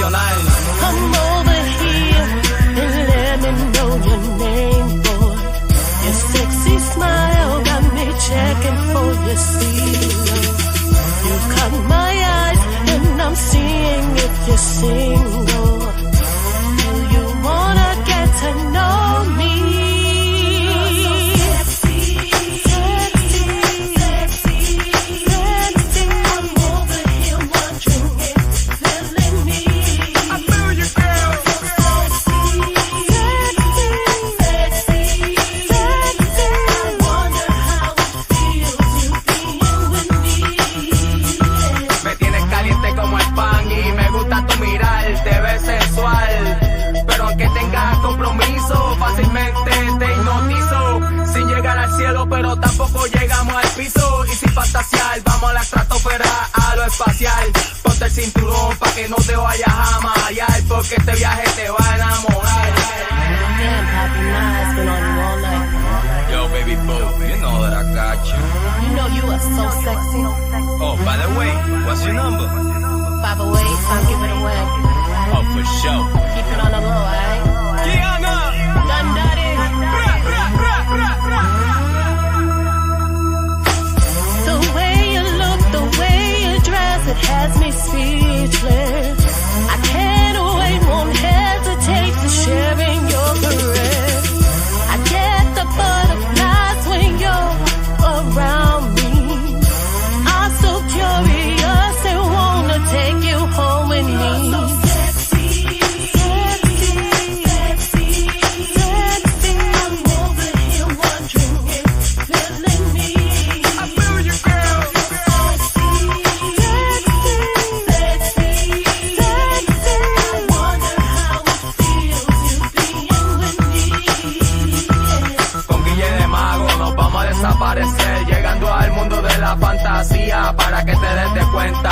profesional. Come over here and let me know your name, boy. Your sexy smile got me checking for your seal. You caught my eyes and I'm seeing if you're single. Do you wanna get to know me? Pero tampoco llegamos al piso. Y sin fantasear, vamos a la estratosfera, a lo espacial. Ponte el cinturón pa' que no te vayas a marear, porque este viaje te va a enamorar. Damn, Papi, nah, it's been on you all night. Yo, baby boo, you know that I got you. You know you are so sexy. Oh, by the way, what's your number? 508, I'll give it away. Oh, for sure. Keep it on the low, alright? Kiana! Done daddy. The way you look, the way you dress, it has me speechless. I can't wait, won't hesitate to sharing your caress. I get the butterflies when you're around me. I'm so curious and wanna take you home with me. Llegando al mundo de la fantasía, para que te des de cuenta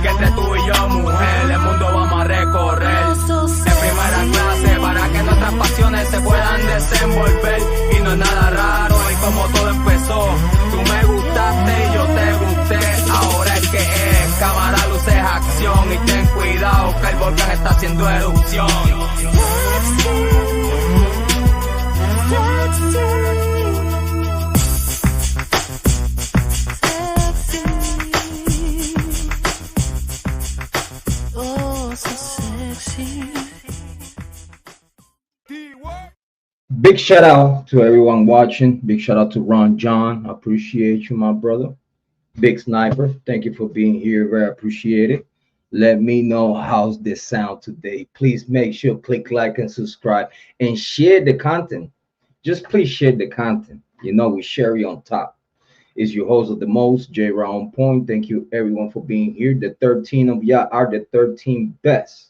que entre tú y yo, mujer, el mundo vamos a recorrer de primera clase, para que nuestras pasiones se puedan desenvolver. Y no es nada raro en cómo todo empezó. Tú me gustaste y yo te gusté. Ahora es que es cámara, luces, acción. Y ten cuidado que el volcán está haciendo erupción. Big shout out to everyone watching. Big shout out to Ron John. I appreciate you, my brother. Big Sniper, thank you for being here. Very appreciated. Let me know how's this sound today. Please make sure click like and subscribe and share the content. Just please share the content. You know we share you on top. Is your host of the most, Jrod on Point. Thank you everyone for being here. The 13 of y'all are the 13 best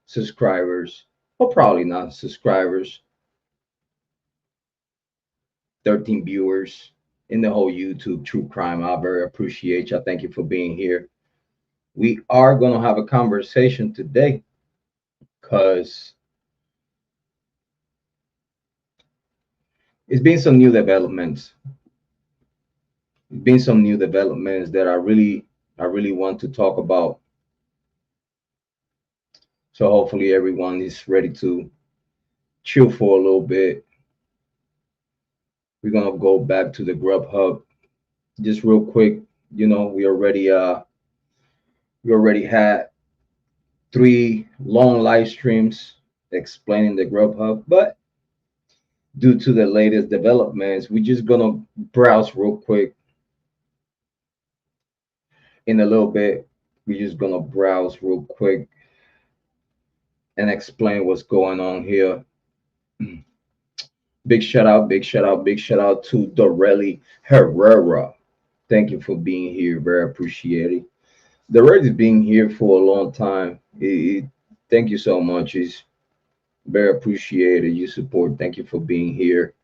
subscribers, or probably not subscribers. 13 viewers in the whole YouTube true crime. I very appreciate you. Thank you for being here. We are going to have a conversation today because it's been some new developments. It's been some new developments that I really want to talk about. So hopefully everyone is ready to chill for a little bit. We're gonna go back to the Grub Hub just real quick. You know, we already had 3 long live streams explaining the Grub Hub, but due to the latest developments, we're just gonna browse real quick. In a little bit, we're just gonna browse real quick and explain what's going on here. Big shout out to Dorelli Herrera. Thank you for being here. Very appreciated. Dorelli's being here for a long time. Thank you so much. It's very appreciated. Your support. Thank you for being here.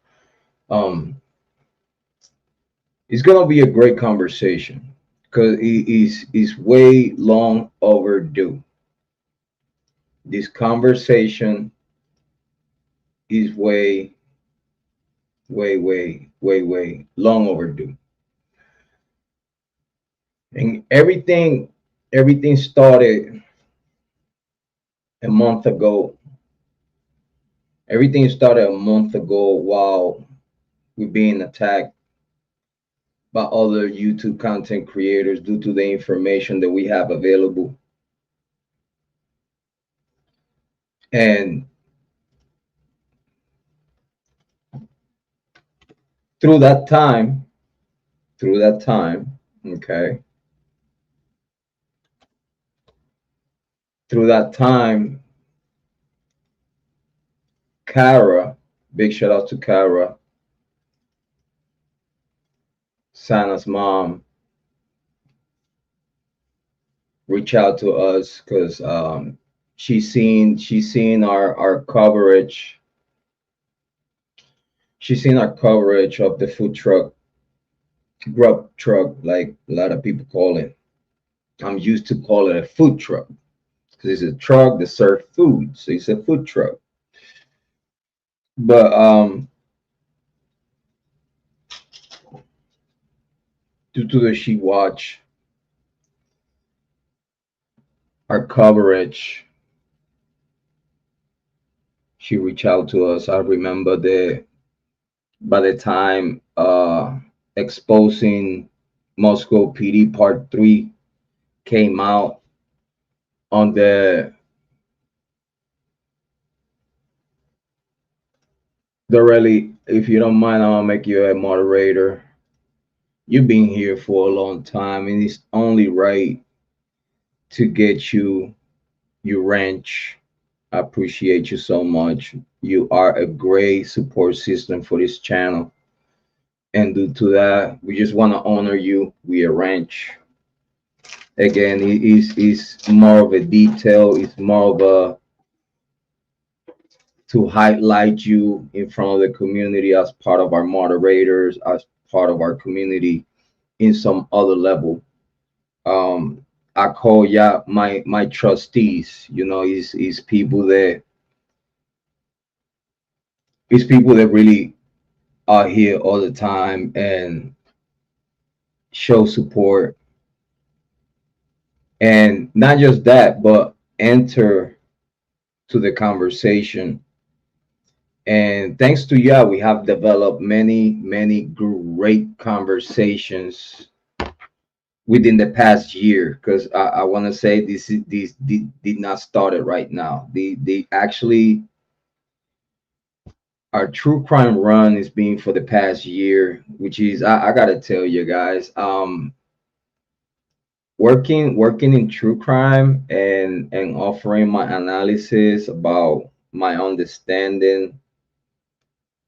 It's gonna be a great conversation because it's way long overdue. This conversation is way long overdue. And everything started a month ago. Everything started a month ago while we're being attacked by other YouTube content creators due to the information that we have available. And through that time, okay, through that time, Kara, big shout out to Kara, Sana's mom, reach out to us because she's seen our coverage. She's seen our coverage of the food truck, grub truck, like a lot of people call it. I'm used to call it a food truck because it's a truck that serves food, so it's a food truck. But due to the she watch our coverage, she reached out to us. I remember the by the time exposing Moscow PD Part 3 came out on the really, if you don't mind, I'll make you a moderator. You've been here for a long time, and it's only right to get you your ranch. I appreciate you so much. You are a great support system for this channel. And due to that, we just want to honor you. We arrange. Again, it's more of a detail. It's more of a to highlight you in front of the community as part of our moderators, as part of our community in some other level. I call my trustees. You know, is people that really are here all the time and show support. And not just that, but enter to the conversation. And thanks to you, we have developed many great conversations within the past year. Because I want to say this did not start it right now. They actually, our true crime run is being for the past year, which is I gotta tell you guys, working in true crime and offering my analysis about my understanding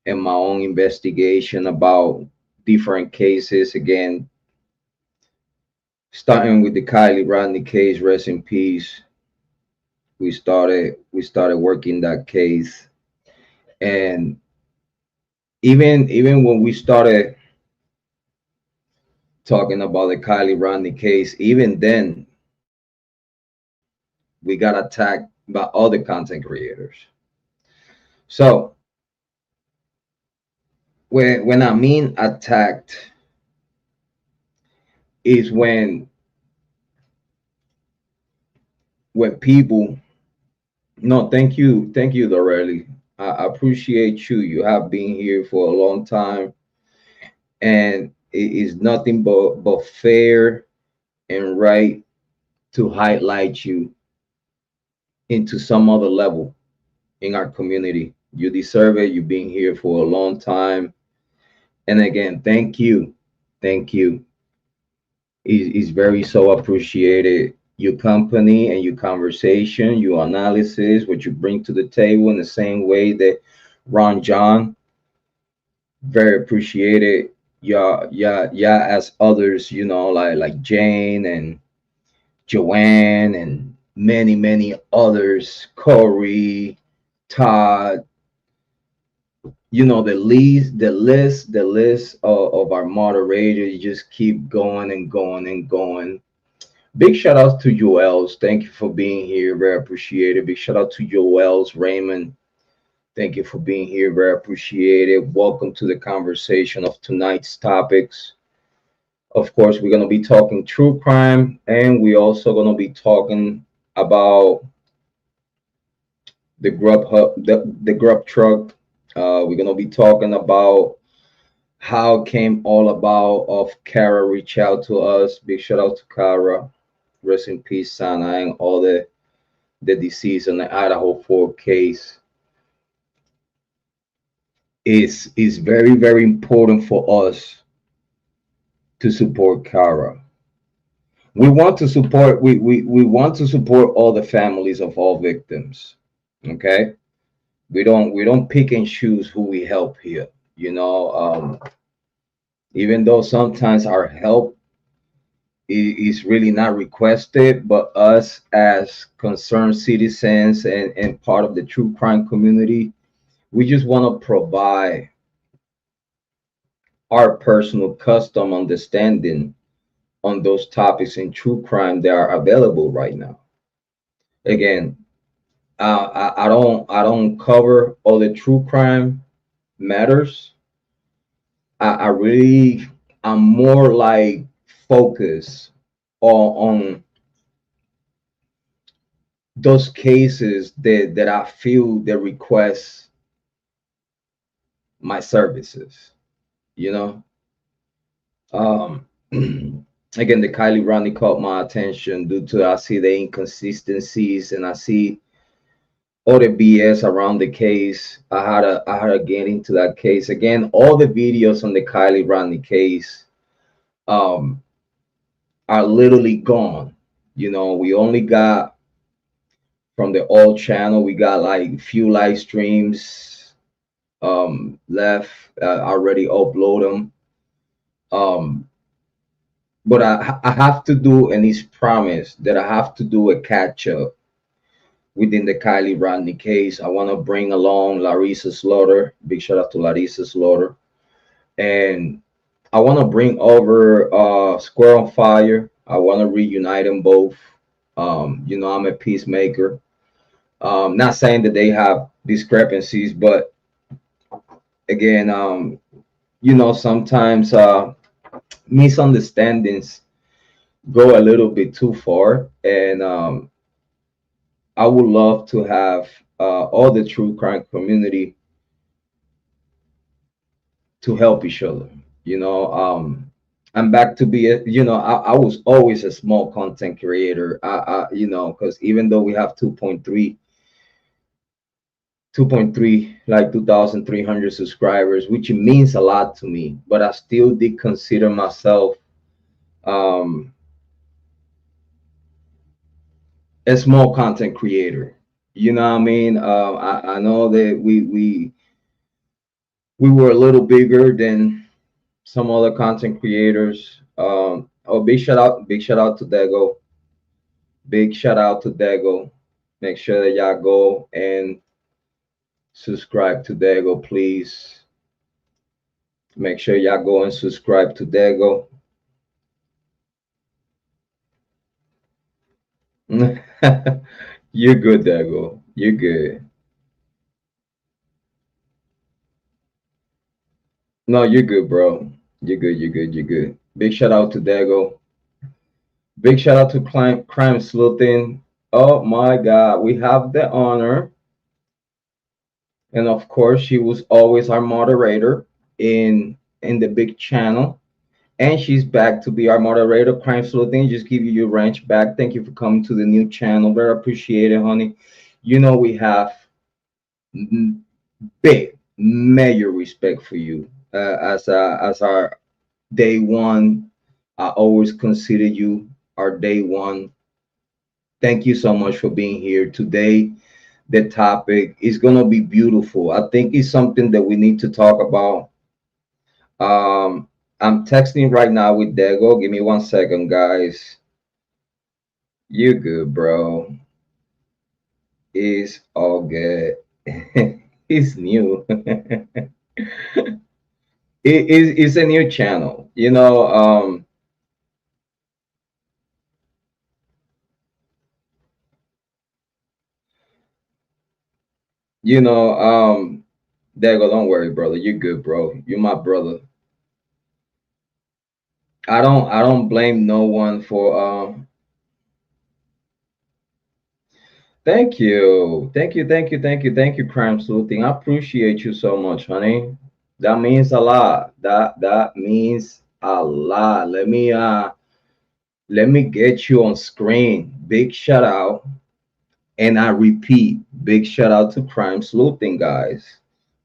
and my own investigation about different cases. Again, starting with the Kiely Rodni case, rest in peace. We started working that case. And even when we started talking about the Kiely Rodni case, even then we got attacked by other content creators. So when I mean attacked is when people, no, thank you, Dorelli. I appreciate you. You have been here for a long time, and it is nothing but fair and right to highlight you into some other level in our community. You deserve it. You've been here for a long time. And again, thank you. It's very so appreciated. Your company and your conversation, your analysis, what you bring to the table in the same way that Ron John, very appreciated. Yeah, as others, you know, like Jane and Joanne and many others, Corey, Todd, you know, the list of our moderators just keep going and going. Big shout out to Joels. Thank you for being here. Very appreciated. Big shout out to Joels, Raymond. Thank you for being here. Very appreciated. Welcome to the conversation of tonight's topics. Of course, we're going to be talking true crime, and we're also going to be talking about the Grub hub, the Grub truck. We're gonna be talking about how it came all about of Kara reach out to us. Big shout out to Kara. Rest in peace, Sana, and all the deceased in the Idaho 4 case. Is very very important for us to support Kara. We want to support all the families of all victims. Okay, we don't pick and choose who we help here. You know, even though sometimes our help is really not requested, but us as concerned citizens and part of the true crime community, we just want to provide our personal custom understanding on those topics in true crime that are available right now. Again, I don't cover all the true crime matters. I really I'm more like focused on those cases that I feel that request my services. You know, um, again, the Kylie Rodni caught my attention due to I see the inconsistencies and I see all the BS around the case. I had to get into that case again. All the videos on the Kylie Rodni case um are literally gone. You know, we only got from the old channel, we got like few live streams left. Already upload them. Um, but I have to do, and it's promised that I have to do a catch up within the Kylie Rodni case. I want to bring along Larissa Slaughter. Big shout out to Larissa Slaughter. And I want to bring over Square on Fire. I want to reunite them both. You know, I'm a peacemaker. Not saying that they have discrepancies, but again, you know, sometimes misunderstandings go a little bit too far. And I would love to have all the true crime community to help each other. You know, I'm back to be a, you know, I was always a small content creator. You know, because even though we have 2.3 like 2,300 subscribers, which means a lot to me, but I still did consider myself um a small content creator. You know what I mean? I know that we were a little bigger than some other content creators. Oh, big shout out to Dago. Big shout out to Dago. Make sure that y'all go and subscribe to Dago, please. Make sure y'all go and subscribe to Dago. You're good, Dago. You're good. No, you're good, bro. You're good. You're good. You're good. Big shout out to Dago. Big shout out to Crime Sleuthin. Oh my God, we have the honor, and of course, she was always our moderator in the big channel, and she's back to be our moderator. Crime Sleuthin, just give you your ranch back. Thank you for coming to the new channel. Very appreciated, honey. You know we have big major respect for you as our day one. I always consider you our day one. Thank you so much for being here today. The topic is gonna be beautiful. I think it's something that we need to talk about. I'm texting right now with Dago. Give me 1 second, guys. You good, bro? It's all good. It's new. It's a new channel. You know, Dago, don't worry, brother. You're good, bro. You're my brother. I don't blame no one for Thank you. Thank you. Thank you. Thank you. Thank you, Crime Sleuthing. I appreciate you so much, honey. That means a lot. That means a lot. Let me get you on screen. Big shout out. And I repeat, big shout out to Crime Sleuthing, guys.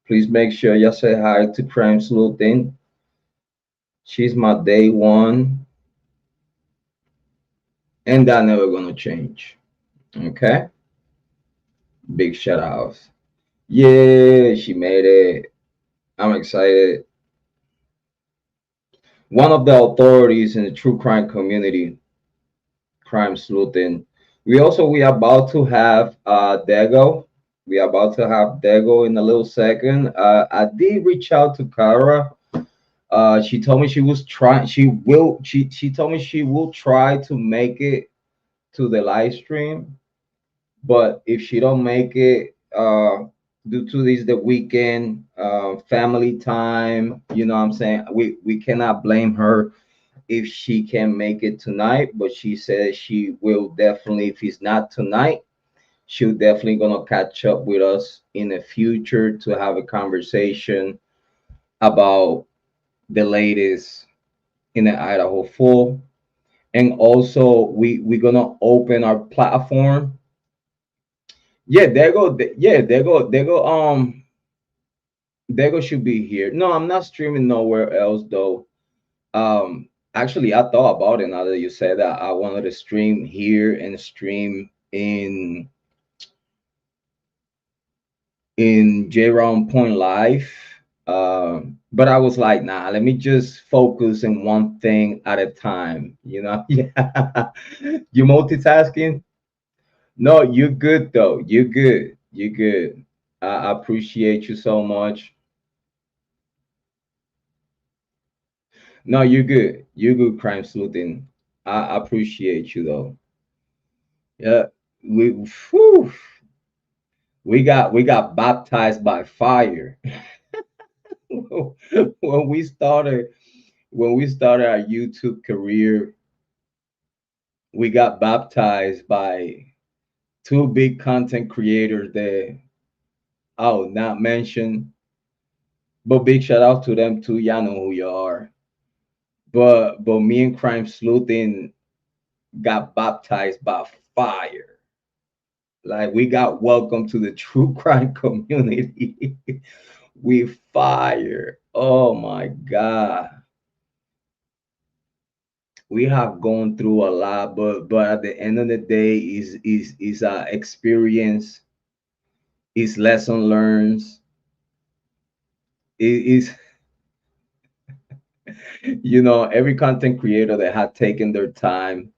Please make sure you say hi to Crime Sleuthing. She's my day one, and that never gonna change. Okay? Big shout out. Yeah, she made it. I'm excited. One of the authorities in the true crime community, Crime Sleuthing. We about to have Dago. We are about to have Dago in a little second. I did reach out to Kara. She told me she was trying. She told me she will try to make it to the live stream, but if she don't make it, due to this the weekend, family time, you know what I'm saying, we cannot blame her if she can make it tonight, but she says she will definitely, if it's not tonight, she'll definitely gonna catch up with us in the future to have a conversation about the latest in the Idaho full. And also we're gonna open our platform. Yeah, there go should be here. No, I'm not streaming nowhere else though. Actually, I thought about it now that you said that. I wanted to stream here and stream in Jrod Point Live. But I was like, nah, let me just focus on one thing at a time. You know, yeah. You multitasking? No, you're good though. You're good. You're good. I appreciate you so much. No, you're good. You're good, crime sleuthing. I appreciate you though. Yeah, we whew, we got baptized by fire when we started our YouTube career. We got baptized by two big content creators that I will not mention, but big shout out to them too. Y'all know who you are. But me and Crime Sleuthing got baptized by fire. Like we got welcome to the true crime community. We fire. Oh my God. We have gone through a lot, but at the end of the day is experience, is lesson learned, is you know, every content creator that had taken their time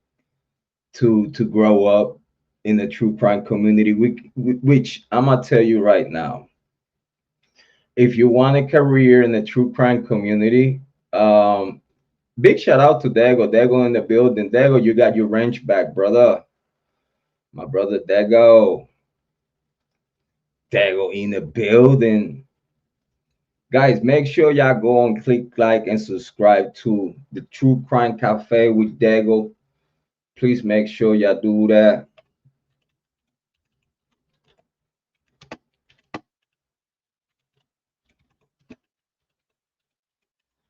to grow up in the true crime community, which I'm gonna tell you right now, if you want a career in the true crime community, big shout out to Dago. Dago in the building. Dago, you got your wrench back, brother. My brother Dago. Dago in the building. Guys, make sure y'all go and click like and subscribe to the True Crime Cafe with Dago. Please make sure y'all do that.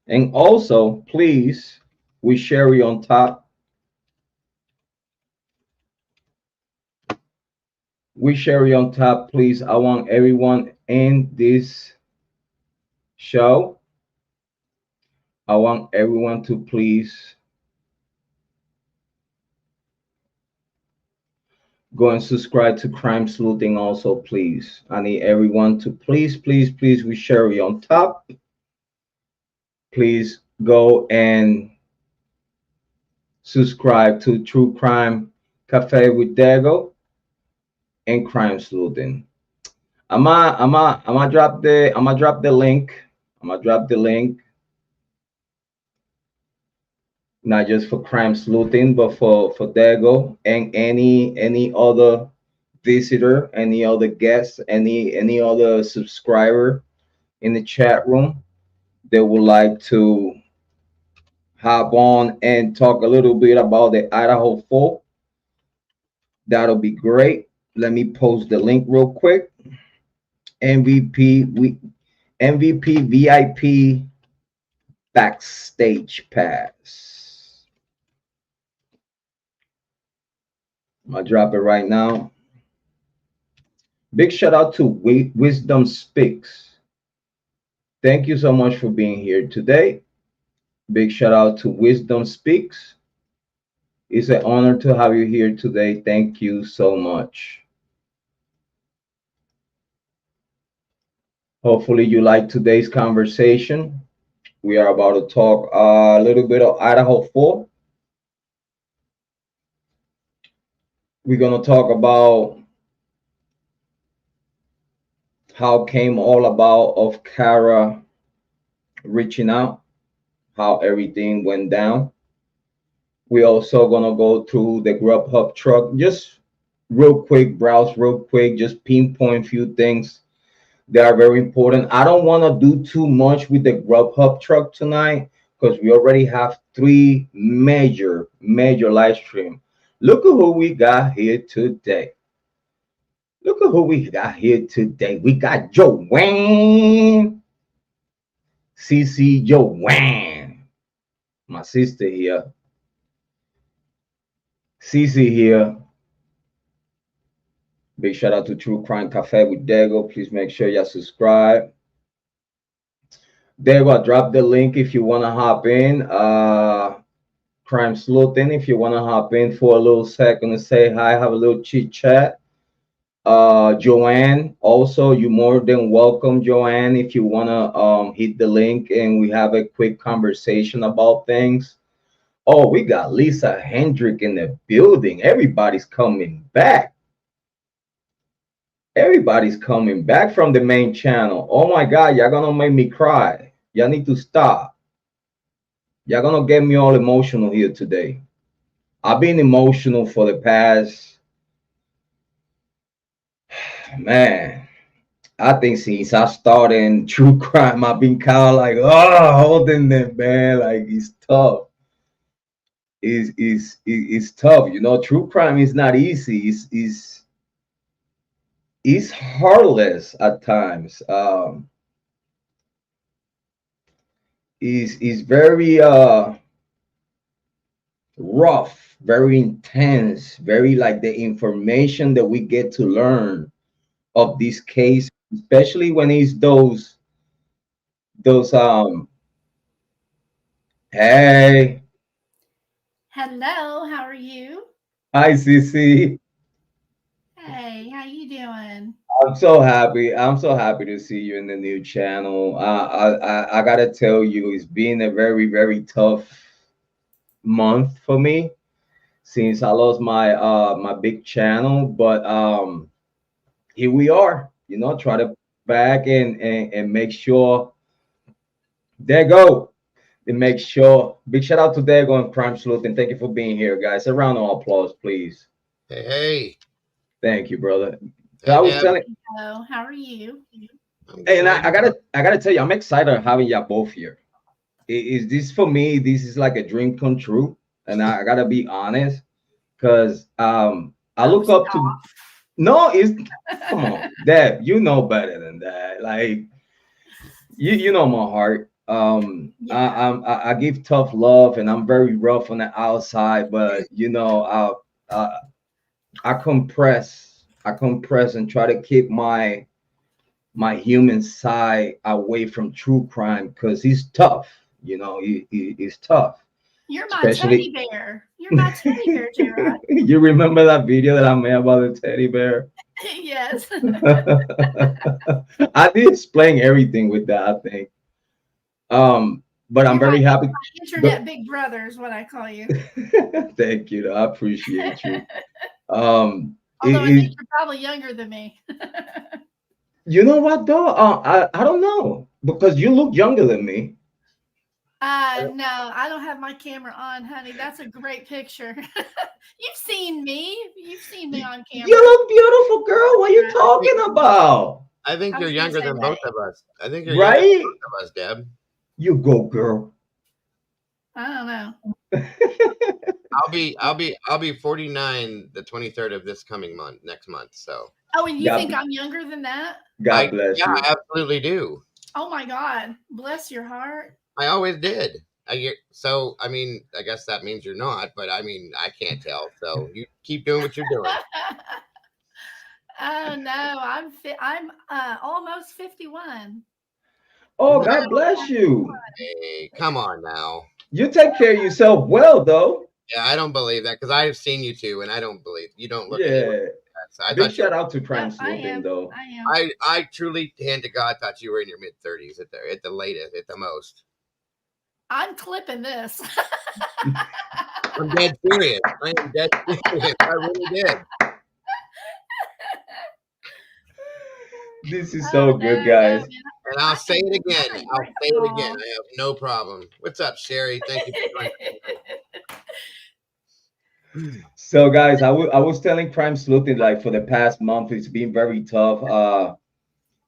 And also, please, we Sherry on top. We Sherry on top, please. I want everyone in this show. I want everyone to please go and subscribe to Crime Sleuthing also, please. I need everyone to please, we Sherry on top. Please go and subscribe to True Crime Cafe with Dago and Crime Sleuthing. I'm gonna drop the link. I'm gonna drop the link, not just for Crime Sleuthing, but for Dago and any other visitor, any other guest, any other subscriber in the chat room that would like to hop on and talk a little bit about the Idaho folk. That'll be great. Let me post the link real quick. MVP we MVP VIP backstage pass. I'm gonna drop it right now. Big shout out to Wisdom Speaks. Thank you so much for being here today. Big shout out to Wisdom Speaks. It's an honor to have you here today. Thank you so much. Hopefully, you like today's conversation. We are about to talk a little bit of Idaho 4. We're going to talk about how came all about of Kara reaching out, how everything went down. We also going to go through the Grub truck, just real quick, browse real quick, just pinpoint few things that are very important. I don't want to do too much with the Grub truck tonight because we already have three major live stream. Look at who we got here today. Look at who we got here today. We got Joanne, CC Joanne, my sister here. CC here. Big shout out to True Crime Cafe with Dago. Please make sure you subscribe. Dago, I dropped the link if you want to hop in. Crime Sleuthin, if you want to hop in for a little second and say hi, have a little chit chat. Joanne, also, you're more than welcome, Joanne, if you want to hit the link and we have a quick conversation about things. Oh, we got Lisa Hendrick in the building. Everybody's coming back. Everybody's coming back from the main channel. Oh my God, y'all gonna make me cry. Y'all need to stop. Y'all gonna get me all emotional here today. I've been emotional for the past, man, I think since I started in true crime, I've been kind of like, oh, holding them, man. Like, it's tough. It's tough. You know, true crime is not easy. It's heartless at times. Is very rough, very intense, very like the information that we get to learn of this case, especially when it's those hey, Hello, how are you? hi CC. Hey, how you doing? I'm so happy. I'm so happy to see you in the new channel. I gotta tell you, it's been a very tough month for me since I lost my big channel. But here we are. You know, try to back and make sure. There go. And make sure. Big shout out to Dago and Crime Sleuth, and thank you for being here, guys. A round of applause, please. Hey. Thank you, brother. Hey, I was telling. Hello, how are you? Hey, and I gotta tell you, I'm excited having y'all both here. Is this for me? This is like a dream come true, and I gotta be honest, because I look up to. No, it's come on, Deb. You know better than that. Like you know my heart. I give tough love, and I'm very rough on the outside, but you know I compress and try to keep my human side away from true crime because he's tough. You know, he's tough. You're my teddy bear. You're my teddy bear, Jrod. You remember that video that I made about the teddy bear? Yes. I did explain everything with that, I think. But I'm very happy. My internet big brother is what I call you. Thank you. I appreciate you. Although I think you're probably younger than me. You know what though? I don't know because you look younger than me. No, I don't have my camera on, honey. That's a great picture. You've seen me. You've seen me on camera. You look beautiful, girl. What are you talking about? I think you're younger than both of us. I think you're right? younger than both of us, Deb. You go, girl. I don't know. I'll be 49 the 23rd of this coming month, next month. So. Oh, and you God- think I'm younger than that? God bless you. I absolutely do. Oh my God, bless your heart. I always did. So I mean, I guess that means you're not, but I mean, I can't tell. So you keep doing what you're doing. Oh no, I'm almost 51. Oh, God bless you. Hey, come on now. You take care of yourself well, though. Yeah, I don't believe that because I've seen you too, and I don't believe you don't look. Yeah. So I Big thought shout out to Crime Yep, I Sleuthin, am. though. I am. I truly, hand to God, thought you were in your mid 30s at the latest, at the most. I'm clipping this. I'm dead serious. I am dead serious. I really did. This is so good, guys. And I'll say it again. I'll say it again. I have no problem. What's up, Sherry? Thank you for joining. So, guys, I was telling Crime Sleuthin, like, for the past month, it's been very tough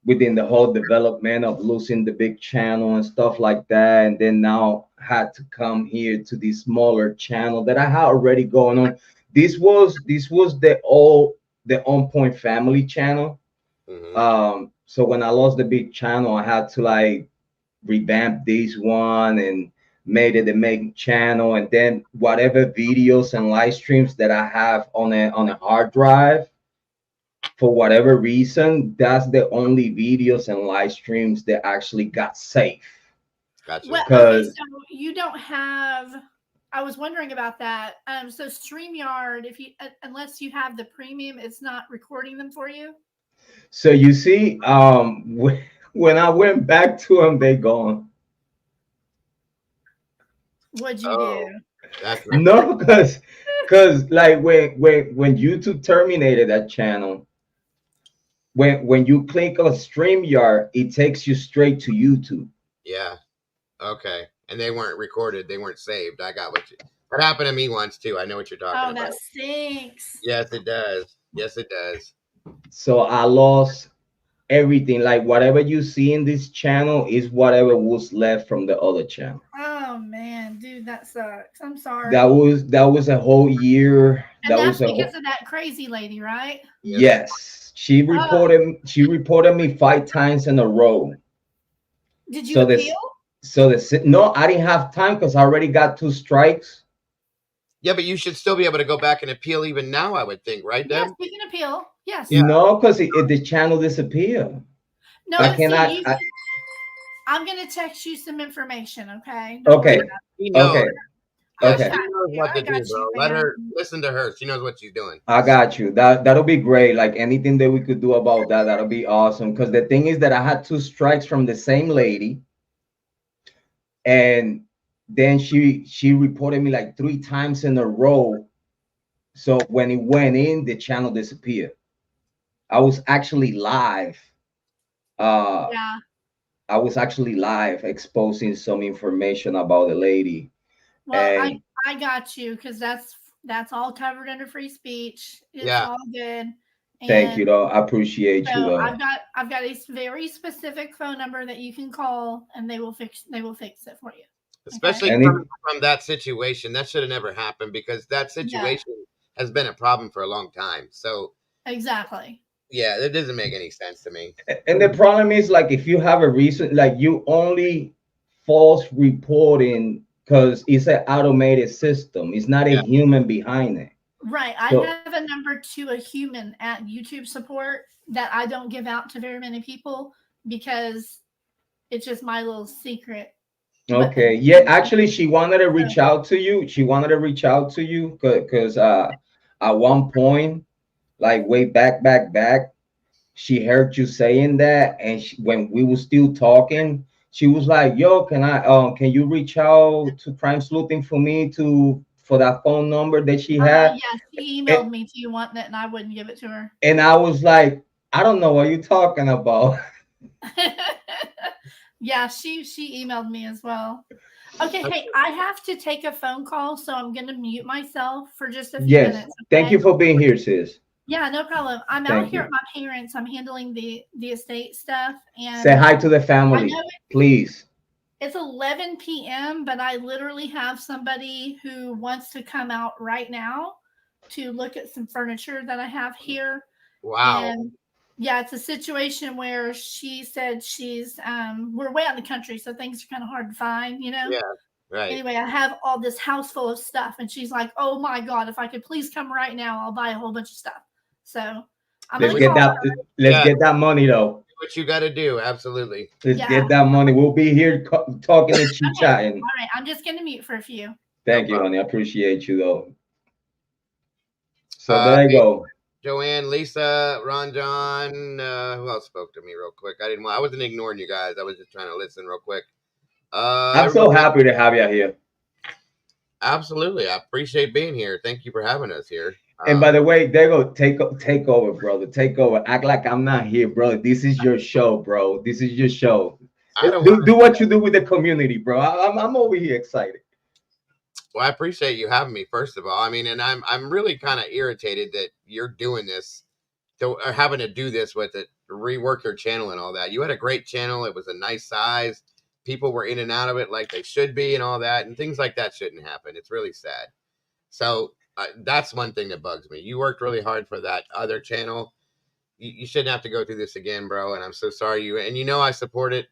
within the whole development of losing the big channel and stuff like that. And then now had to come here to this smaller channel that I had already going on. This was the TheOnPointFamily channel. Mm-hmm. So when I lost the big channel, I had to like revamp this one and made it the main channel, and then whatever videos and live streams that I have on a hard drive, for whatever reason, that's the only videos and live streams that actually got safe. Gotcha. Well, okay, so you don't have. I was wondering about that. So StreamYard, if you unless you have the premium, it's not recording them for you. So you see, when I went back to them, they gone. What'd you do? No, because like when YouTube terminated that channel, when you click on StreamYard, it takes you straight to YouTube. Yeah. Okay. And they weren't recorded. They weren't saved. I got what you. That happened to me once too. I know what you're talking about. Oh, that stinks. Yes, it does. Yes, it does. So I lost everything. Like whatever you see in this channel is whatever was left from the other channel. Oh man, dude, that sucks. I'm sorry. That was a whole year. And that's because of that crazy lady, right? Yes. She reported me 5 times in a row. Did you appeal? No, I didn't have time because I already got 2 strikes. Yeah, but you should still be able to go back and appeal even now, I would think, right, Deb? Yes, you can appeal. Yes. Yeah. No, because the channel disappeared. No, I cannot. I'm going to text you some information, okay? Okay. Okay. Okay. She knows what to do, bro. Let her listen to her. She knows what she's doing. I got you. That'll be great. Like anything that we could do about that, that'll be awesome. Because the thing is that I had 2 strikes from the same lady, and then she reported me like 3 times in a row. So when it went in, the channel disappeared. I was actually live. Yeah. I was actually live exposing some information about the lady. Well, I got you, because that's all covered under free speech. It's all good. And thank you, though. I appreciate you, though. I've got a very specific phone number that you can call, and they will fix it for you. Especially from that situation. That should have never happened, because that situation has been a problem for a long time. So exactly. Yeah, that doesn't make any sense to me. And the problem is, like, if you have a reason, like, you only false reporting because it's an automated system. It's not a human behind it. Right. I have a number to a human at YouTube support that I don't give out to very many people because it's just my little secret. Okay. Yeah, actually, she wanted to reach out to you. She wanted to reach out to you because at one point, like way back, she heard you saying that, and when we were still talking, she was like, "Yo, can you reach out to Crime Sleuthin for me for that phone number that she had?" Yes, she emailed me. Do you want that? And I wouldn't give it to her. And I was like, "I don't know what you're talking about." Yeah, she emailed me as well. Okay, hey, I have to take a phone call, so I'm going to mute myself for just a few minutes. Okay? Thank you for being here, sis. Yeah, no problem. I'm out here at my parents'. I'm handling the estate stuff. And say hi to the family, please. It's 11 p.m., but I literally have somebody who wants to come out right now to look at some furniture that I have here. Wow. And yeah, it's a situation where she said we're way out in the country, so things are kind of hard to find, you know? Yeah, right. Anyway, I have all this house full of stuff, and she's like, "Oh my God, if I could please come right now, I'll buy a whole bunch of stuff." So I'm Let's gonna get call that. her. Let's Yeah. get that money though. What you got to do? Absolutely. Let's Yeah. get that money. We'll be here talking and chit Okay. chatting. All right, I'm just gonna mute for a few. Thank No you, honey. I appreciate you though. So Uh, there you go. Joanne, Lisa, Ron, John. Who else spoke to me real quick? I wasn't ignoring you guys. I was just trying to listen real quick. I'm so Everybody- happy to have you here. Absolutely. I appreciate being here. Thank you for having us here. And by the way, Dago, take over, brother. Take over. Act like I'm not here, bro. This is your show, bro. This is your show. I don't Do what you do with the community, bro. I'm over here excited. Well, I appreciate you having me, first of all. I mean, and I'm really kind of irritated that you're doing this, or having to do this with it, rework your channel and all that. You had a great channel. It was a nice size. People were in and out of it like they should be and all that. And things like that shouldn't happen. It's really sad. So that's one thing that bugs me. You worked really hard for that other channel. You shouldn't have to go through this again, bro. And I'm so sorry. And I support it.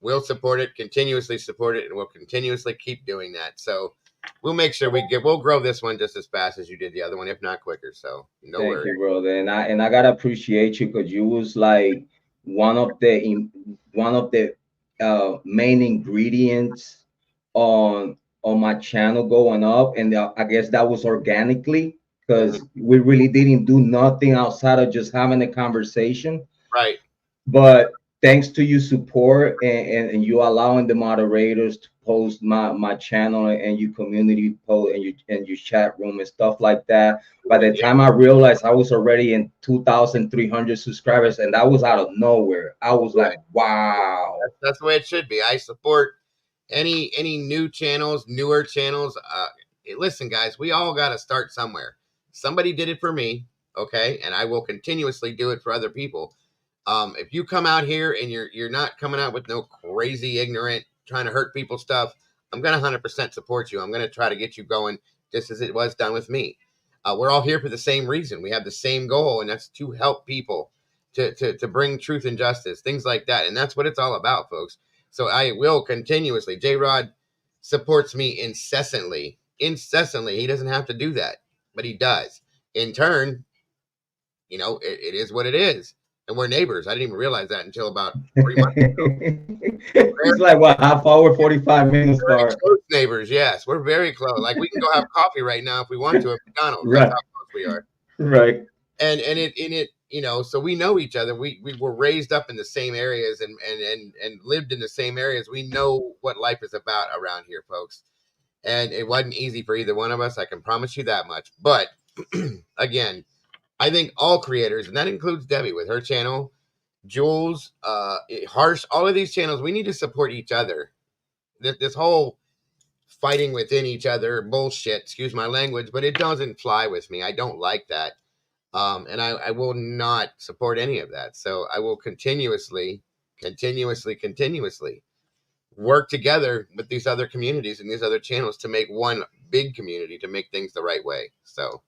We'll support it, continuously support it, and we'll continuously keep doing that. So we'll make sure we'll grow this one just as fast as you did the other one, if not quicker. So no worries. Thank you, brother. And I gotta appreciate you because you was like one of the main ingredients on my channel going up, and I guess that was organically because we really didn't do nothing outside of just having a conversation. Right. But thanks to your support and you allowing the moderators to post my channel and your community post and your chat room and stuff like that. By the time I realized I was already in 2,300 subscribers, and that was out of nowhere. I was like, wow. That's the way it should be. I support any new channels, newer channels. Listen, guys, we all got to start somewhere. Somebody did it for me, okay, and I will continuously do it for other people. If you come out here and you're not coming out with no crazy, ignorant, trying to hurt people stuff, I'm going to 100% support you. I'm going to try to get you going just as it was done with me. We're all here for the same reason. We have the same goal, and that's to help people, to bring truth and justice, things like that. And that's what it's all about, folks. So I will continuously. Jrod supports me incessantly. He doesn't have to do that, but he does. In turn, it is what it is. And we're neighbors. I didn't even realize that until about 3 months ago. It's like, what, half hour, 45 minutes Very close neighbors, yes. We're very close. Like, we can go have coffee right now if we want to at McDonald's. Right. That's how close we are. Right. And it so we know each other. We were raised up in the same areas and lived in the same areas. We know what life is about around here, folks. And it wasn't easy for either one of us. I can promise you that much. But again, I think all creators, and that includes Debbie with her channel, Jules, Harsh, all of these channels, we need to support each other. This whole fighting within each other bullshit, excuse my language, but it doesn't fly with me. I don't like that. And I will not support any of that. So I will continuously work together with these other communities and these other channels to make one big community, to make things the right way. So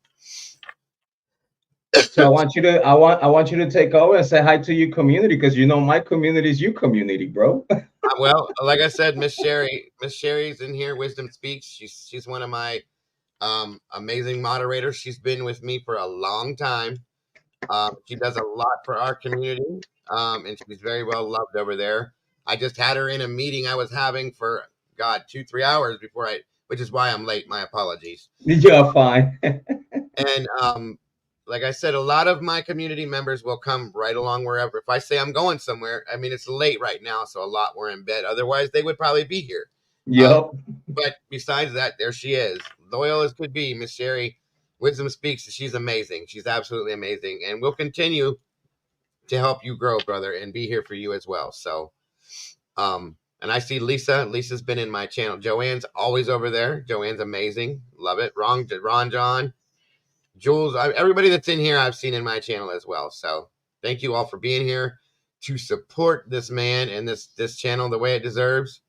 I want you to take over and say hi to your community, because my community is your community, bro. Well, like I said, Miss Sherry's in here. Wisdom Speaks. She's one of my amazing moderators. She's been with me for a long time. She does a lot for our community, and she's very well loved over there. I just had her in a meeting I was having for 2-3 hours before which is why I'm late. My apologies. You're fine. And like I said, a lot of my community members will come right along wherever. If I say I'm going somewhere, I mean, it's late right now, so a lot were in bed. Otherwise, they would probably be here. Yep. But besides that, there she is. Loyal as could be, Miss Sherry. Wisdom Speaks. She's amazing. She's absolutely amazing. And we'll continue to help you grow, brother, and be here for you as well. So, and I see Lisa. Lisa's been in my channel. Joanne's always over there. Joanne's amazing. Love it. Ron, John. Jules, everybody that's in here, I've seen in my channel as well. So thank you all for being here to support this man and this channel the way it deserves.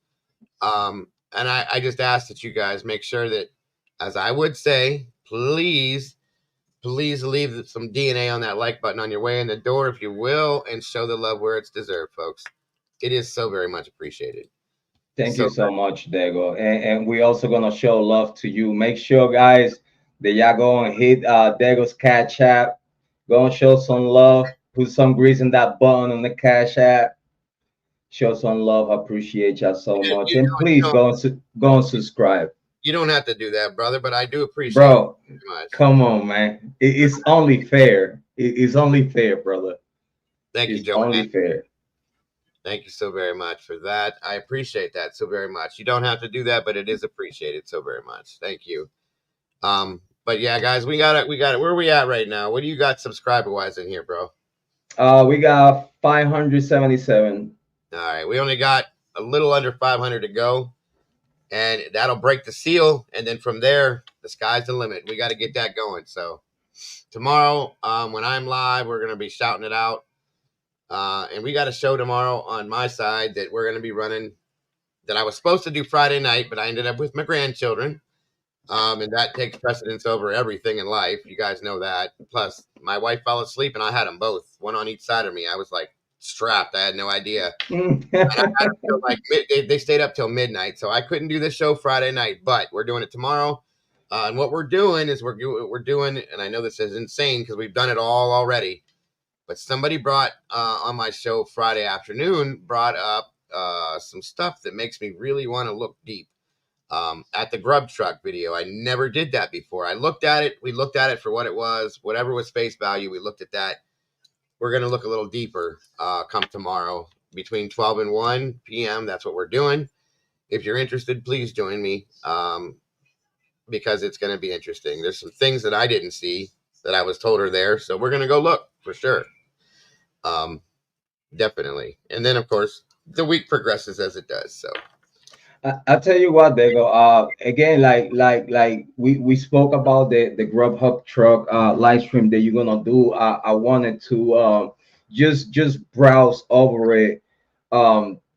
And I just ask that you guys make sure that, as I would say, please leave some DNA on that like button on your way in the door, if you will, and show the love where it's deserved, folks. It is so very much appreciated. Thank So you so much, Dago. And we're also gonna show love to you. Make sure, guys, that y'all go and hit Dago's Cash App. Go and show some love. Put some grease in that button on the Cash App. Show some love. I appreciate y'all so much. And please go and subscribe. you don't have to do that, brother, but I do appreciate Bro, it very much. come on, man. It's only fair. It's only fair, brother. Thank you, It's Joe. only fair. Thank you so very much for that. I appreciate that so very much. You don't have to do that, but it is appreciated so very much. Thank you. But yeah, guys, we got it. Where are we at right now? What do you got subscriber wise in here, bro? We got 577. All right, we only got a little under 500 to go, and that'll break the seal. And then from there, the sky's the limit. We got to get that going. So tomorrow, when I'm live, we're gonna be shouting it out. And we got a show tomorrow on my side that we're gonna be running. That I was supposed to do Friday night, but I ended up with my grandchildren. And that takes precedence over everything in life. You guys know that. Plus, my wife fell asleep, and I had them both, one on each side of me. I was like strapped. I had no idea. And I had them till like they stayed up till midnight, so I couldn't do the show Friday night. But we're doing it tomorrow. And what we're doing is we're doing, and I know this is insane because we've done it all already. But somebody brought on my show Friday afternoon brought up some stuff that makes me really want to look deep. At the Grub truck video. I never did that before. I looked at it. We looked at it for what it was. Whatever was face value, we looked at that. We're going to look a little deeper come tomorrow between 12 and 1 p.m. That's what we're doing. If you're interested, please join me because it's going to be interesting. There's some things that I didn't see that I was told are there. So we're going to go look for sure. Definitely. And then, of course, the week progresses as it does. So. I'll tell you what, Dago. Again, like we spoke about the Grubhub truck live stream that you're gonna do. I wanted to just browse over it.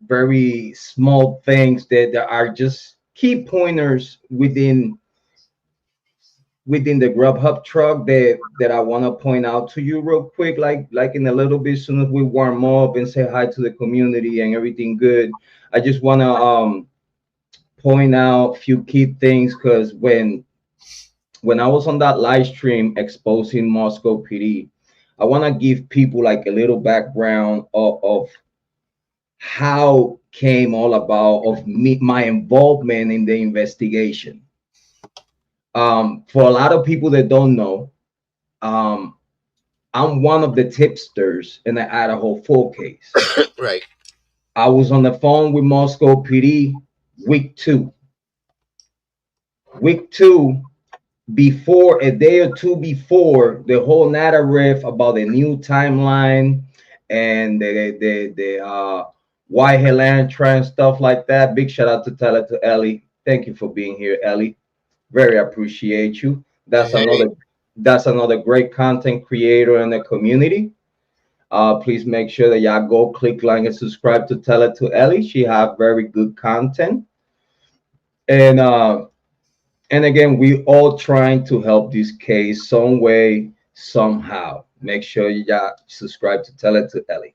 Very small things that are just key pointers within the Grubhub truck that I want to point out to you real quick, like in a little bit, soon as we warm up and say hi to the community and everything good. I just want to point out a few key things because when I was on that live stream exposing Moscow PD, I want to give people like a little background of how came all about of me, my involvement in the investigation. For a lot of people that don't know, I'm one of the tipsters in the Idaho 4 case. Right. I was on the phone with Moscow PD week 2, before a day or two before the whole narrative about the new timeline and the White Helantra and stuff like that. Big shout out to Ellie. Thank you for being here, Ellie. Very appreciate you. That's another great content creator in the community. Please make sure that y'all go click like and subscribe to Ellie. She have very good content. And again, we all trying to help this case some way, somehow. Make sure you got subscribe to Ellie.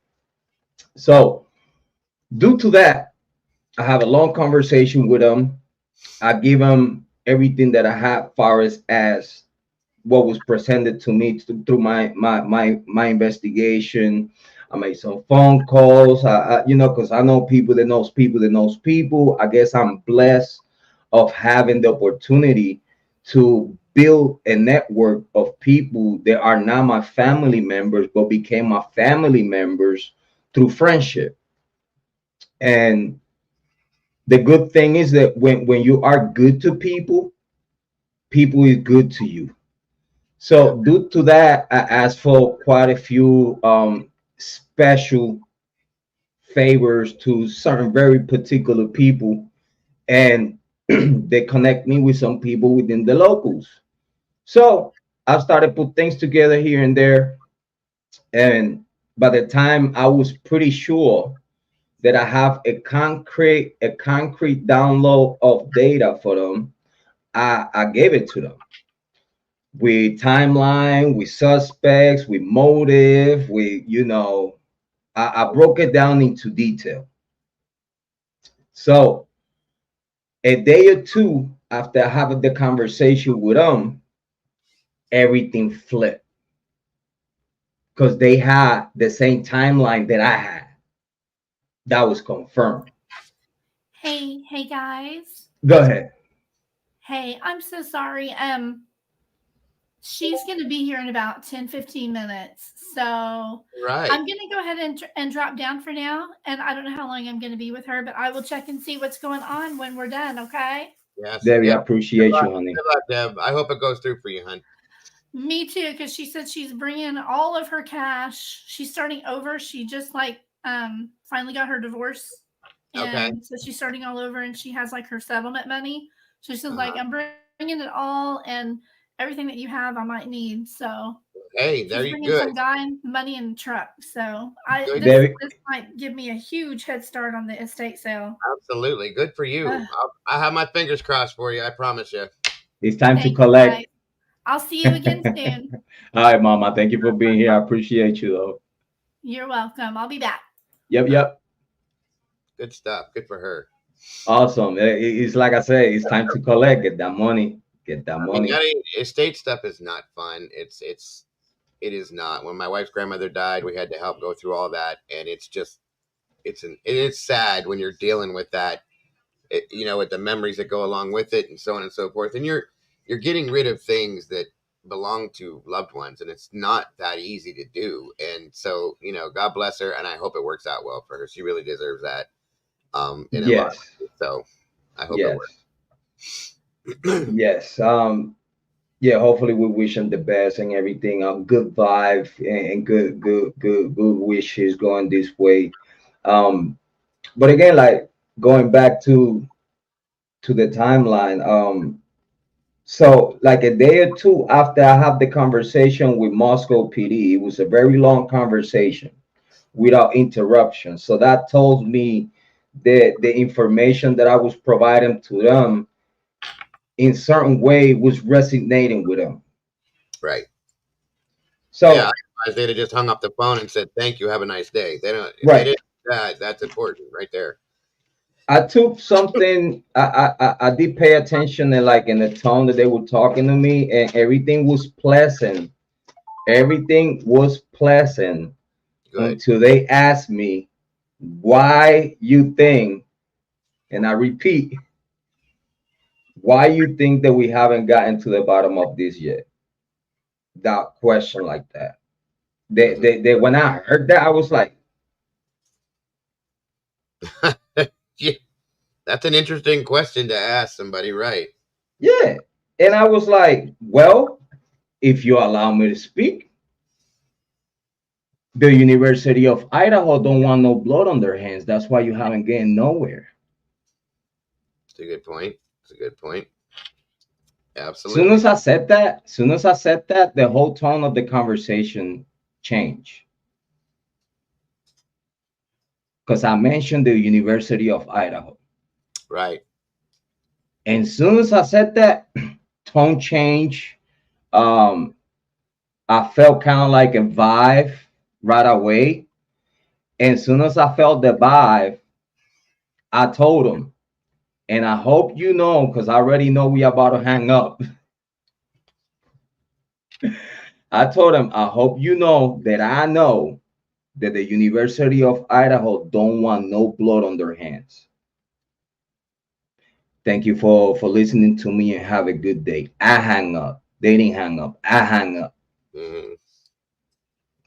So due to that, I have a long conversation with him. I give him everything that I have far as what was presented to me through my investigation. I made some phone calls, because I know people that knows people that knows people. I guess I'm blessed of having the opportunity to build a network of people that are not my family members, but became my family members through friendship. And the good thing is that when you are good to people is good to you. So due to that, I asked for quite a few special favors to certain very particular people, and they connect me with some people within the locals. So I started put things together here and there, and by the time I was pretty sure that I have a concrete download of data for them, I gave it to them with timeline, with suspects, with motive, with I broke it down into detail. So a day or two after having the conversation with them, everything flipped because they had the same timeline that I had. That was confirmed. Hey guys. Go ahead. Hey, I'm so sorry. She's going to be here in about 10-15 minutes. So Right. I'm going to go ahead and drop down for now. And I don't know how long I'm going to be with her, but I will check and see what's going on when we're done. Okay. Yes. Debbie, Yeah. I appreciate you, honey. Good luck, Deb. I hope it goes through for you, hon. Me too, because she said she's bringing all of her cash. She's starting over. She just finally got her divorce. And so she's starting all over, and she has like her settlement money. So she's like, I'm bringing it all, and everything that you have, I might need. So hey, there you go. Some guy, money, and truck. So this might give me a huge head start on the estate sale. Absolutely, good for you. I have my fingers crossed for you. I promise you. It's time to collect. I'll see you again soon. All right, Mama. Thank you for being here. I appreciate you, though. You're welcome. I'll be back. Yep. Good stuff. Good for her. Awesome. It's like I say, it's time to collect. Get that money. Money. Estate stuff is not fun. It is not. When my wife's grandmother died, we had to help go through all that, and it's sad when you're dealing with that. With the memories that go along with it, and so on and so forth, and you're getting rid of things that belong to loved ones, and it's not that easy to do. And so, God bless her, and I hope it works out well for her. She really deserves that. Yes. So I hope it works. Yes. Hopefully we wish him the best and everything. Good vibe and good wishes going this way. But again, like going back to the timeline, so like a day or two after I have the conversation with Moscow PD, it was a very long conversation without interruption. So that told me that the information that I was providing to them in certain way was resonating with them. Right. So they'd have just hung up the phone and said, "Thank you, have a nice day." They don't. Right. They did that's important right there. I took something. I did pay attention and like in the tone that they were talking to me, and everything was pleasant. Everything was pleasant. Good. Until they asked me why you think, and I repeat, why you think that we haven't gotten to the bottom of this yet? That question like that. They when I heard that, I was like, yeah, that's an interesting question to ask somebody, right? Yeah. And I was like, well, if you allow me to speak, the University of Idaho don't want no blood on their hands. That's why you haven't gotten nowhere. It's a good point. Absolutely. Soon as I said that, the whole tone of the conversation changed. Because I mentioned the University of Idaho. Right. And as soon as I said that, tone change. I felt kind of like a vibe right away. And as soon as I felt the vibe, I told him, and I hope you know, because I already know we are about to hang up. I told him, I hope you know that I know that the University of Idaho don't want no blood on their hands. Thank you for listening to me and have a good day. I hang up. They didn't hang up. I hang up. Mm-hmm.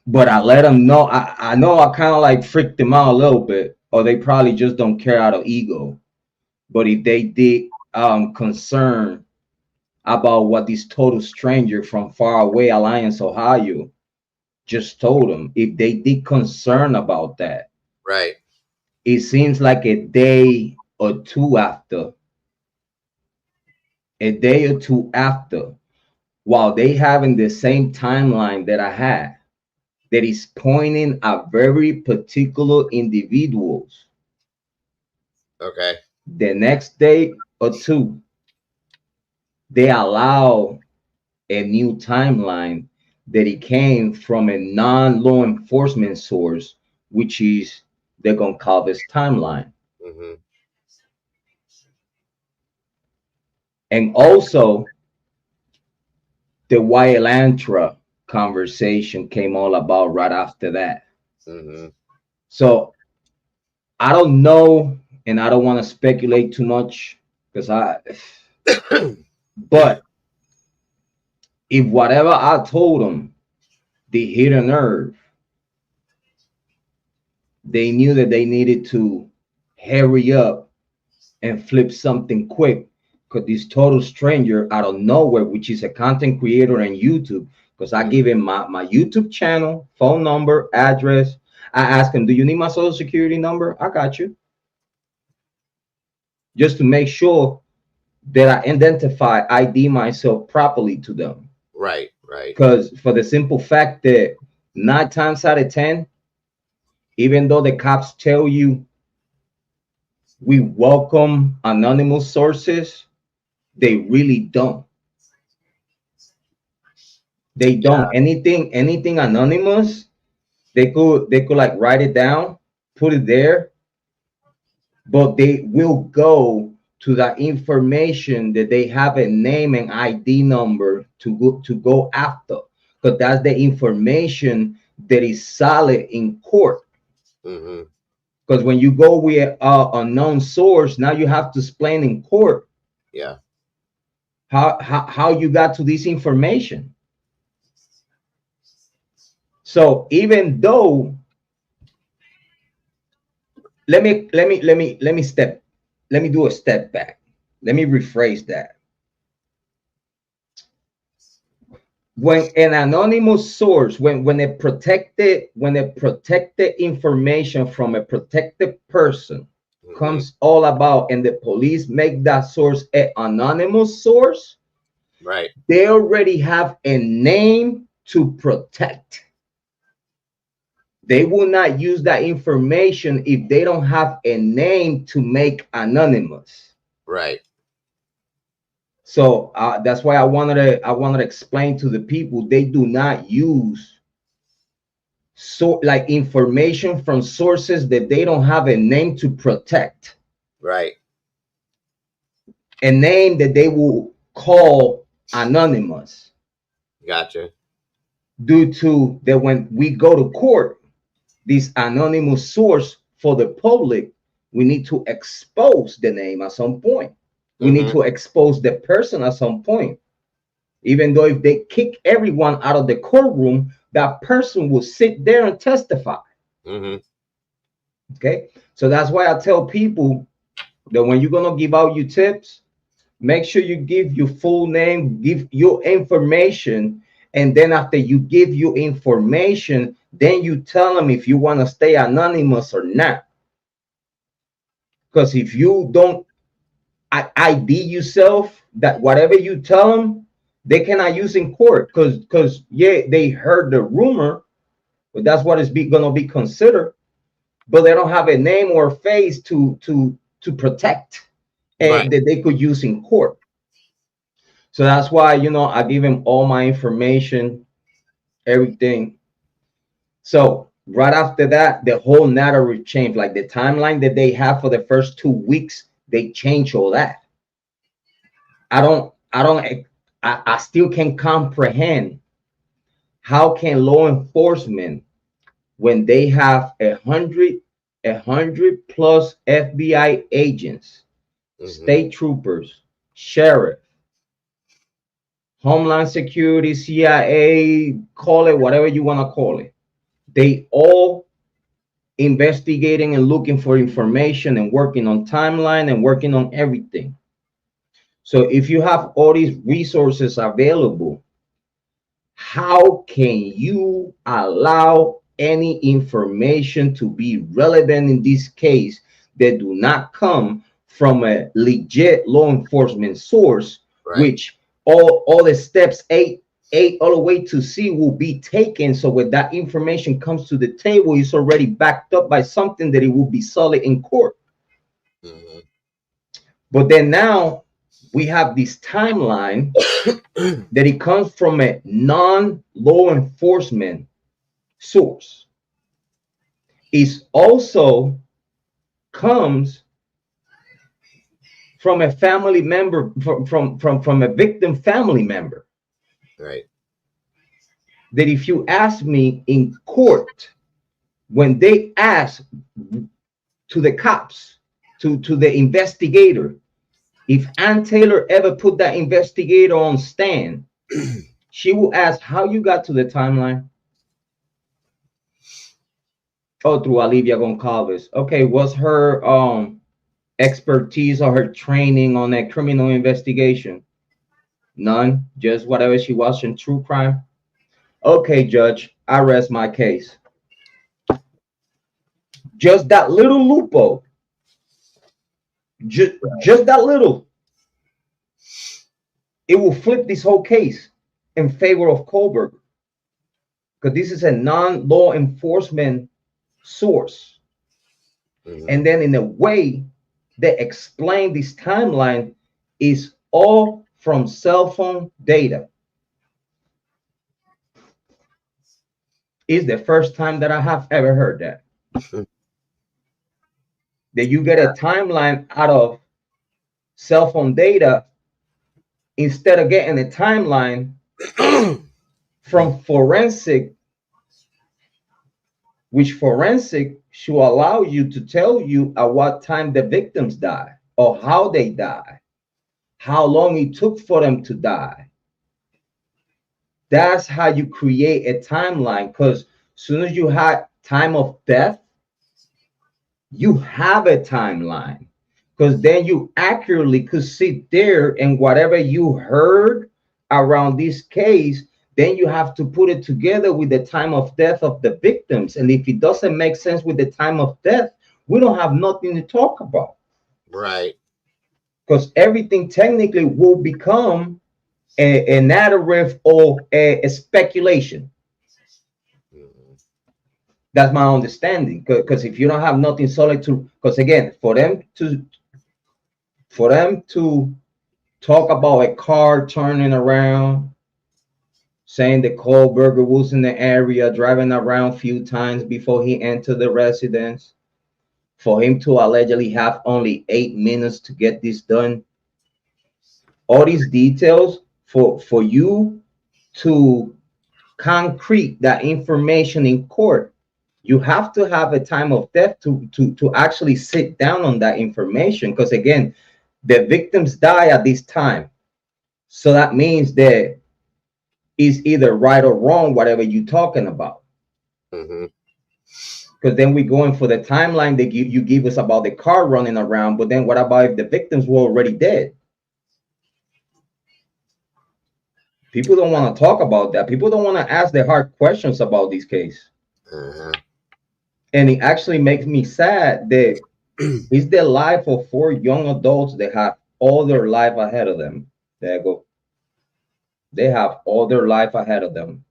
But I let them know. I know I kind of like freaked them out a little bit, or they probably just don't care out of ego. But if they did concern about what this total stranger from far away Alliance, Ohio, just told them, if they did concern about that, right? It seems like a day or two after, while they having the same timeline that I had, that is pointing at very particular individuals Okay. The next day or two, they allow a new timeline that it came from a non-law enforcement source, which is the Goncalves timeline. Mm-hmm. And also the Wyelantra conversation came all about right after that. Mm-hmm. So I don't know, and I don't want to speculate too much because but if whatever I told them, they hit a nerve, they knew that they needed to hurry up and flip something quick, because this total stranger out of nowhere, which is a content creator on YouTube, because I give him my YouTube channel, phone number, address. I ask him, do you need my social security number? I got you. Just to make sure that I identify, ID myself properly to them. Right. Because for the simple fact that 9 times out of 10, even though the cops tell you we welcome anonymous sources, they really don't. They don't. Anything anonymous, they could like write it down, put it there, but they will go to that information that they have a name and ID number to go after, because that's the information that is solid in court. Mm-hmm. Because when you go with a known source, now you have to explain in court. Yeah. How you got to this information. So even though, let me do a step back. Let me rephrase that. When an anonymous source, when a protected information from a protected person comes all about, and the police make that source an anonymous source, right, they already have a name to protect. They will not use that information if they don't have a name to make anonymous. Right. So that's why I wanted to explain to the people, they do not use like information from sources that they don't have a name to protect. Right. A name that they will call anonymous. Gotcha. Due to that, when we go to court, this anonymous source for the public, we need to expose the name at some point. We need to expose the person at some point. Even though if they kick everyone out of the courtroom, that person will sit there and testify. Okay, so that's why I tell people that when you're gonna give out your tips, make sure you give your full name, give your information, and then after you give your information, then you tell them if you want to stay anonymous or not. Because if you don't ID yourself, that whatever you tell them, they cannot use in court. Because yeah, they heard the rumor, but that's what is gonna be considered. But they don't have a name or a face to protect, and that they could use in court. So that's why, you know, I give him all my information, everything. So right after that, the whole narrative changed. Like the timeline that they have for the first 2 weeks, they change all that. I still can't comprehend how can law enforcement, when they have 100 plus FBI agents, state troopers, sheriff, Homeland Security, CIA, call it whatever you want to call it, they all investigating and looking for information and working on timeline and working on everything. So if you have all these resources available, how can you allow any information to be relevant in this case that do not come from a legit law enforcement source, which all the steps A all the way to C will be taken. So when that information comes to the table, it's already backed up by something that it will be solid in court. But then now we have this timeline that it comes from a non-law enforcement source. It also comes from a family member, from a victim family member. Right. That if you ask me in court, when they ask to the cops, to the investigator, if Ann Taylor ever put that investigator on stand, she will ask how you got to the timeline. Oh, through Olivia Goncalves. Okay, what's her expertise or her training on a criminal investigation? None, just whatever she watched in true crime. Okay, judge, I rest my case. Just that little loophole, just that little, it will flip this whole case in favor of Kohberger, because this is a non-law enforcement source. And then in a way, they explain this timeline is all from cell phone data. It's the first time that I have ever heard that. That you get a timeline out of cell phone data instead of getting a timeline from forensic, which forensic should allow you to tell you at what time the victims die or how they die, how long it took for them to die. That's how you create a timeline, because as soon as you have time of death, you have a timeline, because then you accurately could sit there and whatever you heard around this case, then you have to put it together with the time of death of the victims. And if it doesn't make sense with the time of death, we don't have nothing to talk about. Right. Because everything technically will become a narrative or a speculation. That's my understanding. Because if you don't have nothing solid to, because again, for them to talk about a car turning around, saying that Kohberger was in the area driving around a few times before he entered the residence, for him to allegedly have only 8 minutes to get this done, all these details, for you to concrete that information in court, you have to have a time of death to actually sit down on that information. Because again, the victims die at this time, so that means that it's either right or wrong whatever you're talking about. Because then we're going for the timeline that you give us about the car running around, but then what about if the victims were already dead? People don't want to talk about that. People don't want to ask the hard questions about this case. And it actually makes me sad that it's the life of 4 young adults that have all their life ahead of them. Dago. They have all their life ahead of them.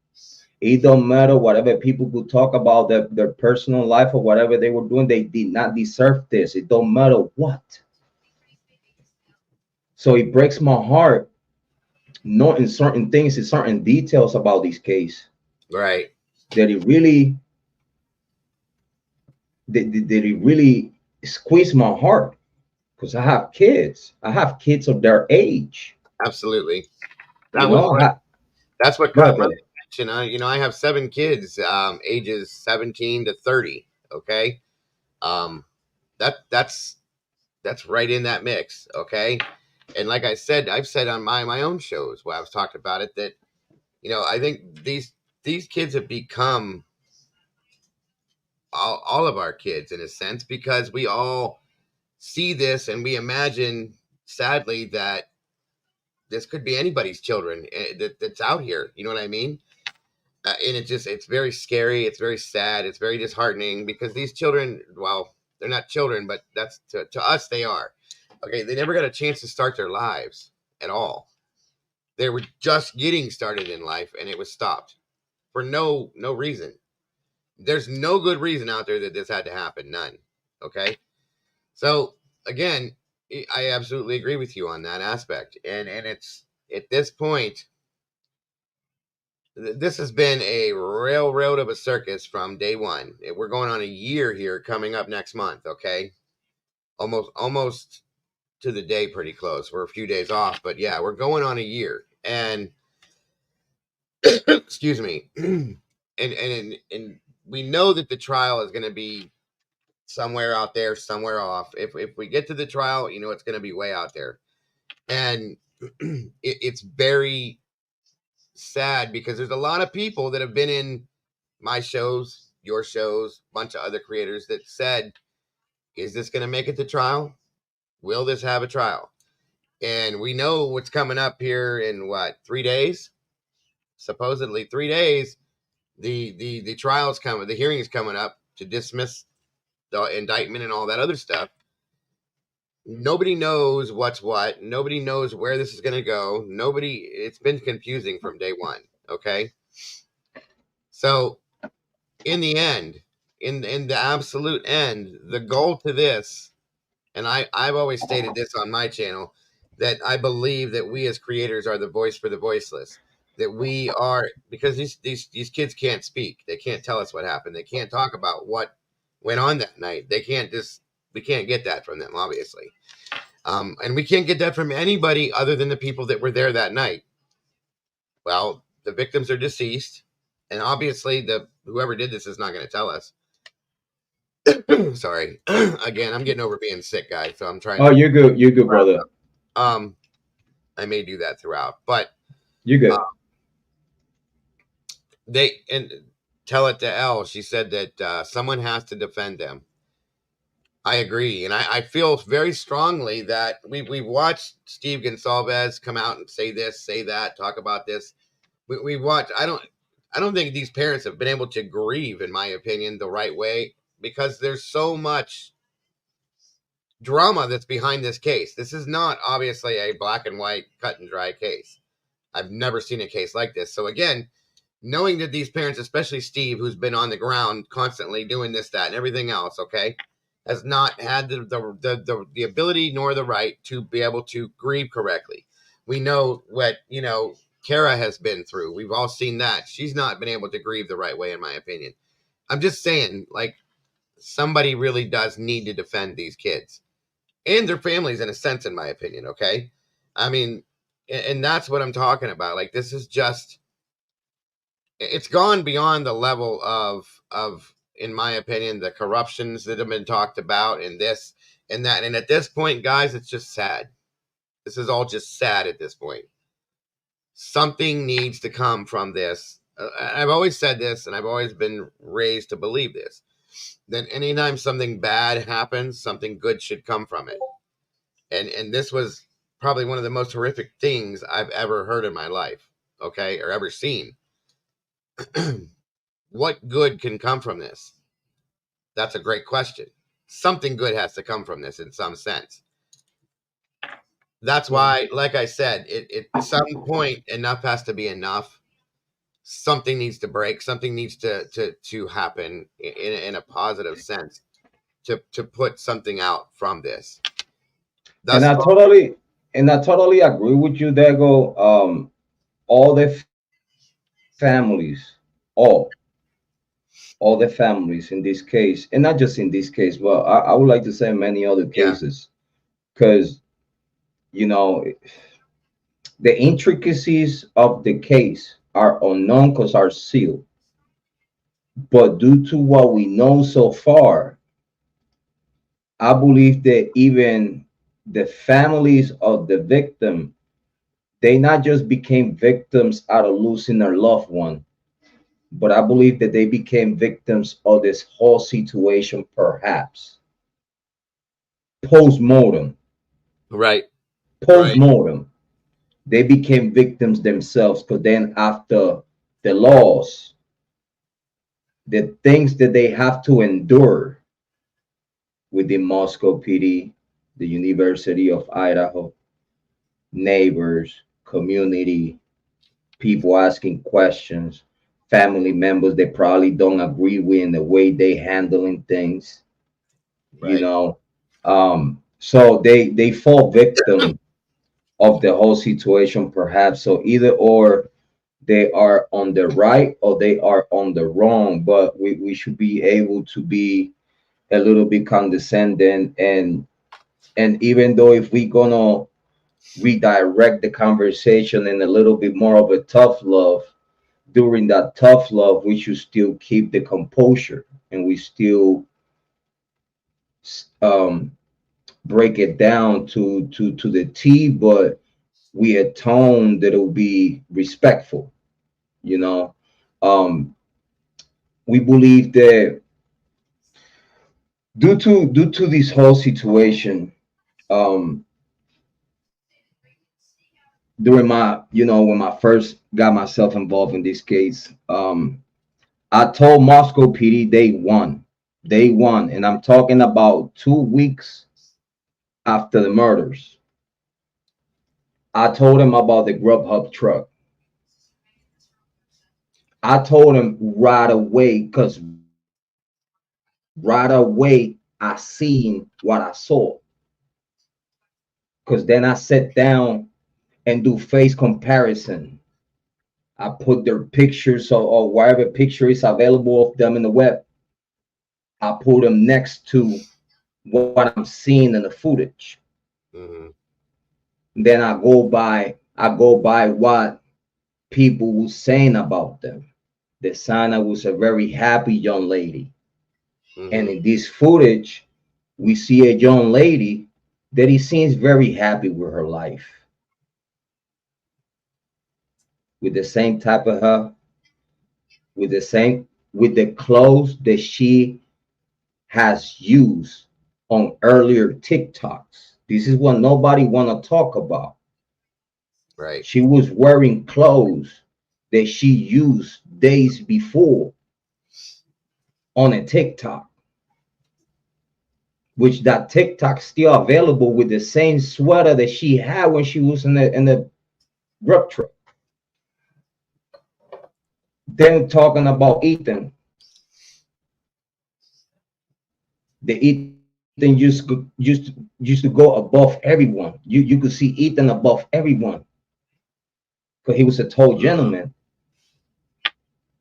It don't matter whatever people could talk about their personal life or whatever they were doing. They did not deserve this. It don't matter what. So it breaks my heart knowing certain things and certain details about this case. Right. That it really squeezed my heart, because I have kids. I have kids of their age. Absolutely. That's what caught my attention. You know, I have 7 kids, ages 17 to 30. Okay. That's right in that mix. Okay. And like I said, I've said on my own shows where I've talked about it, that, you know, I think these kids have become all of our kids in a sense, because we all see this and we imagine, sadly, that this could be anybody's children that's out here. You know what I mean? And it's very scary. It's very sad. It's very disheartening, because these children, well, they're not children, but that's to us, they are. Okay. They never got a chance to start their lives at all. They were just getting started in life, and it was stopped for no reason. There's no good reason out there that this had to happen. None. Okay. So again, I absolutely agree with you on that aspect. And it's at this point, this has been a railroad of a circus from day one. We're going on a year here coming up next month. Okay. Almost to the day, pretty close. We're a few days off, but yeah, we're going on a year. And excuse me. And we know that the trial is going to be somewhere out there, somewhere off. If we get to the trial, it's going to be way out there. And it's very sad because there's a lot of people that have been in my shows, your shows, a bunch of other creators that said, is this going to make it to trial? Will this have a trial? And we know what's coming up here in 3 days? Supposedly 3 days. The trial's coming, the hearing is coming up to dismiss the indictment and all that other stuff. Nobody knows what's what. Nobody knows where this is going to go. It's been confusing from day one. Okay. So in the end, in the absolute end, the goal to this, and I've always stated this on my channel, that I believe that we as creators are the voice for the voiceless. That we are, because these kids can't speak. They can't tell us what happened. They can't talk about what went on that night. We can't get that from them, obviously. And we can't get that from anybody other than the people that were there that night. Well, the victims are deceased, and obviously whoever did this is not going to tell us. Sorry. Again, I'm getting over being sick, guys, so I'm trying. Oh, you're good. You're good, brother. I may do that throughout, but you're good. And tell it to Elle. She said that someone has to defend them. I agree, and I feel very strongly that we've watched Steve Gonsalves come out and say this, say that, talk about this. We watched. I don't think these parents have been able to grieve, in my opinion, the right way, because there's so much drama that's behind this case. This is not obviously a black and white, cut and dry case. I've never seen a case like this. So again, knowing that these parents, especially Steve, who's been on the ground constantly doing this, that, and everything else, okay, has not had the ability nor the right to be able to grieve correctly. We know what, Kara has been through. We've all seen that. She's not been able to grieve the right way, in my opinion. I'm just saying, somebody really does need to defend these kids and their families, in a sense, in my opinion, okay? I mean, and that's what I'm talking about. This is just, it's gone beyond the level of, in my opinion, the corruptions that have been talked about and this and that. And at this point, guys, it's just sad. This is all just sad at this point. Something needs to come from this. I've always said this, and I've always been raised to believe this, that anytime something bad happens, something good should come from it. And this was probably one of the most horrific things I've ever heard in my life, okay, or ever seen. What good can come from this? That's a great question. Something good has to come from this in some sense. That's why, like I said, at some point, enough has to be enough. Something needs to break. Something needs to happen in a positive sense to put something out from this. And I totally agree with you, Dago. All the families, all the families in this case, and not just in this case, but I would like to say many other cases, because the intricacies of the case are unknown because are sealed. But due to what we know so far, I believe that even the families of the victim, they not just became victims out of losing their loved one, but I believe that they became victims of this whole situation, perhaps post-mortem. Right. Post-mortem, they became victims themselves, because then after the loss, the things that they have to endure with the Moscow PD, the University of Idaho, neighbors, community, people asking questions, family members they probably don't agree with in the way they handling things, right. So they fall victim of the whole situation, perhaps. So either or, they are on the right or they are on the wrong. But we should be able to be a little bit condescending, and even though if we gonna redirect the conversation in a little bit more of a tough love, during that tough love we should still keep the composure, and we still um break it down to the T, but we atone that it will be respectful, you know. We believe that due to this whole situation, um during my, when I first got myself involved in this case, I told Moscow PD day one, and I'm talking about 2 weeks after the murders. I told him about the Grubhub truck. I told him right away, because right away I seen what I saw. Because then I sat down and do face comparison. I put their pictures, or whatever picture is available of them in the web. I put them next to what I'm seeing in the footage. Mm-hmm. Then I go by what people were saying about them. The Sana was a very happy young lady. Mm-hmm. And in this footage, we see a young lady that he seems very happy with her life, with the same type of hair, with the clothes that she has used on earlier TikToks. This is what nobody want to talk about. Right. She was wearing clothes that she used days before on a TikTok, which that TikTok still available, with the same sweater that she had when she was in the Grub truck. Then talking about Ethan, the Ethan used to go above everyone. You could see Ethan above everyone because he was a tall gentleman.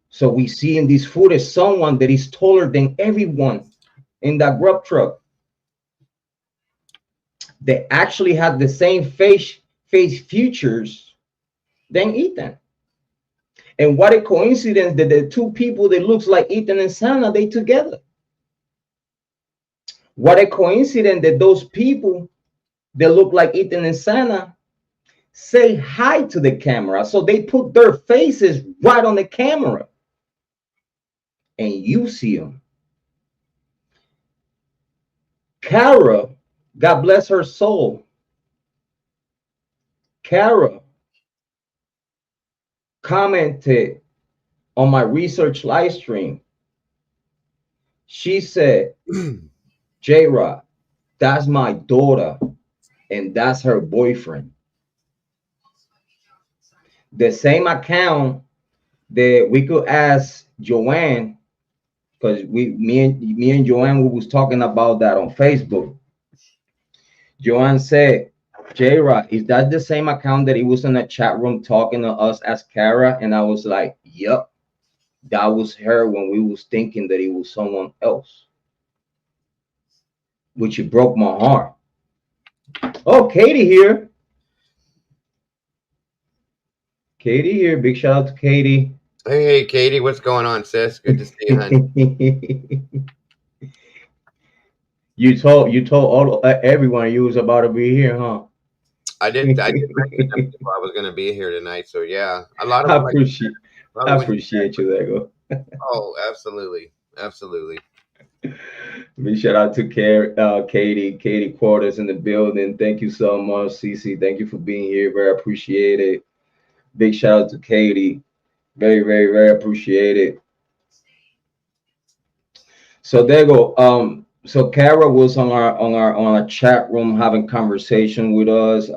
So we see in this footage someone that is taller than everyone in that Grub truck. They actually had the same face features than Ethan. And what a coincidence that the two people that looks like Ethan and Sana, they together. What a coincidence that those people that look like Ethan and Sana say hi to the camera. So they put their faces right on the camera. And you see them. Kara, God bless her soul. Kara commented on my research live stream. She said, Jrod, that's my daughter and that's her boyfriend. The same account that we could ask Joanne, because me and Joanne, we was talking about that on Facebook. Joanne said, Jrod, is that the same account that he was in the chat room talking to us as Kara? And I was like, yep, that was her when we was thinking that it was someone else, which it broke my heart. Oh, Katie here. Katie here. Big shout out to Katie. Hey, Katie, what's going on, sis? Good to see you, honey. You told all everyone you was about to be here, huh? I did mention I was going to be here tonight, so yeah, a lot of I appreciate you, Dago. Oh, absolutely. Big shout out to Katie Quarters in the building. Thank you so much, Cece. Thank you for being here. Very appreciated. Big shout out to Katie. Very, very, very appreciated. So Dago, so Kara was on our chat room having conversation with us.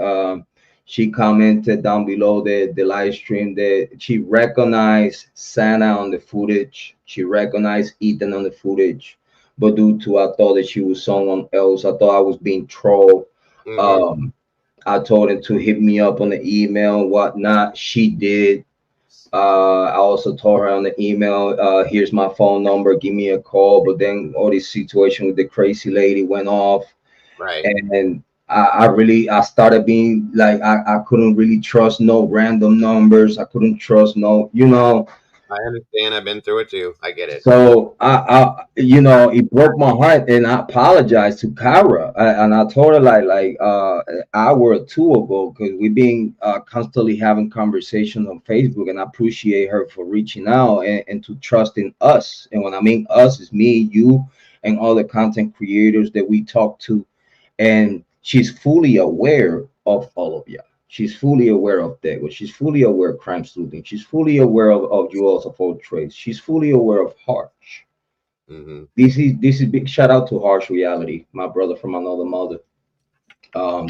She commented down below the live stream that she recognized Sana on the footage. She recognized Ethan on the footage. but due to I thought that she was someone else. I thought I was being trolled. I told him to hit me up on the email and whatnot. She did. I also told her on the email, here's my phone number, give me a call. But then all this situation with the crazy lady went off. Right. And I started being like, I couldn't really trust no random numbers. I couldn't trust no, I understand. I've been through it too. I get it. So it broke my heart, and I apologized to Kara, and I told her like an hour or two ago, because we've been constantly having conversations on Facebook, and I appreciate her for reaching out and to trusting us. And when I mean us, it's me, you, and all the content creators that we talk to, and she's fully aware of all of you. She's fully aware of Dago. She's fully aware of Crime Sleuthin. She's fully aware of Jewels of all trades. She's fully aware of Harsh. This is big shout out to Harsh Reality, my brother from another mother.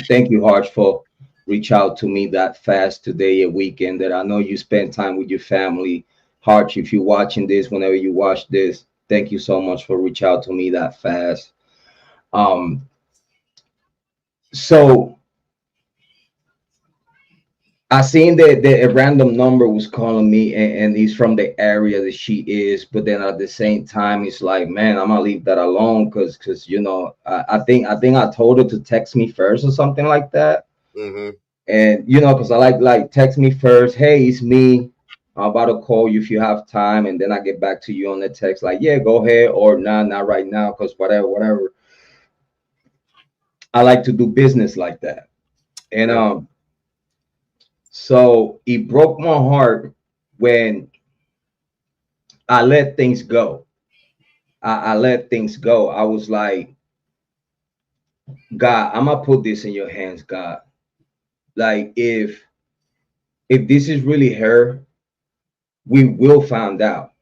Thank you, Harsh, for reach out to me that fast today, a weekend that I know you spend time with your family. Harsh, if you're watching this, whenever you watch this, thank you so much for reach out to me that fast. So I seen that a random number was calling me, and he's from the area that she is. But then at the same time, it's like, man, I'm gonna leave that alone because I think I told her to text me first or something like that. And because I like text me first. Hey, it's me. I'm about to call you if you have time, and then I get back to you on the text like, yeah, go ahead, or nah, not right now, because whatever. I like to do business like that, and so it broke my heart when I let things go. I let things go. I was like, God, I'm gonna put this in your hands, God. Like if this is really her, we will find out.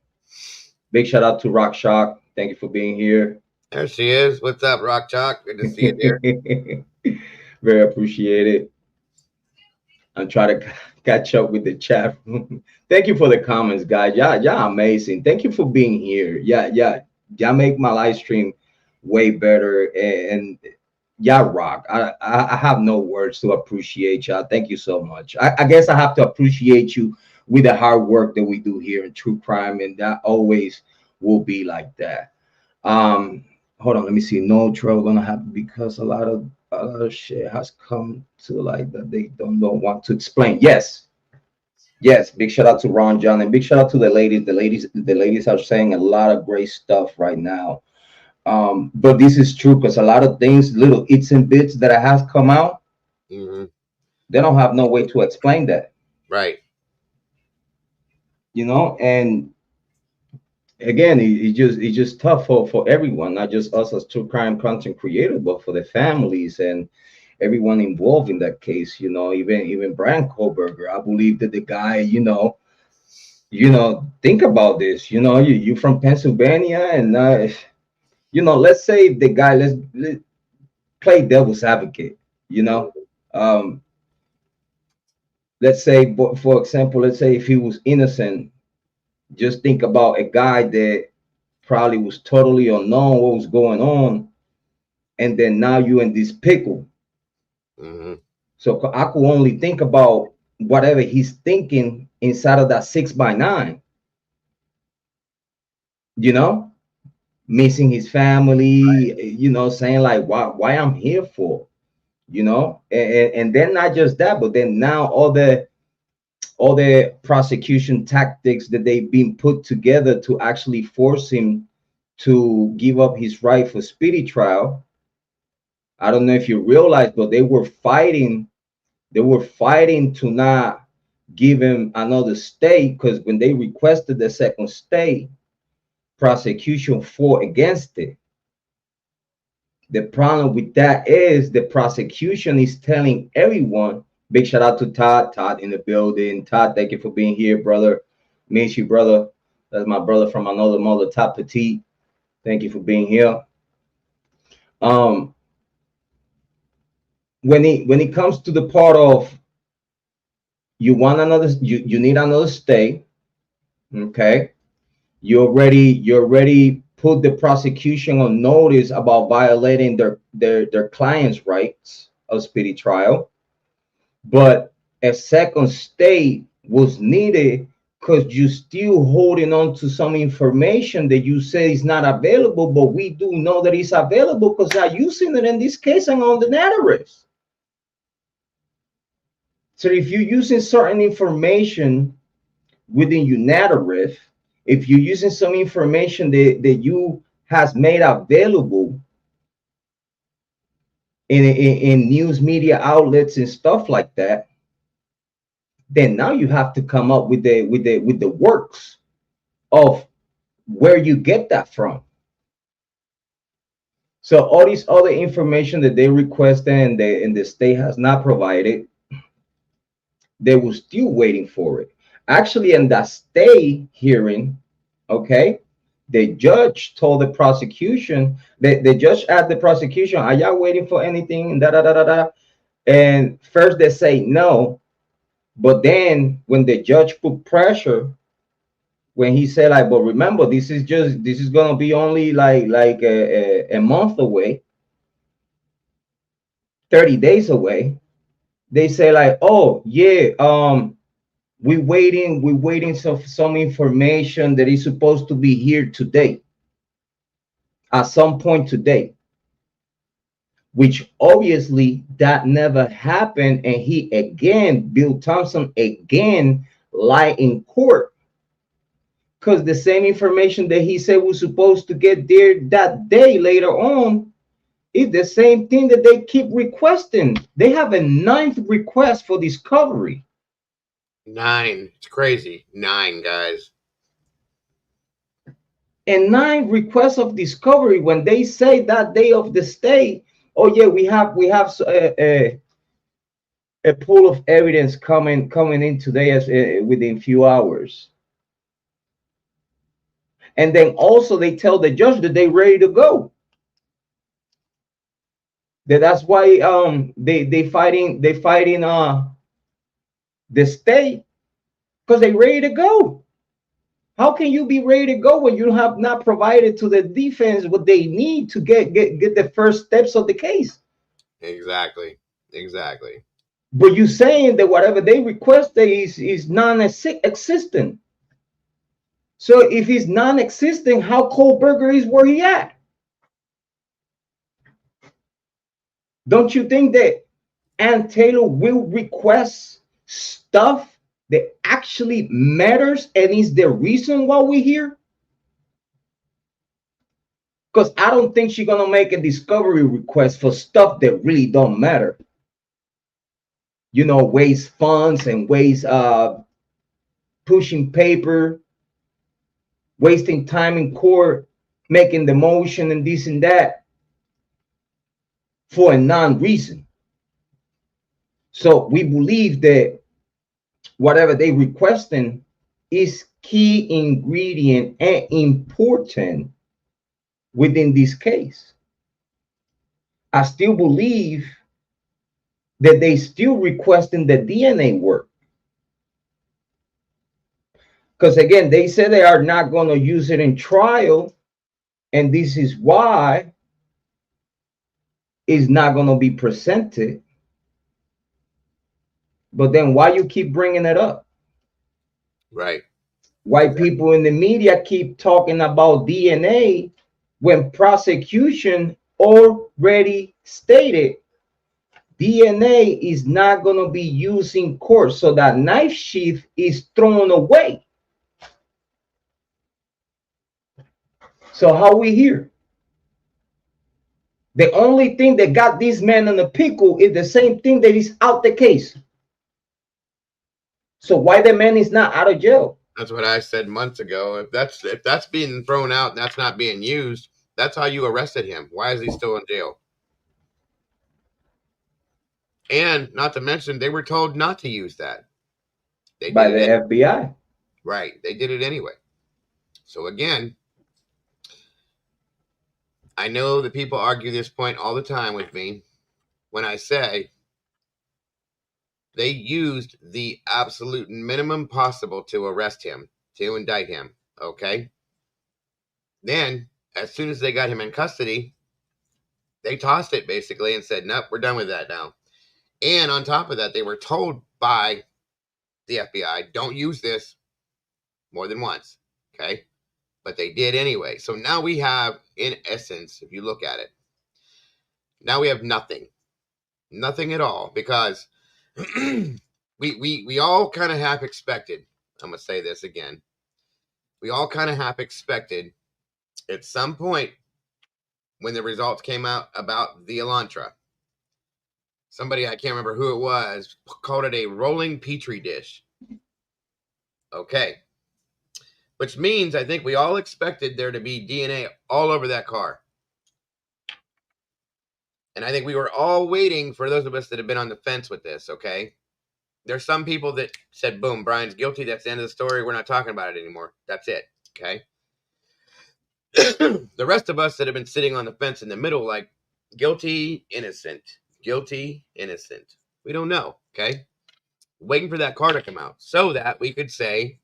Big shout out to Rock Shock. Thank you for being here. There she is. What's up, Rock Chalk? Good to see you, dear. Very appreciated. I'm trying to catch up with the chat room. Thank you for the comments, guys. Yeah, amazing. Thank you for being here. Yeah, make my live stream way better. And yeah, rock. I have no words to appreciate y'all. Thank you so much. I guess I have to appreciate you with the hard work that we do here in True Crime, and that always will be like that. Hold on, let me see. No trouble gonna happen because a lot of shit has come to like that they don't want to explain. Yes, big shout out to Ron John, and big shout out to the ladies. The ladies are saying a lot of great stuff right now. But this is true because a lot of things, little its and bits that has come out, they don't have no way to explain that, right? And again, it's just tough for everyone, not just us as True Crime content creators, but for the families and everyone involved in that case. Even Bryan Kohberger. I believe that the guy, think about this. You from Pennsylvania, and let's say the guy. Let's play devil's advocate. Let's say, for example, let's say if he was innocent. Just think about a guy that probably was totally unknown what was going on, and then now you in this pickle. So I could only think about whatever he's thinking inside of that 6x9. Missing his family. Saying like, why I'm here for. And then not just that, but then now all the prosecution tactics that they've been put together to actually force him to give up his right for speedy trial. I don't know if you realize, but they were fighting to not give him another stay, because when they requested the second stay, prosecution fought against it. The problem with that is the prosecution is telling everyone. Big shout out to Todd in the building. Todd, thank you for being here, brother. Miss you, brother. That's my brother from another mother, Todd Petit. Thank you for being here. When it comes to the part of you need another stay, okay? You're already put the prosecution on notice about violating their client's rights of speedy trial, but a second stay was needed because you still holding on to some information that you say is not available, but we do know that it's available because I'm using it in this case and on the narrative. So if you're using certain information within your narrative, if you're using some information that you has made available in news media outlets and stuff like that, then now you have to come up with the works of where you get that from. So all this other information that they requested and the state has not provided, they were still waiting for it. Actually, in that stay hearing, okay, the judge told the prosecution, the judge asked the prosecution, are y'all waiting for anything? And da da da da da. And first they say no, but then when the judge put pressure, when he said like, but remember, this is gonna be only like a month away, 30 days away. They say like, oh yeah, we're waiting some information that is supposed to be here today, at some point today, which obviously that never happened. And he again, Bill Thompson again lied in court, because the same information that he said was supposed to get there that day later on is the same thing that they keep requesting. They have a 9th request for discovery. 9. It's crazy. 9, guys. And 9 requests of discovery when they say that day of the stay, oh yeah, we have a pool of evidence coming in today as within few hours. And then also they tell the judge that they're ready to go. That's why they fighting the state, because they're ready to go. How can you be ready to go when you have not provided to the defense what they need to get the first steps of the case? Exactly. But you're saying that whatever they requested is non-existent. So if he's non-existent, how Kohberger is where he at? Don't you think that Ann Taylor will request stuff that actually matters and is the reason why we're here? Because I don't think she's gonna make a discovery request for stuff that really don't matter. You know, waste funds and waste pushing paper, wasting time in court, making the motion and this and that for a non-reason. So we believe that whatever they requesting is key ingredient and important within this case. I still believe that they still requesting the DNA work. Because again, they said they are not going to use it in trial, and this is why it's not going to be presented. But then why you keep bringing it up? Right. Why people in the media keep talking about DNA when prosecution already stated DNA is not going to be used in court, so that knife sheath is thrown away. So how we here? The only thing that got this man in the pickle is the same thing that is out the case. So why the man is not out of jail? That's what I said months ago. If that's being thrown out and that's not being used, that's how you arrested him. Why is he still in jail? And not to mention, they were told not to use that. By the FBI. Right. They did it anyway. So again, I know that people argue this point all the time with me when I say they used the absolute minimum possible to arrest him, to indict him. Okay. Then as soon as they got him in custody, they tossed it basically and said, nope, we're done with that now. And on top of that, they were told by the FBI, don't use this more than once. Okay. But they did anyway. So now we have, in essence, if you look at it, now we have nothing at all, because we all kind of half expected, I'm going to say this again. We all kind of half expected at some point when the results came out about the Elantra, somebody, I can't remember who it was, called it a rolling petri dish. Okay. Which means I think we all expected there to be DNA all over that car. And I think we were all waiting for those of us that have been on the fence with this, okay? There's some people that said, boom, Bryan's guilty. That's the end of the story. We're not talking about it anymore. That's it, okay? The rest of us that have been sitting on the fence in the middle, like, guilty, innocent. Guilty, innocent. We don't know, okay? Waiting for that car to come out so that we could say,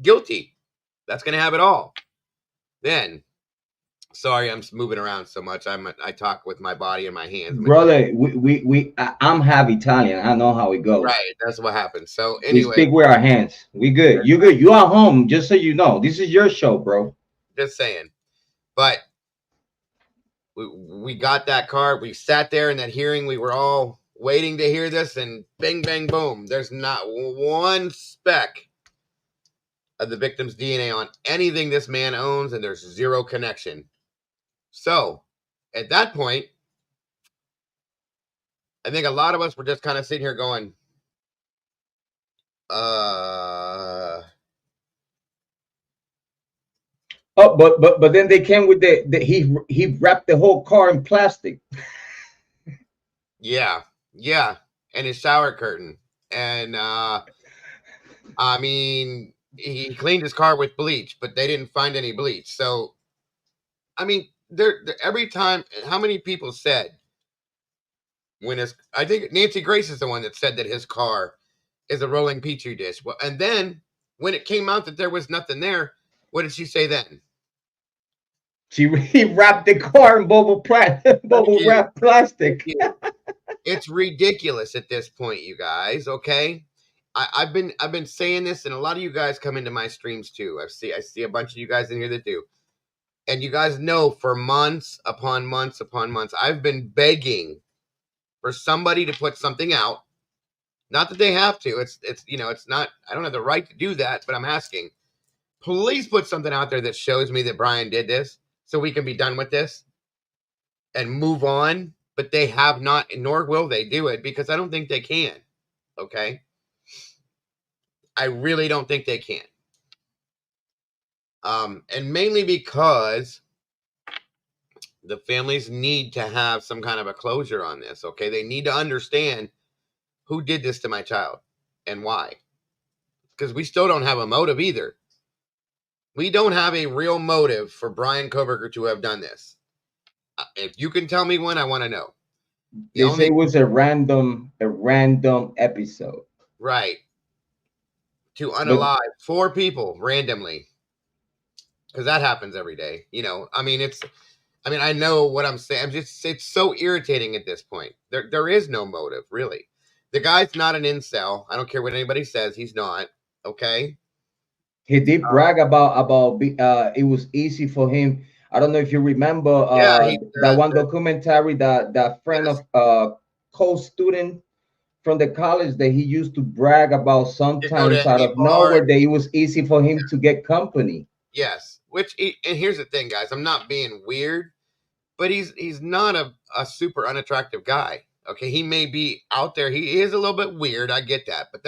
guilty. That's going to have it all. Then, sorry, I'm moving around so much. I talk with my body and my hands. Brother, I'm half Italian. I know how it goes. Right, that's what happens. So anyway, we speak with our hands. We good. You good. You at home, just so you know. This is your show, bro. Just saying. But we got that car. We sat there in that hearing. We were all waiting to hear this, and bing, bang, boom. There's not one speck of the victim's DNA on anything this man owns, and there's zero connection. So, at that point, I think a lot of us were just kind of sitting here going, Oh, but then they came with he wrapped the whole car in plastic. Yeah, and his shower curtain. And, I mean, he cleaned his car with bleach, but they didn't find any bleach. So, I mean, every time, how many people said I think Nancy Grace is the one that said that his car is a rolling petri dish. Well, and then when it came out that there was nothing there, what did she say then? He wrapped the car in bubble wrap plastic. It's ridiculous at this point, you guys. Okay, I've been saying this, and a lot of you guys come into my streams too. I see a bunch of you guys in here that do, and you guys know for months upon months upon months, I've been begging for somebody to put something out. Not that they have to. It's it's not. I don't have the right to do that, but I'm asking. Please put something out there that shows me that Bryan did this, so we can be done with this and move on. But they have not, nor will they do it, because I don't think they can. Okay? I really don't think they can. And mainly because the families need to have some kind of a closure on this. Okay? They need to understand who did this to my child and why. Because we still don't have a motive either. We don't have a real motive for Bryan Kohberger to have done this. If you can tell me one, I want to know. They say it was a random episode. Right. To unalive 4 people randomly. Because that happens every day. I mean, I know what I'm saying. It's so irritating at this point. There is no motive, really. The guy's not an incel. I don't care what anybody says. He's not. Okay. He did brag about it was easy for him. I don't know if you remember that one documentary that friend of co-student from the college that he used to brag about sometimes out of nowhere that it was easy for him to get company. Yes, and here's the thing, guys. I'm not being weird, but he's not a super unattractive guy. Okay, he may be out there. He is a little bit weird. I get that, but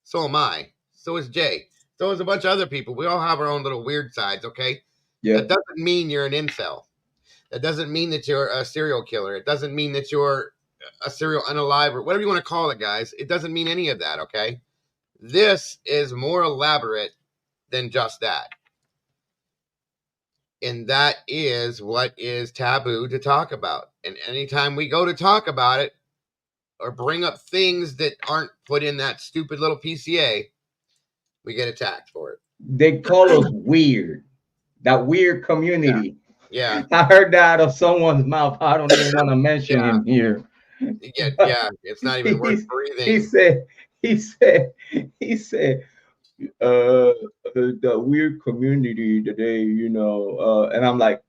so am I. So is Jay. So is a bunch of other people. We all have our own little weird sides, okay? Yeah. That doesn't mean you're an incel. That doesn't mean that you're a serial killer. It doesn't mean that you're a serial unaliver, whatever you want to call it, guys. It doesn't mean any of that, okay? This is more elaborate than just that. And that is what is taboo to talk about. And anytime we go to talk about it or bring up things that aren't put in that stupid little PCA, we get attacked for it. They call us weird. That weird community. Yeah. I heard that out of someone's mouth. I don't even want to mention Yeah. him here. Yeah. It's not even worth breathing. He said, he said, he said, the weird community today, and I'm like,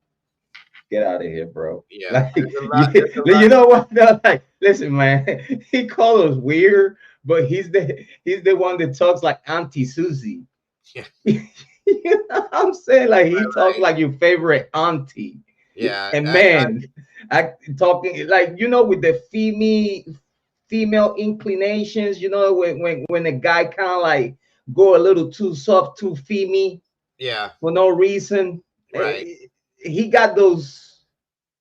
get out of here, bro. Yeah. Like, There's a lot. There's a lot. you know what? They're like, listen, man, he called us weird, but he's the one that talks like Auntie Susie. Yeah. You know what I'm saying? Like, he talks Right. like your favorite auntie. Yeah. And man, I talking like, with the female inclinations, when the guy kind of like go a little too soft, too female Yeah. for no reason. Right. He got those.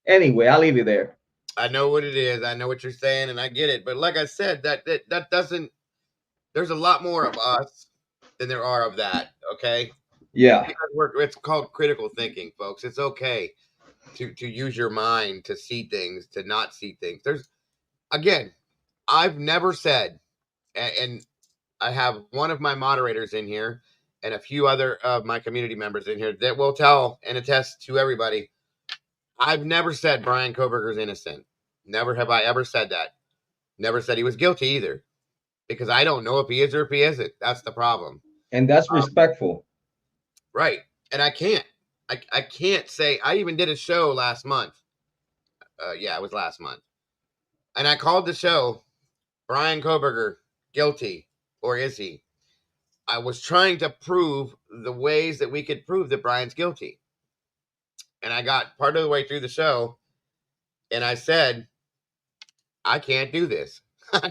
Anyway, I'll leave it there. I know what it is. I know what you're saying, and I get it. But like I said, that doesn't. There's a lot more of us than there are of that. Okay. Yeah. It's called critical thinking, folks. It's okay to use your mind to see things, to not see things. Again, I've never said, and I have one of my moderators in here and a few other of my community members in here that will tell and attest to everybody. I've never said Bryan Kohberger's innocent. Never have I ever said that. Never said he was guilty either, because I don't know if he is or if he isn't. That's the problem. And that's respectful. Right. And I can't say. I even did a show last month. Yeah, it was last month. And I called the show Bryan Kohberger guilty, or is he? I was trying to prove the ways that we could prove that Bryan's guilty. And I got part of the way through the show, and I said, I can't do this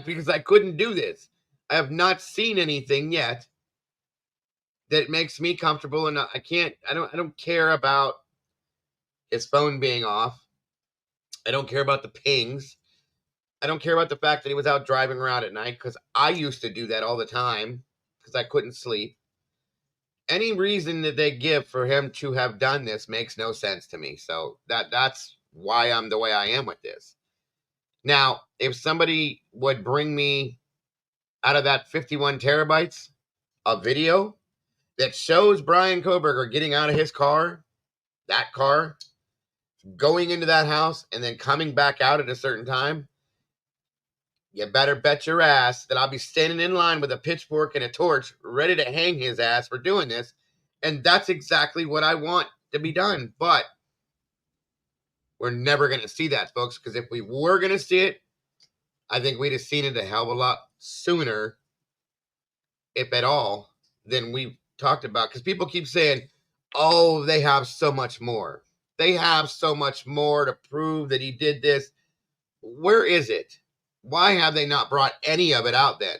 because I couldn't do this. I have not seen anything yet that makes me comfortable, and I don't care about his phone being off. I don't care about the pings. I don't care about the fact that he was out driving around at night, because I used to do that all the time because I couldn't sleep. Any reason that they give for him to have done this makes no sense to me. So that's why I'm the way I am with this. Now, if somebody would bring me out of that 51 terabytes a video that shows Bryan Kohberger getting out of his car, that car, going into that house, and then coming back out at a certain time, you better bet your ass that I'll be standing in line with a pitchfork and a torch ready to hang his ass for doing this. And that's exactly what I want to be done. But we're never going to see that, folks, because if we were going to see it, I think we'd have seen it a hell of a lot sooner, if at all, than we've talked about. Because people keep saying, oh, they have so much more. They have so much more to prove that he did this. Where is it? Why have they not brought any of it out then?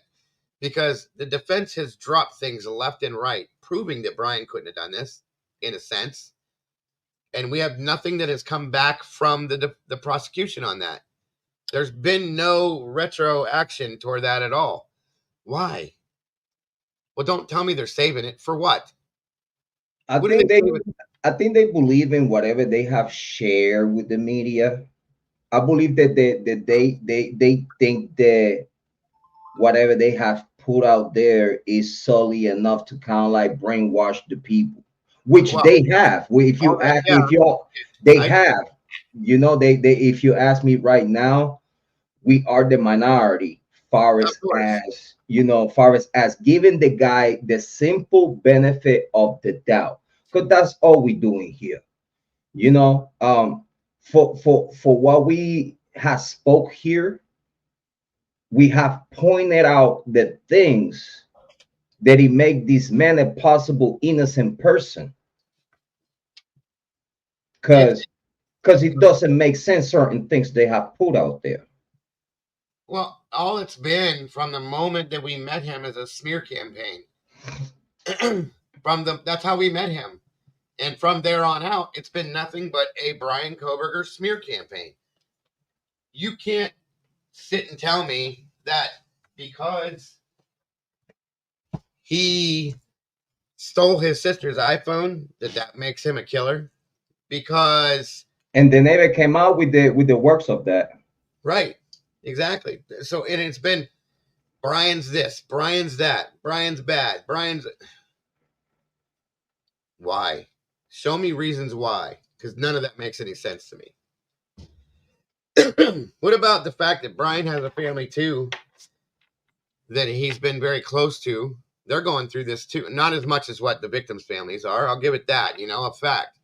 Because the defense has dropped things left and right, proving that Bryan couldn't have done this, in a sense. And we have nothing that has come back from the prosecution on that. There's been no retro action toward that at all. Why? Well, don't tell me they're saving it. For what? I think they believe in whatever they have shared with the media. I believe that they think that whatever they have put out there is solely enough to kind of like brainwash the people, which they have. If you ask me, they have. They if you ask me right now, we are the minority, far as giving the guy the simple benefit of the doubt, because that's all we're doing here. For what we have spoke here, we have pointed out the things that he make this man a possible innocent person, because it doesn't make sense, certain things they have put out there. Well, all it's been from the moment that we met him as a smear campaign. That's how we met him. And from there on out, it's been nothing but a Bryan Kohberger smear campaign. You can't sit and tell me that because he stole his sister's iPhone, that makes him a killer. And they never came out with the works of that. Right. Exactly. So, and it's been Bryan's this, Bryan's that, Bryan's bad, Why? Show me reasons why. because none of that makes any sense to me. What about the fact that Bryan has a family too that he's been very close to? They're going through this too. Not as much as what the victims' families are. I'll give it that, a fact.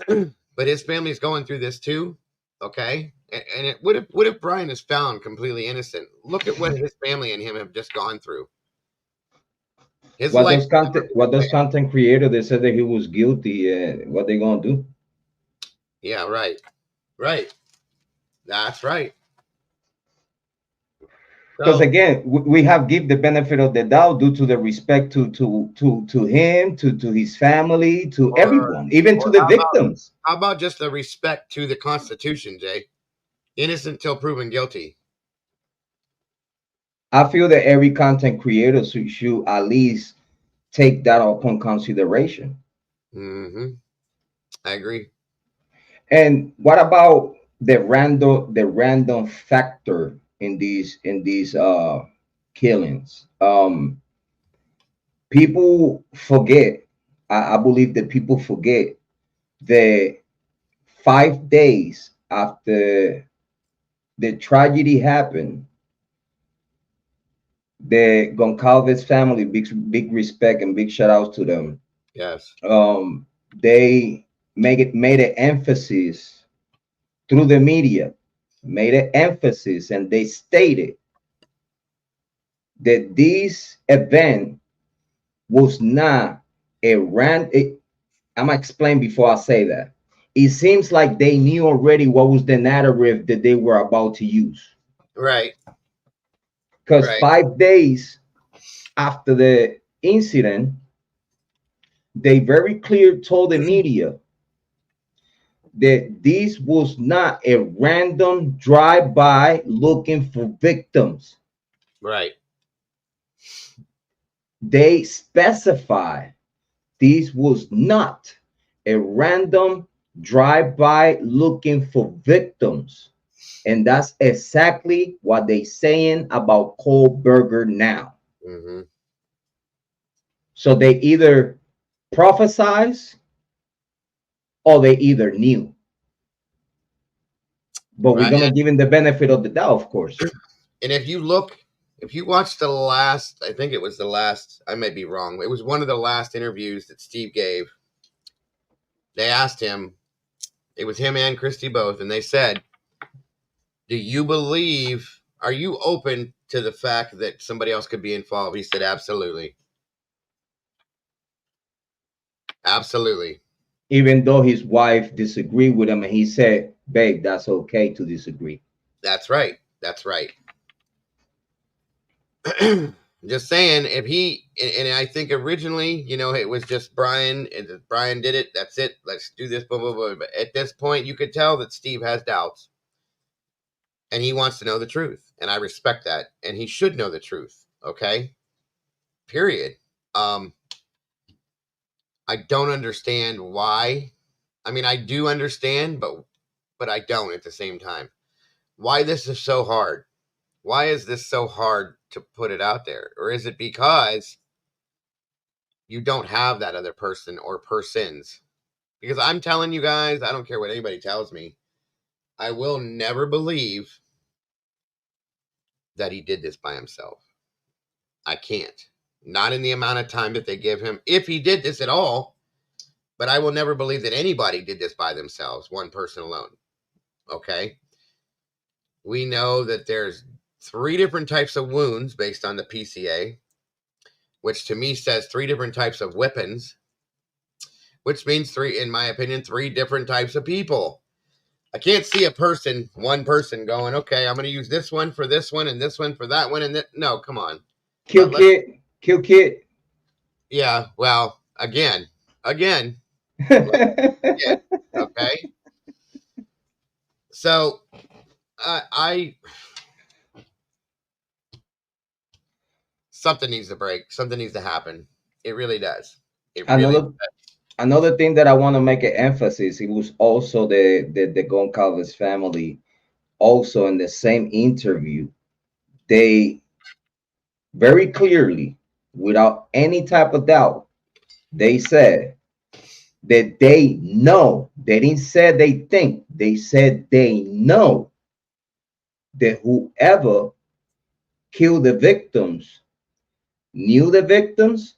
But his family's going through this too. Okay. And what if Bryan is found completely innocent? Look at what his family and him have just gone through. What does content creator? They said that he was guilty. What they gonna do? Yeah, right. That's right. Because again, we have give the benefit of the doubt due to the respect to him, to his family, to everyone, even to the victims. How about just the respect to the Constitution, Jay? Innocent till proven guilty. I feel that every content creator should at least take that upon consideration. Mm-hmm. I agree. And what about the random factor in these killings? People forget. I believe that people forget that 5 days after the tragedy happened, the Goncalves family, big respect and big shout outs to them. Yes. They made an emphasis through the media, made an emphasis, and they stated that this event was not a random. I'm gonna explain before I say that. It seems like they knew already what was the narrative that they were about to use. Right. Because 5 days after the incident, they very clear told the media that this was not a random drive-by looking for victims. Right. They specify this was not a random drive-by looking for victims. And that's exactly what they're saying about Kohberger now. Mm-hmm. So they either prophesize or they either knew. But we're going to give him the benefit of the doubt, of course. And if you watch the last, I think it was the last, I may be wrong. It was one of the last interviews that Steve gave. They asked him, it was him and Christy both, and they said, are you open to the fact that somebody else could be involved? He said, absolutely. Absolutely. Even though his wife disagreed with him, and he said, babe, that's okay to disagree. That's right. Just saying, and I think originally, it was just Bryan, and Bryan did it. That's it. Let's do this, blah, blah, blah. But at this point, you could tell that Steve has doubts. And he wants to know the truth. And I respect that. And he should know the truth. Okay? Period. I don't understand why. I mean, I do understand, but I don't at the same time. Why this is so hard. Why is this so hard to put it out there? Or is it because you don't have that other person or persons? Because I'm telling you guys, I don't care what anybody tells me, I will never believe that he did this by himself. I can't. Not in the amount of time that they give him, if he did this at all. But I will never believe that anybody did this by themselves, one person alone. Okay? We know that there's 3 different types of wounds based on the PCA, which to me says 3 different types of weapons, which means 3, in my opinion, 3 different types of people. I can't see one person going, okay, I'm going to use this one for this one and this one for that one. And no, come on. Kill kit. Yeah. Well, again. Yeah, okay. So something needs to break. Something needs to happen. It really does. Another thing that I want to make an emphasis, it was also the Goncalves family, also in the same interview, they very clearly, without any type of doubt, they said that they know. They didn't say they think. They said they know that whoever killed the victims knew the victims,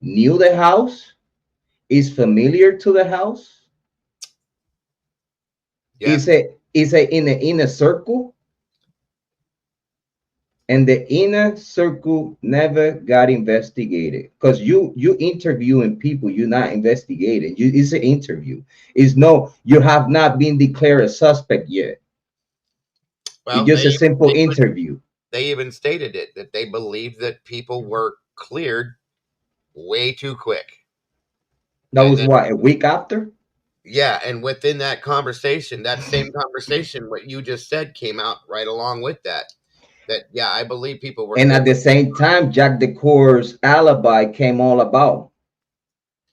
knew the house, is familiar to the house, Yeah. is a in the inner circle, and the inner circle never got investigated. Because you interviewing people, you're not investigating. It's an interview. It's no, you have not been declared a suspect yet. Well, It's just a simple interview. They even stated it, that they believed that people were cleared way too quick. That And was then, what, a week after? yeah, and within that conversation, that same conversation, what you just said came out right along with that. That, yeah, I believe people were And cleared. at the same time, Jack DeCour's alibi came all about.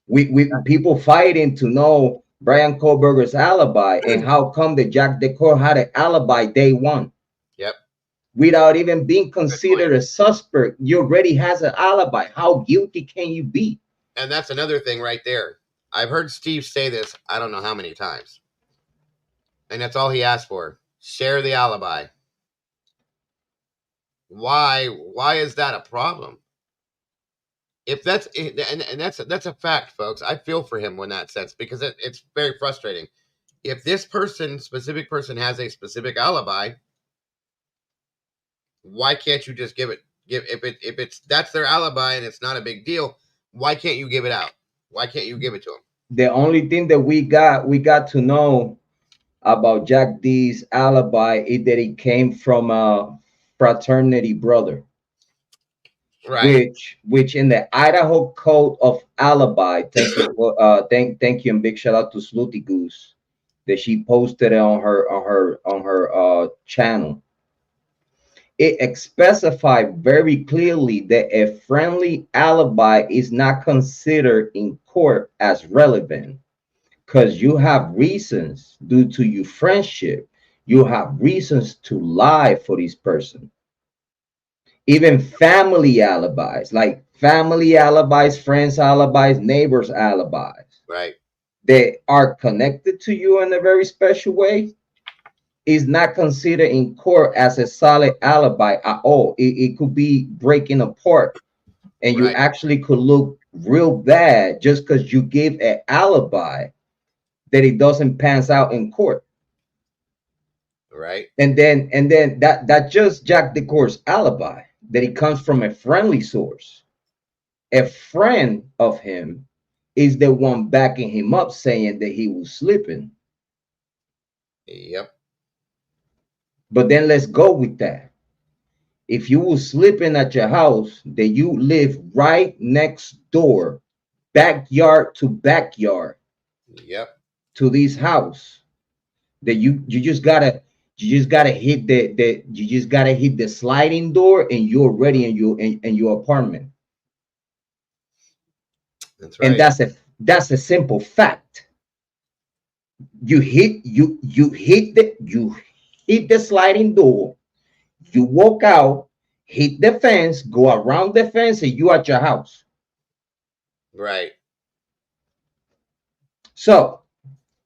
We people fighting to know Bryan Kohberger's alibi, and how come that Jack DeCour had an alibi day one. Yep. Without even being considered a suspect, you already has an alibi. How guilty can you be? And that's another thing right there. I've heard Steve say this, I don't know how many times. And that's all he asked for. Share the alibi. Why is that a problem? If that's and that's a fact, folks. I feel for him in that sense, because it's very frustrating. If this specific person has a specific alibi, why can't you just give if it's that's their alibi and it's not a big deal, why can't you give it out? Why can't you give it to them? The only thing that we got to know about Jack D's alibi is that he came from a fraternity brother. Right. Which in the Idaho Code of Alibi, thank you, thank you, and big shout out to Sleuthin Goose that she posted it on her channel. It specified very clearly that a friendly alibi is not considered in court as relevant, because you have reasons due to your friendship. You have reasons to lie for this person. Even family alibis, like family alibis, friends alibis, neighbors alibis, Right. they are connected to you in a very special way, is not considered in court as a solid alibi at all. It could be breaking apart, and you Right. actually could look real bad just because you give an alibi that it doesn't pans out in court. Right. And then that just Jack DeCour's alibi, that it comes from a friendly source. A friend of him is the one backing him up, saying that he was sleeping. Yep. But then let's go with that. If you were sleeping at your house, that you live right next door, backyard to backyard, Yep. to this house, that you just gotta hit the sliding door, and you're already in your apartment. That's right. And that's a simple fact. You hit the sliding door, you walk out, hit the fence, go around the fence, and you at your house. Right. So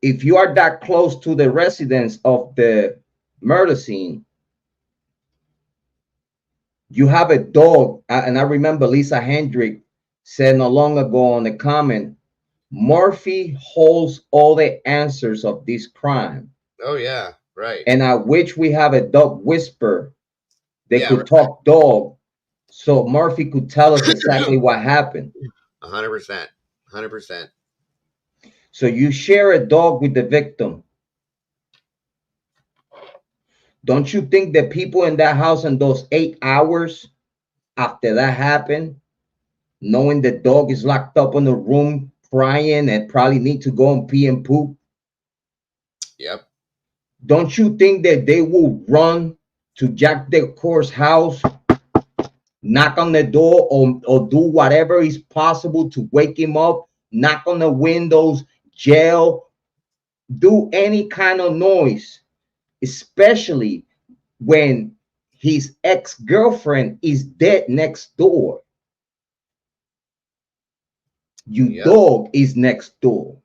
if you are that close to the residence of the murder scene, you have a dog. And I remember Lisa Hendrick said not long ago on the comment, Murphy holds all the answers of this crime. Oh yeah. Right. And I wish we have a dog whisperer that could right. talk dog, so Murphy could tell us exactly what happened. 100%. 100%. So you share a dog with the victim. Don't you think that people in that house in those 8 hours after that happened, knowing the dog is locked up in the room crying and probably need to go and pee and poop? Yep. Don't you think that they will run to Jack DeCour's house, knock on the door, or do whatever is possible to wake him up, knock on the windows, yell, do any kind of noise, especially when his ex-girlfriend is dead next door? Your dog is next door.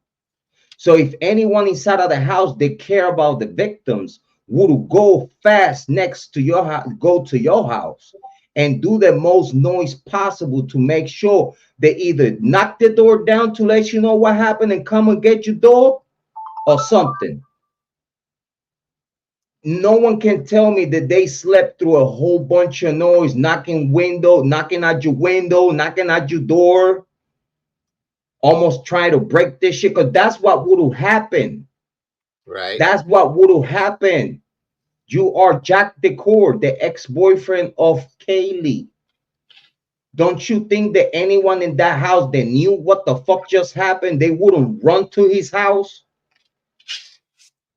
So if anyone inside of the house, they care about the victims, would go fast next to your house, go to your house and do the most noise possible to make sure they either knock the door down to let you know what happened and come and get your dog or something. No one can tell me that they slept through a whole bunch of noise, knocking at your window, knocking at your door, almost trying to break this shit, because that's what would have happened. Right. That's what would have happened. You are Jack Decor, the ex-boyfriend of Kiely. Don't you think that anyone in that house that knew what the fuck just happened, they wouldn't run to his house?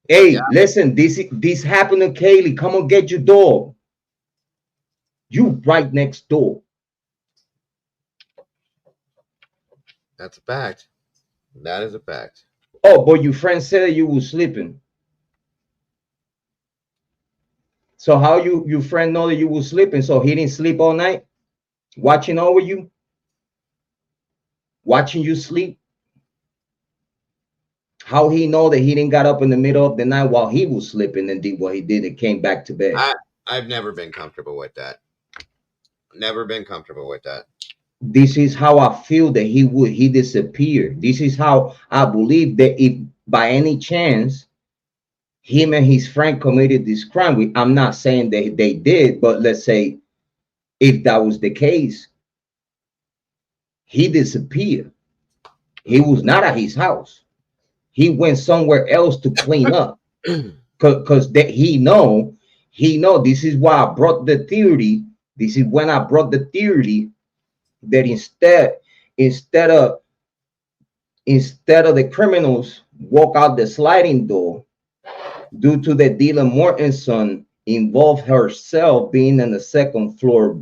Hey, listen, this happened to Kiely. Come on, get your dog. You right next door. That's a fact. That is a fact. Oh, but your friend said you were sleeping. So how your friend know that you were sleeping? So he didn't sleep all night, watching over you, watching you sleep. How he know that he didn't got up in the middle of the night while he was sleeping and did what he did and came back to bed? I've never been comfortable with that. Never been comfortable with that. This is how I feel that he disappeared. This is how I believe that if by any chance him and his friend committed this crime, I'm not saying that they did, but let's say if that was the case, he disappeared. He was not at his house. He went somewhere else to clean up, because that he know. This is why I brought the theory. This is when I brought the theory that instead of the criminals walk out the sliding door, due to the Dylan Mortensen involved herself being in the second floor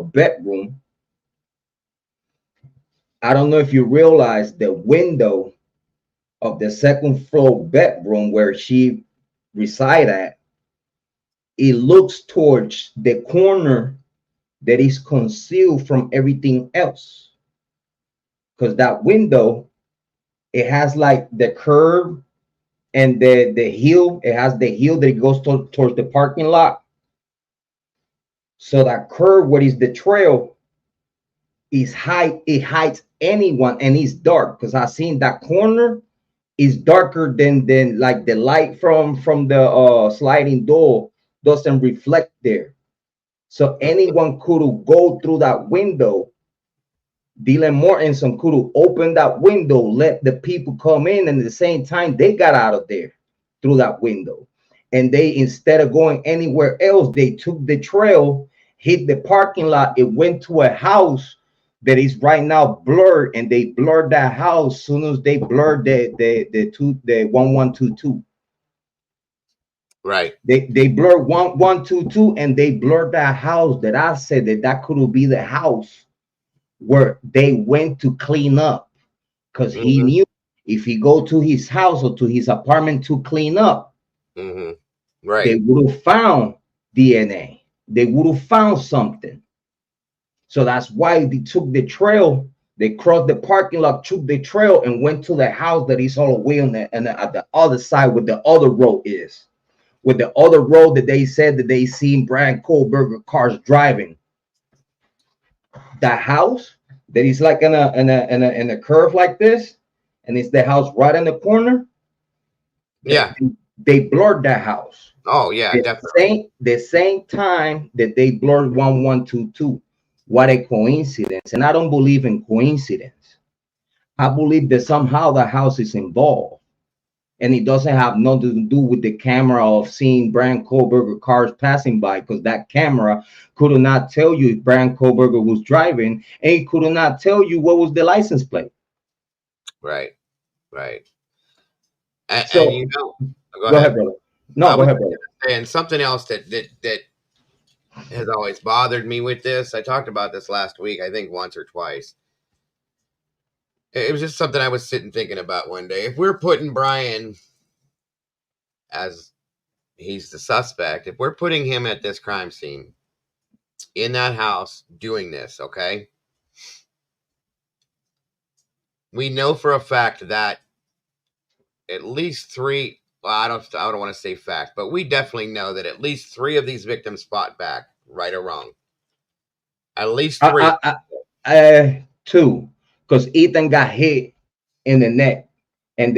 bedroom. I don't know if you realize the window of the second floor bedroom where she reside at, it looks towards the corner that is concealed from everything else, because that window, it has like the curve and the hill. It has the hill that goes towards the parking lot. So that curve, what is the trail, is high. It hides anyone, and it's dark, because I seen that corner is darker than like the light from the sliding door doesn't reflect there. So anyone could go through that window. Dylan Mortensen could have opened that window, let the people come in, and at the same time they got out of there through that window. And they, instead of going anywhere else, they took the trail, hit the parking lot. It went to a house that is right now blurred, and they blurred that house as soon as they blurred the 1122. Right. They blurred 1122, and they blurred that house that I said that could be the house where they went to clean up, because he knew if he go to his house or to his apartment to clean up, right, they would have found DNA. They would have found something. So that's why they took the trail. They crossed the parking lot, took the trail, and went to the house that is all the way on at the other side where the other road is. With the other road that they said that they seen Bryan Kohberger cars driving. That house that is like in a curve like this, and it's the house right in the corner. Yeah, they blurred that house. Oh yeah, definitely. The same time that they blurred 1122. What a coincidence! And I don't believe in coincidence. I believe that somehow the house is involved, and it doesn't have nothing to do with the camera of seeing Bryan Kohberger cars passing by, because that camera could not tell you if Bryan Kohberger was driving, and it could not tell you what was the license plate. Right. And, so, and you know, go ahead, brother. No, go ahead, brother. And something else that has always bothered me with this, I talked about this last week, I think once or twice. It was just something I was sitting thinking about one day. If we're putting Bryan, as he's the suspect, if we're putting him at this crime scene in that house doing this, okay? we know for a fact that at least 3. Well, I don't want to say fact, but we definitely know that at least 3 of these victims fought back, right or wrong. At least 3. 2, because Ethan got hit in the neck, and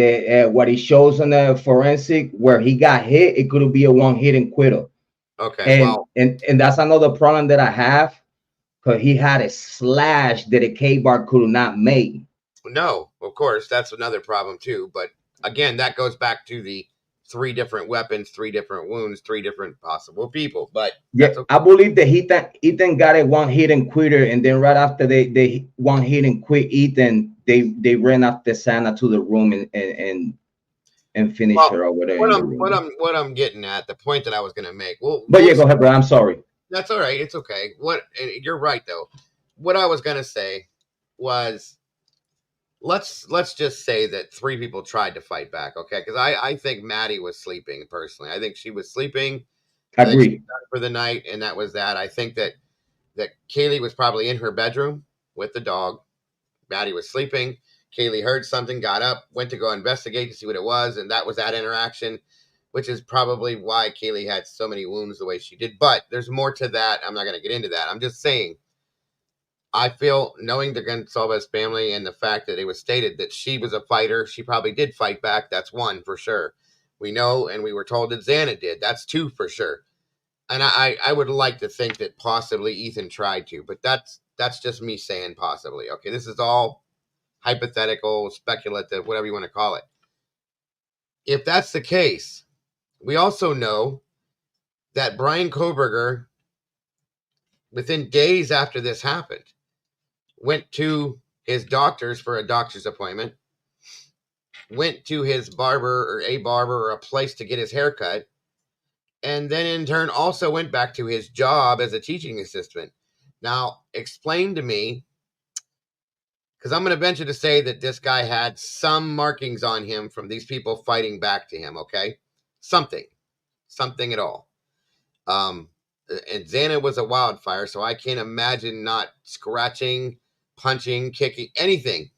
what he shows on the forensic where he got hit, it could be a one hit and quitter. Okay, and that's another problem that I have, because he had a slash that a K-bar could not make. No, of course, that's another problem too. But again, that goes back to the 3 different weapons, 3 different wounds, 3 different possible people. But yeah, okay. I believe that Ethan got a one hit and quitter, and then right after they one hit and quit Ethan, they ran after Santa to the room and finished her over there. What I'm getting at, the point that I was going to make. But yeah, go ahead, bro. I'm sorry. That's all right. It's okay. You're right though. What I was going to say was, let's just say that 3 people tried to fight back, okay? Because I think Maddie was sleeping, personally. I think she was sleeping. I agree. For the night, and that was that. I think that Kiely was probably in her bedroom with the dog. Maddie was sleeping. Kiely heard something, got up, went to go investigate to see what it was, and that was that interaction, which is probably why Kiely had so many wounds the way she did. But there's more to that. I'm not going to get into that. I'm just saying, I feel, knowing the Gonsalves family and the fact that it was stated that she was a fighter, she probably did fight back. That's 1 for sure. We know, and we were told that Xana did. That's 2 for sure. And I would like to think that possibly Ethan tried to, but that's just me saying possibly. Okay, this is all hypothetical, speculative, whatever you want to call it. If that's the case, we also know that Bryan Kohberger, within days after this happened, went to his doctor's for a doctor's appointment, went to his barber or a place to get his hair cut, and then in turn also went back to his job as a teaching assistant. Now, explain to me, because I'm going to venture to say that this guy had some markings on him from these people fighting back to him, okay? Something at all. And Xana was a wildfire, so I can't imagine not scratching, punching, kicking, anything.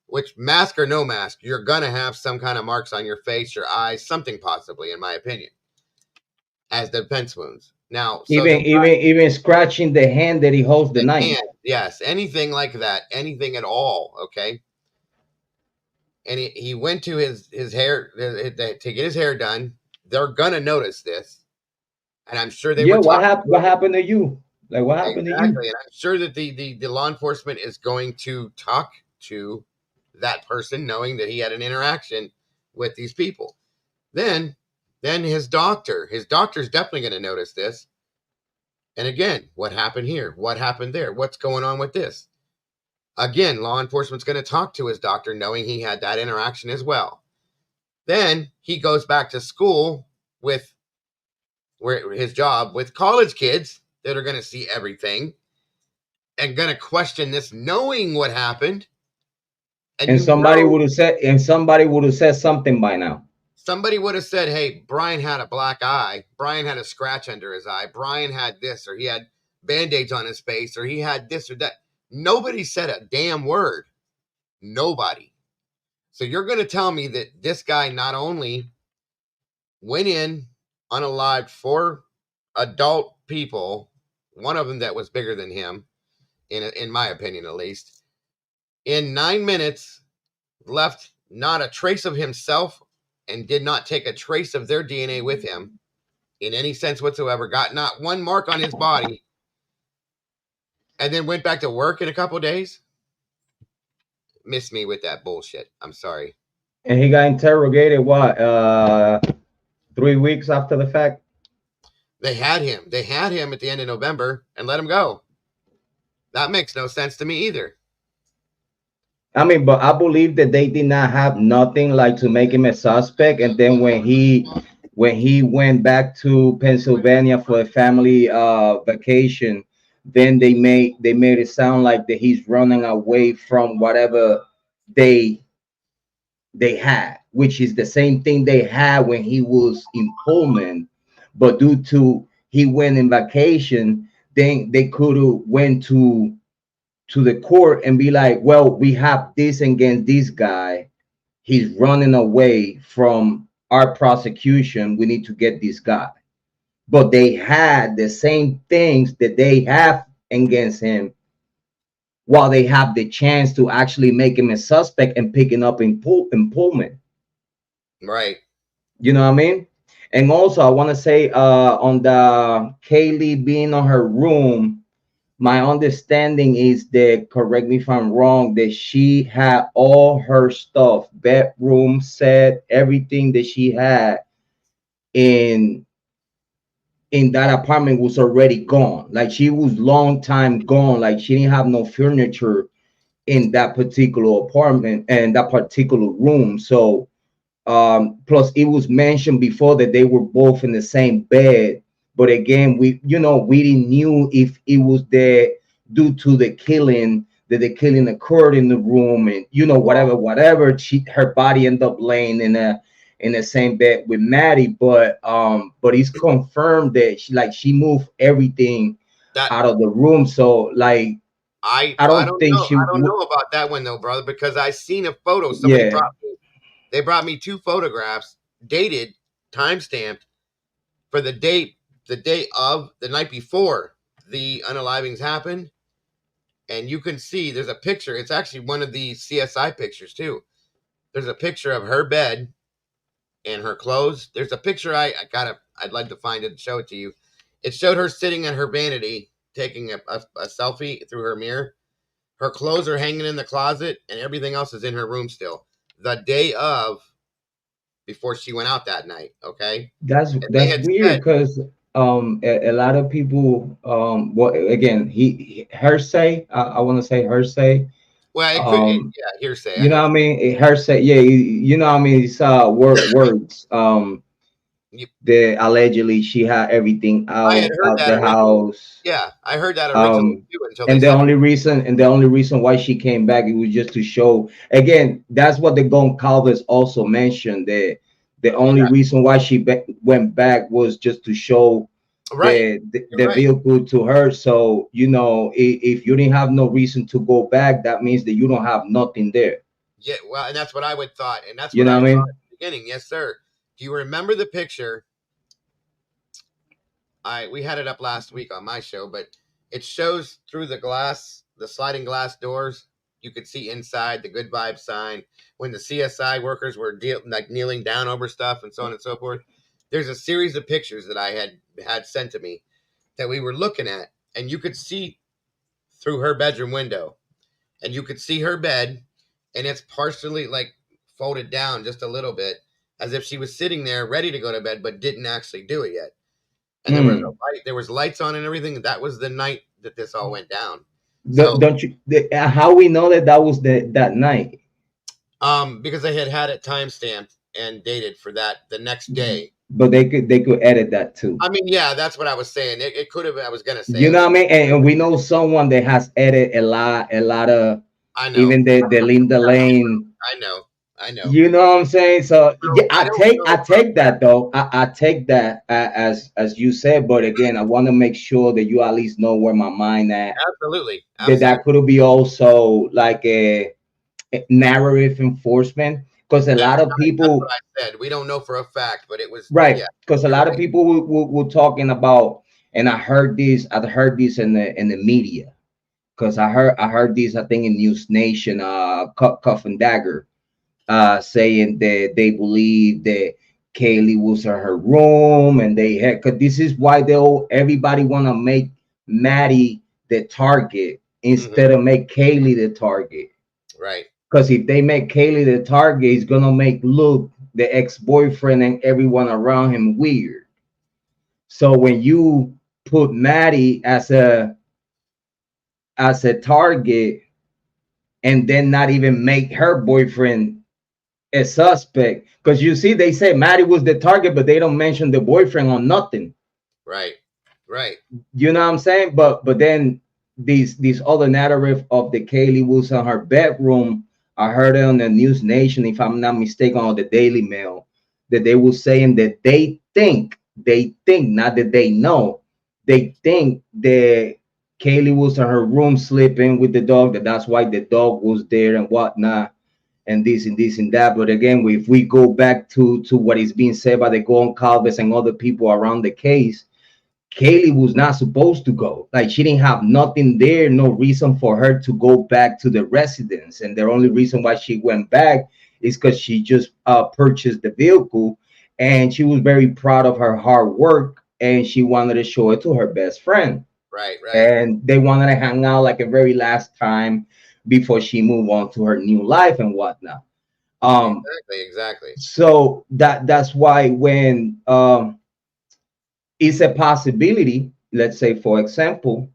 Which, mask or no mask, you're going to have some kind of marks on your face, your eyes, something possibly, in my opinion, as defense wounds. Now, even scratching the hand that he holds the knife. Hand, yes, anything like that, anything at all, okay? And he went to his hair to get his hair done. They're going to notice this. And I'm sure they were what happened to you? Like, what happened to you? And I'm sure that the law enforcement is going to talk to that person, knowing that he had an interaction with these people. Then his doctor's definitely going to notice this. And again, what happened here? What happened there? What's going on with this? Again, law enforcement's going to talk to his doctor, knowing he had that interaction as well. Then he goes back to school with his job with college kids that are going to see everything and going to question this, knowing what happened. And somebody would have said something by now. Somebody would have said, hey, Bryan had a black eye. Bryan had a scratch under his eye. Bryan had this, or he had Band-Aids on his face, or he had this or that. Nobody said a damn word. Nobody. So you're going to tell me that this guy not only went in, unalived 4 adult people, one of them that was bigger than him, in my opinion at least, in 9 minutes, left not a trace of himself and did not take a trace of their DNA with him in any sense whatsoever, got not one mark on his body, and then went back to work in a couple of days? Miss me with that bullshit. I'm sorry. And he got interrogated, 3 weeks after the fact? They had him at the end of November and let him go. That makes no sense to me either. I mean, but I believe that they did not have nothing like to make him a suspect. And then when he went back to Pennsylvania for a family vacation, then they made it sound like that he's running away from whatever they had, which is the same thing they had when he was in Pullman. But due to he went in vacation, then they could have went to to the court and be like, well, we have this against this guy. He's running away from our prosecution. We need to get this guy. But they had the same things that they have against him while they have the chance to actually make him a suspect and picking up in Pullman. Right. You know what I mean? And also I want to say on the Kiely being on her room, my understanding is that, correct me if I'm wrong, that she had all her stuff, bedroom set, everything that she had in that apartment was already gone. Like she was long time gone. Like she didn't have no furniture in that particular apartment and that particular room. So plus it was mentioned before that they were both in the same bed. But again, we didn't knew if it was there due to the killing, that the killing occurred in the room, and whatever. Her body ended up laying in the same bed with Maddie. But it's confirmed that she moved everything out of the room. So like I don't think know. I don't know about that one though, brother, because I seen a photo. Somebody brought me 2 photographs, dated, time-stamped, for the day of the night before the unalivings happened. And you can see there's a picture. It's actually one of the CSI pictures too. There's a picture of her bed and her clothes. There's a picture I'd like to find it and show it to you. It showed her sitting at her vanity taking a selfie through her mirror. Her clothes are hanging in the closet and everything else is in her room still. The day of, before she went out that night. Okay, that's weird because a lot of people again hearsay. I want to say hearsay. Well, it could hearsay. You know what I mean? Hearsay. Yeah, you know what I mean. It's words. That allegedly she had everything out the house. Yeah, I heard that originally too. And the only reason why she came back, it was just to show. Again, that's what the Goncalves also mentioned. That the only reason why she went back was just to show the vehicle to her. So if you didn't have no reason to go back, that means that you don't have nothing there. Yeah, well, and that's what I would thought, and that's what I mean. At the beginning, yes, sir. Do you remember the picture? We had it up last week on my show, but it shows through the glass, the sliding glass doors. You could see inside the good vibe sign when the CSI workers were kneeling down over stuff and so on and so forth. There's a series of pictures that I had sent to me that we were looking at, and you could see through her bedroom window, and you could see her bed, and it's partially like folded down just a little bit, as if she was sitting there ready to go to bed, but didn't actually do it yet. And there was lights on and everything. That was the night that this all went down. Don't you? How we know that was that night? Because they had it timestamped and dated for the next day. But they could edit that too. I mean, yeah, that's what I was saying. It could have. I was gonna say. You know what I mean? And we know someone that has edited a lot of. I know. Even the Linda Lane. I know. You know what I'm saying? So yeah, I take that though. I take that as you said, but again, I want to make sure that you at least know where my mind at. Absolutely. That could be also like a narrative enforcement, because a lot of people. That's what I said. We don't know for a fact, but it was right. Because a lot of people were talking about, and I heard this in the media, because I heard this, I think, in News Nation, Cuff and Dagger. Saying that they believe that Kiely was in her room, and they had, because this is why everybody want to make Maddie the target instead of make Kiely the target. Right. Because if they make Kiely the target, it's gonna make Luke, the ex-boyfriend, and everyone around him weird. So when you put Maddie as a target, and then not even make her boyfriend a suspect, because you see, they say Maddie was the target, but they don't mention the boyfriend or nothing. Right. You know what I'm saying? But then these other narrative of the Kiely was in her bedroom. I heard it on the News Nation, if I'm not mistaken, on the Daily Mail, that they were saying that they think, not that they know, they think that Kiely was in her room sleeping with the dog. That's why the dog was there and whatnot, and this and this and that. But again, if we go back to what is being said by the Goncalves and other people around the case, Kiely was not supposed to go. Like, she didn't have nothing there, no reason for her to go back to the residence. And the only reason why she went back is because she just purchased the vehicle, and she was very proud of her hard work, and she wanted to show it to her best friend. Right. And they wanted to hang out like a very last time before she moved on to her new life and whatnot. Exactly. So that's why when it's a possibility, let's say, for example,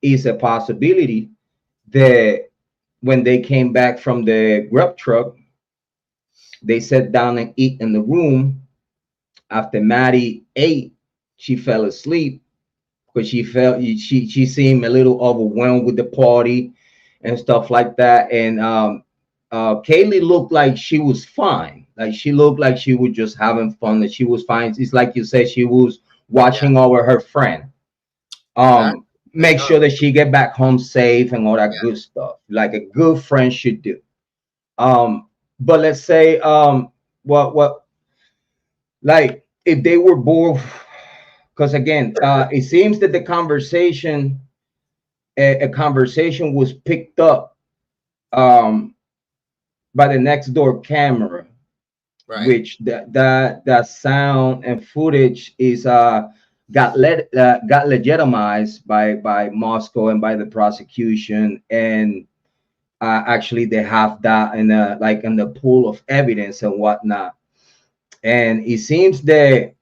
it's a possibility that when they came back from the Grub truck, they sat down and eat in the room. After Maddie ate, she fell asleep because she seemed a little overwhelmed with the party and stuff like that. And Kiely looked like she was fine. Like, she looked like she was just having fun, that she was fine. It's like you said, she was watching over her friend. Make sure that she get back home safe and all that good stuff, like a good friend should do. But let's say what like if they were both, because again, it seems that the conversation a conversation was picked up by the next door camera, which that sound and footage is got legitimized by Moscow and by the prosecution, and actually they have that in the pool of evidence and whatnot. And it seems that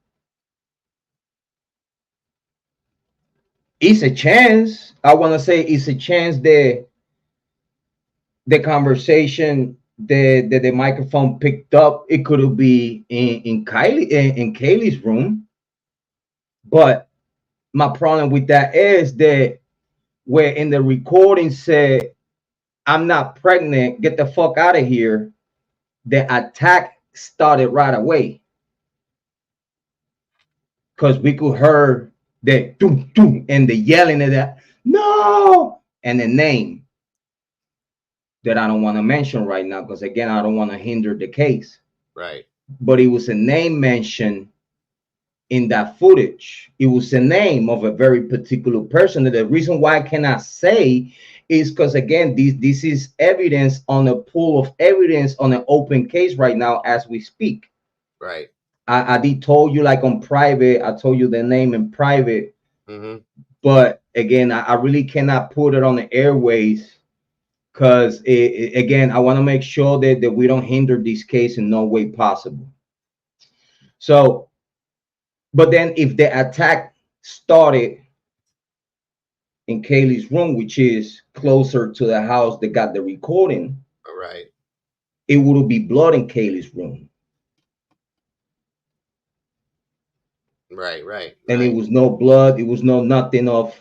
it's a chance. I want to say it's a chance that the conversation that the microphone picked up, it could be in Kiely's room. But my problem with that is that where in the recording said, "I'm not pregnant, get the fuck out of here," the attack started right away. Because we could hear the doom, doom, and the yelling of that, "No!" and the name that I don't want to mention right now, because again, I don't want to hinder the case. Right. But it was a name mentioned in that footage. It was a name of a very particular person. And the reason why I cannot say is because, again, this is evidence on a pool of evidence on an open case right now as we speak. Right. I did told you, like, on private, I told you the name in private. But again, I really cannot put it on the airways, because again, I want to make sure that we don't hinder this case in no way possible. So, but then if the attack started in Kiely's room, which is closer to the house that got the recording, right, it would be blood in Kiely's room. Right. And it was no blood, it was no nothing of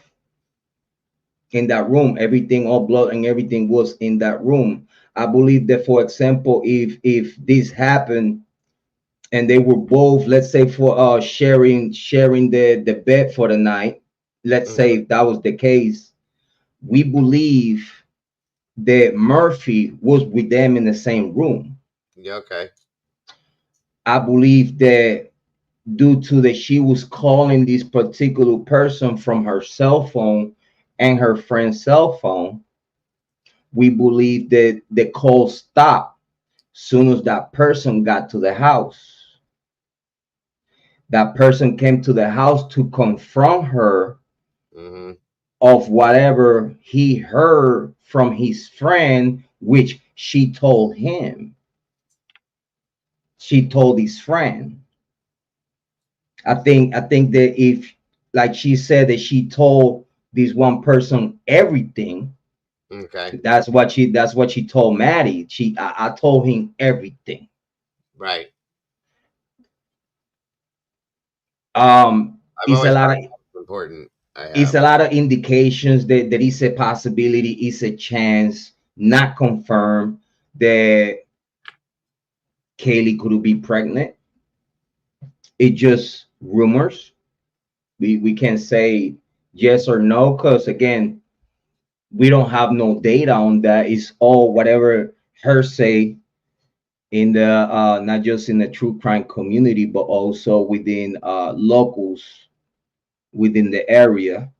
in that room. Everything, all blood and everything was in that room. I believe that, for example, if this happened and they were both, let's say, for sharing the bed for the night, let's say if that was the case, we believe that Murphy was with them in the same room. Yeah, okay. I believe that due to that she was calling this particular person from her cell phone and her friend's cell phone, we believe that the call stopped soon as that person got to the house. That person came to the house to confront her of whatever he heard from his friend, which she told him. She told his friend. I think that if, like she said, that she told this one person everything. Okay. That's what she told Maddie. I told him everything. Right. It's a lot of important. It's a lot of indications that it's a possibility, it's a chance, not confirmed, that Kiely could be pregnant. It just rumors. We can't say yes or no, because again, we don't have no data on that. It's all whatever her say in the not just in the true crime community, but also within locals within the area.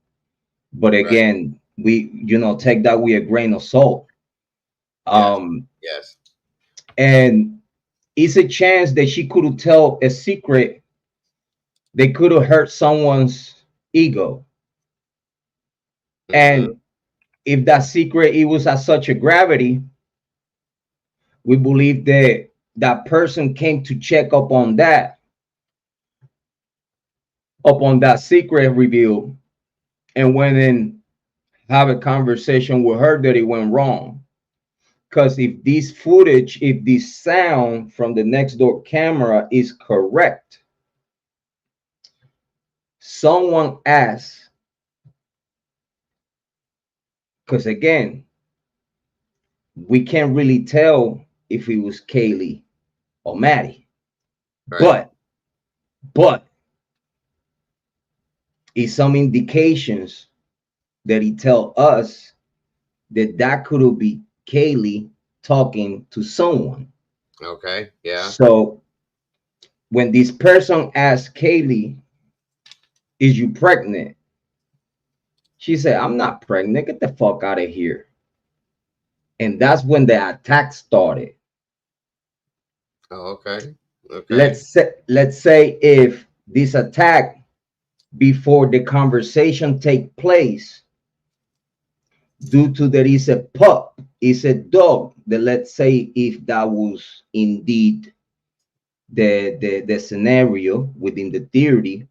But again, we take that with a grain of salt. Yes. And it's a chance that she could tell a secret. They could have hurt someone's ego. And if that secret it was at such a gravity, we believe that that person came to check up on that secret reveal, and went and have a conversation with her that it went wrong. Because if this footage, if this sound from the next door camera is correct, someone asked, because again, we can't really tell if it was Kiely or Maddie, but it's some indications that he tell us that could be Kiely talking to someone. Okay, yeah. So when this person asked Kiely, "Is you pregnant?" She said, "I'm not pregnant. Get the fuck out of here." And that's when the attack started. Oh, okay. Let's say if this attack before the conversation take place, due to there is a pup, is a dog, that let's say if that was indeed the scenario within the theory,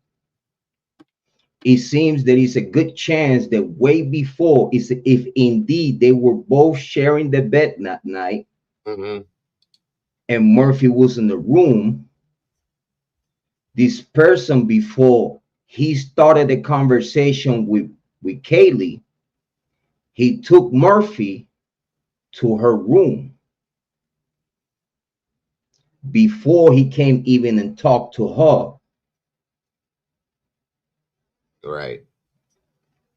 it seems there is a good chance that way before, is if indeed they were both sharing the bed that night, and Murphy was in the room, this person, before he started the conversation with Kiely, he took Murphy to her room before he came even and talked to her. Right.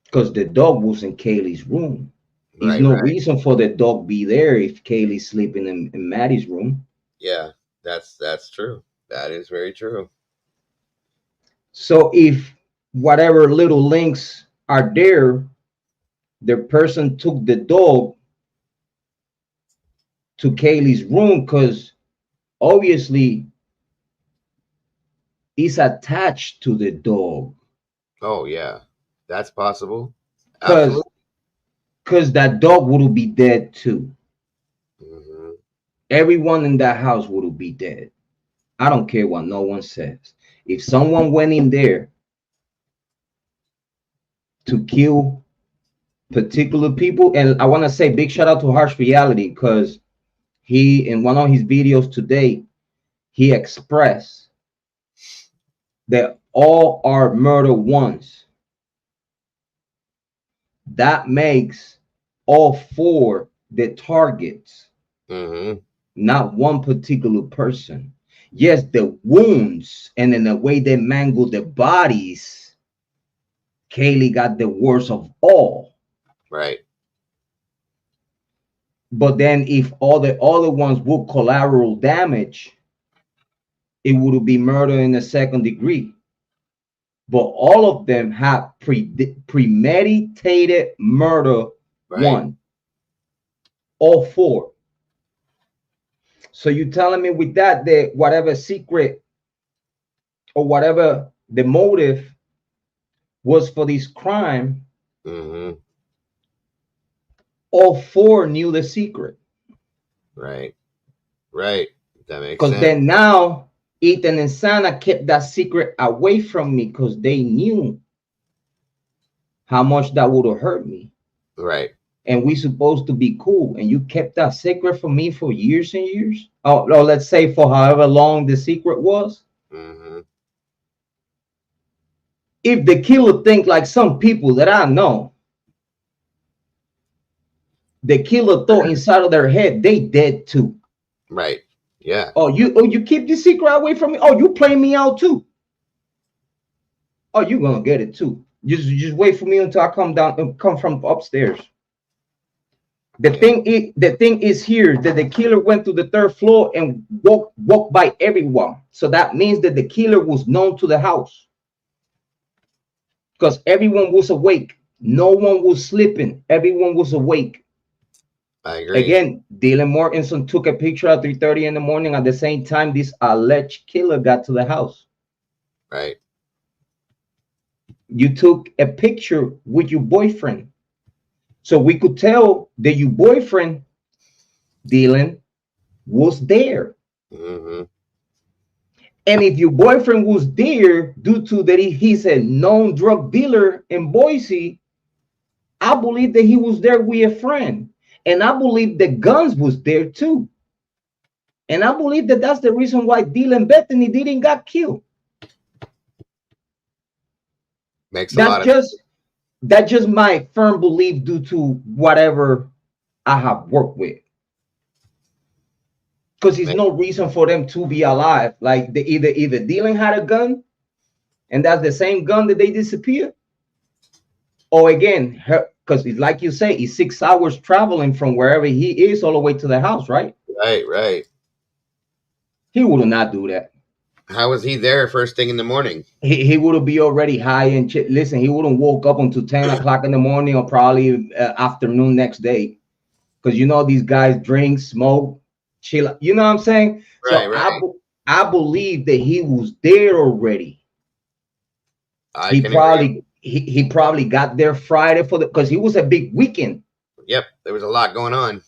Because the dog was in Kaylee's room. There's no reason for the dog be there if Kiely's sleeping in Maddie's room. Yeah, that's true. That is very true. So if whatever little links are there, the person took the dog to Kaylee's room because obviously he's attached to the dog. Oh yeah, that's possible. Because that dog would be dead too. Everyone in that house would be dead. I don't care what no one says. If someone went in there to kill particular people, and I want to say big shout out to Harsh Reality, because he, in one of his videos today, he expressed that all are murder ones. That makes all four the targets, not one particular person. Yes, the wounds and in the way they mangled the bodies, Kiely got the worst of all. Right. But then if all the other ones would collateral damage, it would be murder in the second degree. But all of them have premeditated murder. One. All four. So you telling me with that whatever secret or whatever the motive was for this crime, all four knew the secret. Right. That makes sense. Because then now Ethan and Sana kept that secret away from me because they knew how much that would have hurt me. Right. And we supposed to be cool, and you kept that secret from me for years and years. Oh, let's say for however long the secret was. If the killer think like some people that I know, the killer thought inside of their head they dead too. Right. Yeah. Oh, you keep the secret away from me. Oh, you play me out too. Oh, you gonna get it too. Just wait for me until I come from upstairs. The thing is here that the killer went to the third floor and walked by everyone. So that means that the killer was known to the house because everyone was awake. No one was sleeping. Everyone was awake. I agree. Again, Dylan Mortensen took a picture at 3:30 in the morning. At the same time, this alleged killer got to the house. Right. You took a picture with your boyfriend. So we could tell that your boyfriend, Dylan, was there. Mm-hmm. And if your boyfriend was there due to that he's a known drug dealer in Boise, I believe that he was there with a friend. And I believe the guns was there too. And I believe that that's the reason why Dylan Bethany didn't got killed. Makes a lot of That's just my firm belief due to whatever I have worked with. Because there's no reason for them to be alive. Like either Dylan had a gun, and that's the same gun that they disappeared. Or again, because it's like you say, it's 6 hours traveling from wherever he is all the way to the house, right? Right. He would not do that. How was he there first thing in the morning? He would be already high and listen. He wouldn't woke up until 10 o'clock in the morning or probably afternoon next day, because you know these guys drink, smoke, chill. You know what I'm saying? Right. I believe that he was there already. He probably got there Friday because he was a big weekend. Yep, there was a lot going on.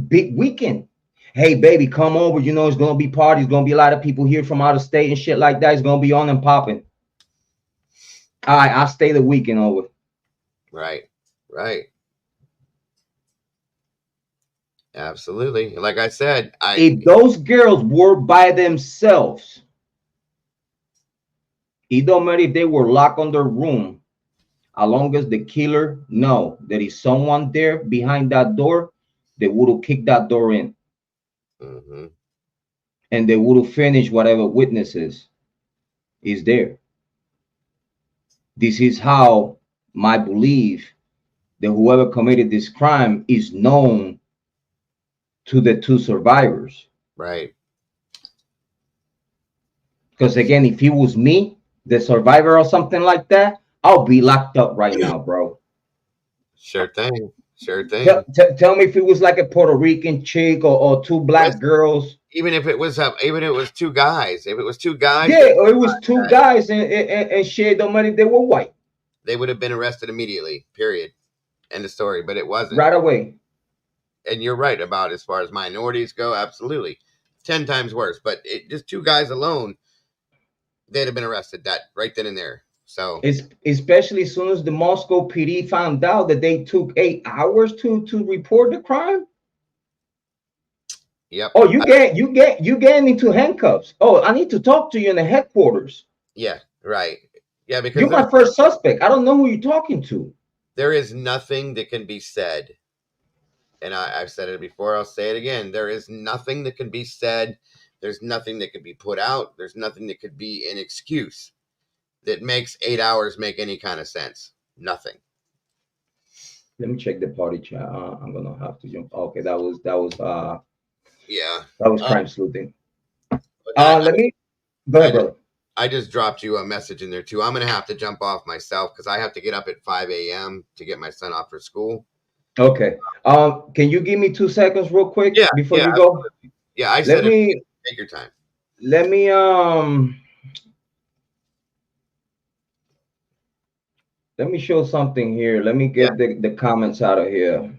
Big weekend. Hey, baby, come over. You know, it's going to be parties. Going to be a lot of people here from out of state and shit like that. It's going to be on and popping. All right, I'll stay the weekend over. Right. Absolutely. Like I said, if those girls were by themselves, it don't matter if they were locked on their room, as long as the killer know that is someone there behind that door, they would have kicked that door in. Mm-hmm. And they would have finished whatever witnesses is there. This is how my belief that whoever committed this crime is known to the two survivors. Right. Because again, if it was me, the survivor or something like that, I'll be locked up right now, bro. Sure thing. Tell me if it was like a Puerto Rican chick or two black girls. Even if it was two guys. If it was two guys. Yeah, or it was two guys and shit, no money, they were white. They would have been arrested immediately, period. End of story. But it wasn't. Right away. And you're right about as far as minorities go, absolutely. 10 times worse. But just two guys alone, they'd have been arrested that right then and there. So it's especially as soon as the Moscow PD found out that they took 8 hours to report the crime. Yep. Oh, you getting into handcuffs. Oh, I need to talk to you in the headquarters. Yeah, right. Yeah, because you're my first suspect. I don't know who you're talking to. There is nothing that can be said. And I've said it before, I'll say it again. There is nothing that can be said. There's nothing that could be put out. There's nothing that could be an excuse that makes 8 hours make any kind of sense. Nothing. Let me check the party chat. I'm gonna have to jump. Okay, that was yeah. That was crime sleuthing. Let me go ahead, brother. I just dropped you a message in there too. I'm gonna have to jump off myself because I have to get up at 5 a.m. to get my son off for school. Okay. Can you give me 2 seconds real quick before you go? Absolutely. Yeah, I said take your time. Let me let me show something here. Let me get the comments out of here.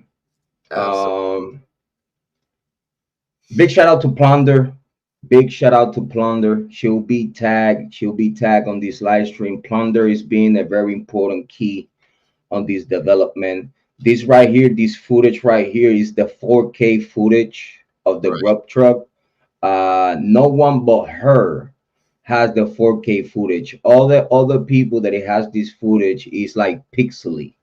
Big shout out to Plunder. Big shout out to Plunder. She'll be tagged on this live stream. Plunder is being a very important key on this development. This right here, this footage right here is the 4K footage of the Grub truck. No one but her has the 4K footage. All the other people that it has this footage is like pixely.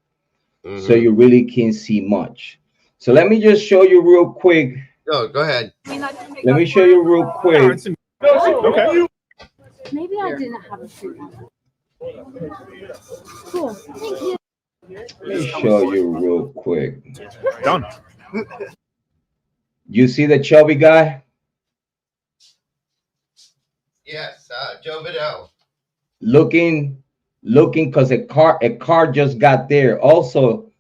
So you really can't see much. So let me just show you real quick. Go ahead. Let me show you real quick. Okay. Maybe I didn't have a suit on. Cool. Thank you. Let me show you real quick. Done. You see the chubby guy? Yes, Joe Vidal. Looking, because a car just got there. Also,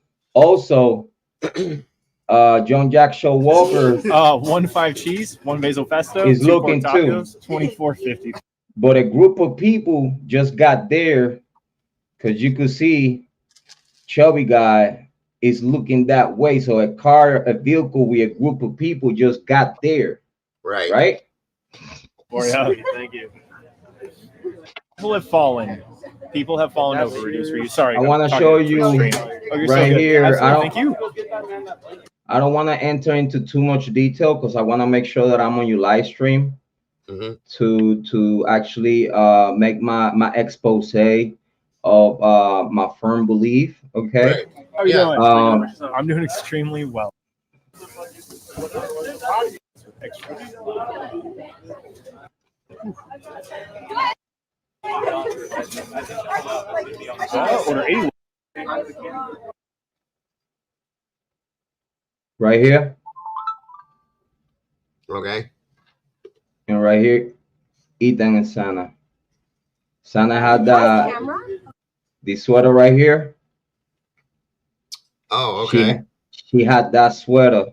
John Jack Show Walker 1 cheese, 1 basil pesto, is 2 looking pork too. tacos, $24.50. But a group of people just got there because you could see chubby guy is looking that way. So a vehicle with a group of people just got there. Right? Thank you. People have fallen over reduce for you. Sorry. I want to show you right here. Thank you. I don't want to enter into too much detail because I want to make sure that I'm on your live stream to actually make my expose of my firm belief. Okay. Right. How are you doing? I'm doing extremely well. Order 80. Right here. Okay. And right here, Ethan and Sana. Sana had the sweater right here. Oh, okay. She had that sweater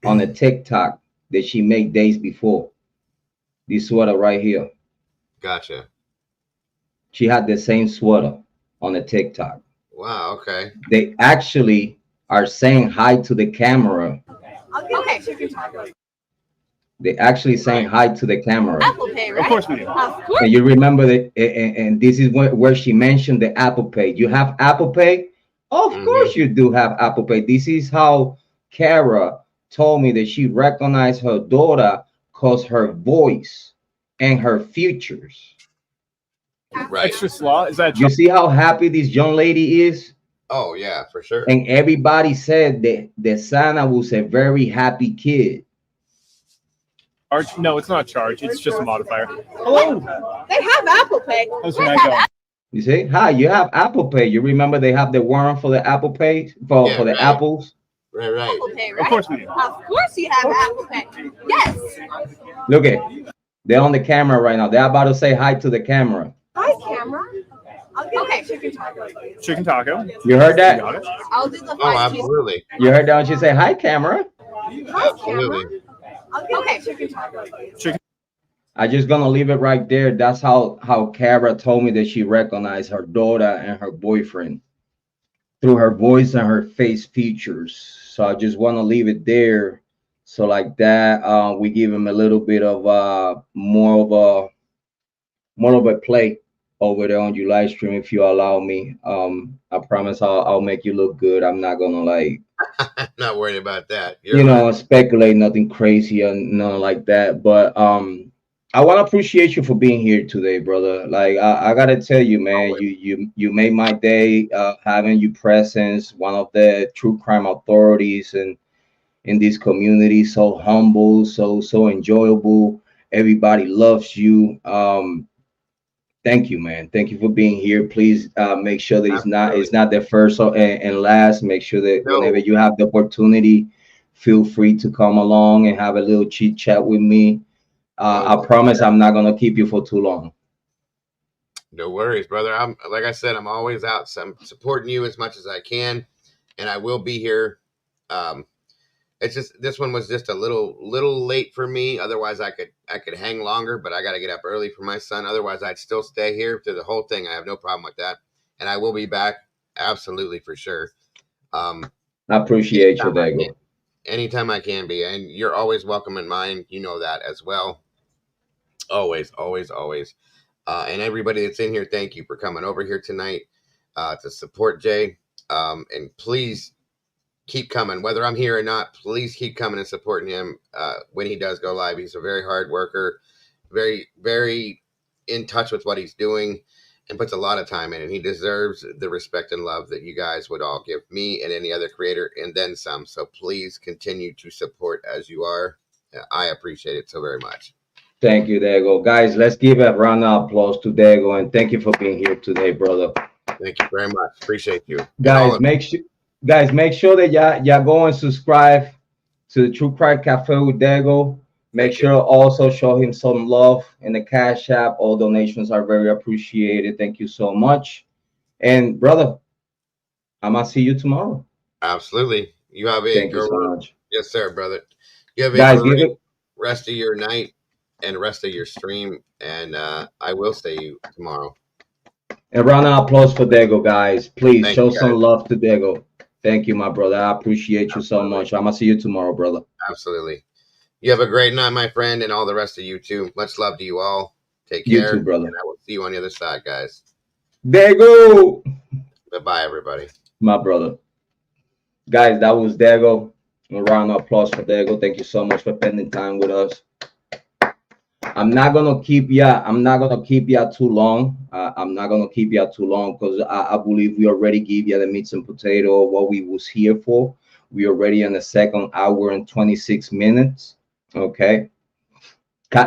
on a TikTok that she made days before. This sweater right here. Gotcha. She had the same sweater on a TikTok. Wow, okay. They actually are saying hi to the camera. Okay. They actually saying hi to the camera. Apple Pay, right? Of course we do. Of course. And you remember that, and this is where she mentioned the Apple Pay. You have Apple Pay? Of course you do have Apple Pay. This is how Kara told me that she recognized her daughter because her voice and her features. Right. Extra slaw? Is that You see how happy this young lady is? Oh, yeah, for sure. And everybody said that Sana was a very happy kid. No, it's not charge. It's just a modifier. Hello. They have Apple Pay. How's your night going? You see? Hi, you have Apple Pay. You remember they have the warrant for the Apple Pay for the apples? Right. Apple Pay, right? Of course we do. Of course you have Apple Pay. Yes. Look at, they're on the camera right now. They're about to say hi to the camera. Hi, camera. Okay, Chicken taco. You heard that? Got it. I'll do the Oh, absolutely. You heard that when she say hi, camera? Absolutely. Okay. I just gonna leave it right there. That's how Kara told me that she recognized her daughter and her boyfriend through her voice and her face features. So I just want to leave it there. So like that, we give him a little bit of more of a play over there on your live stream if you allow me. I promise I'll make you look good. I'm not gonna like Not worried about that. Speculate nothing crazy or nothing like that. But I want to appreciate you for being here today, brother. Like I gotta tell you, man, you made my day having your presence. One of the true crime authorities and in this community, so humble, so enjoyable. Everybody loves you. Thank you, man. Thank you for being here. Please make sure that it's not the first and last. Make sure that whenever you have the opportunity, feel free to come along and have a little chit chat with me. I promise I'm not gonna keep you for too long. No worries, brother. Like I said, I'm always out. So I'm supporting you as much as I can, and I will be here. It's just this one was just a little late for me. Otherwise, I could hang longer, but I got to get up early for my son. Otherwise, I'd still stay here through the whole thing. I have no problem with that, and I will be back absolutely for sure. I appreciate you, Dago. Anytime I can be, and you're always welcome in mine. You know that as well. Always. And everybody that's in here, thank you for coming over here tonight to support Jay. And please keep coming, whether I'm here or not. Please keep coming and supporting him when he does go live. He's a very hard worker, very, very in touch with what he's doing, and puts a lot of time in it. He deserves the respect and love that you guys would all give me and any other creator, and then some. So please continue to support as you are. I appreciate it so very much. Thank you, Dago. Guys, let's give a round of applause to Dago, and thank you for being here today, brother. Thank you very much. Appreciate you. Guys, make sure that y'all go and subscribe to the True Crime Cafe with Dago. Make Thank you. sure to also show him some love in the Cash App. All donations are very appreciated. Thank you so much. And brother, I'm gonna see you tomorrow. Absolutely. You have a Thank you great, so much. yes, sir, brother. You have a Guys, give great it. rest of your night and rest of your stream. And I will see you tomorrow. A round of applause for Dago, guys. Please Thank show you, some guys. love to Dago. Thank you, my brother. I appreciate you so Absolutely. much. I'm gonna see you tomorrow, brother. Absolutely. You have a great night, my friend, and all the rest of you too. Much love to you all. Take You care. too, brother. And I will see you on the other side, guys. Dago, Bye-bye, everybody. my brother. Guys, that was Dago. A round of applause for Dago. Thank you so much for spending time with us. I'm not gonna keep ya too long. I'm not gonna keep ya too long because I believe we already gave you the meat and potato what we was here for. We already in the second hour and 26 minutes. Okay.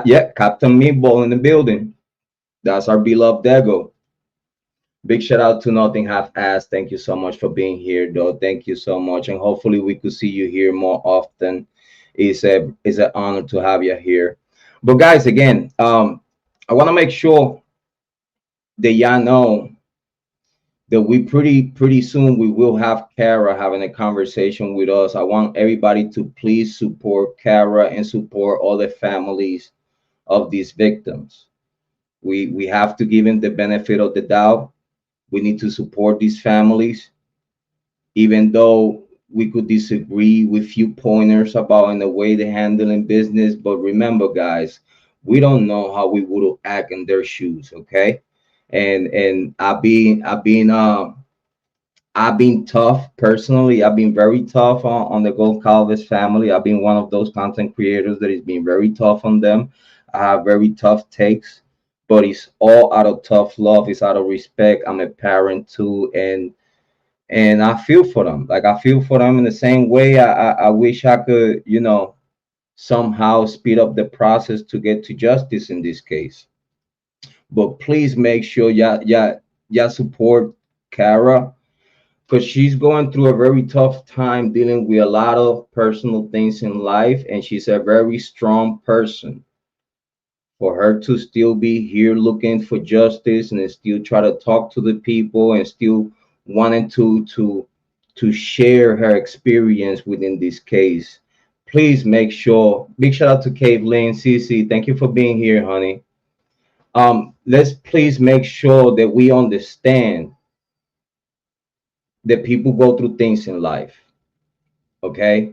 Yeah, Captain Meatball in the building. That's our beloved Dago. Big shout out to Nothing Half Ass. Thank you so much for being here, though. Thank you so much, and hopefully we could see you here more often. It's an honor to have you here. But guys, again, I want to make sure that y'all know that we pretty soon we will have Kara having a conversation with us. I want everybody to please support Kara and support all the families of these victims. We have to give them the benefit of the doubt. We need to support these families, even though we could disagree with few pointers about in the way they're handling business. But remember, guys, we don't know how we would act in their shoes, okay? And I've been tough personally. I've been very tough on the Goncalves family. I've been one of those content creators that has been very tough on them. I have very tough takes, but it's all out of tough love. It's out of respect. I'm a parent too, and I feel for them. Like I feel for them in the same way. I wish I could, somehow speed up the process to get to justice in this case. But please make sure y'all support Kara because she's going through a very tough time dealing with a lot of personal things in life, and she's a very strong person. For her to still be here looking for justice and still try to talk to the people and still wanting to share her experience within this case. Please make sure. Big shout out to Cave Lane CC. Thank you for being here, honey. Let's please make sure that we understand that people go through things in life. Okay.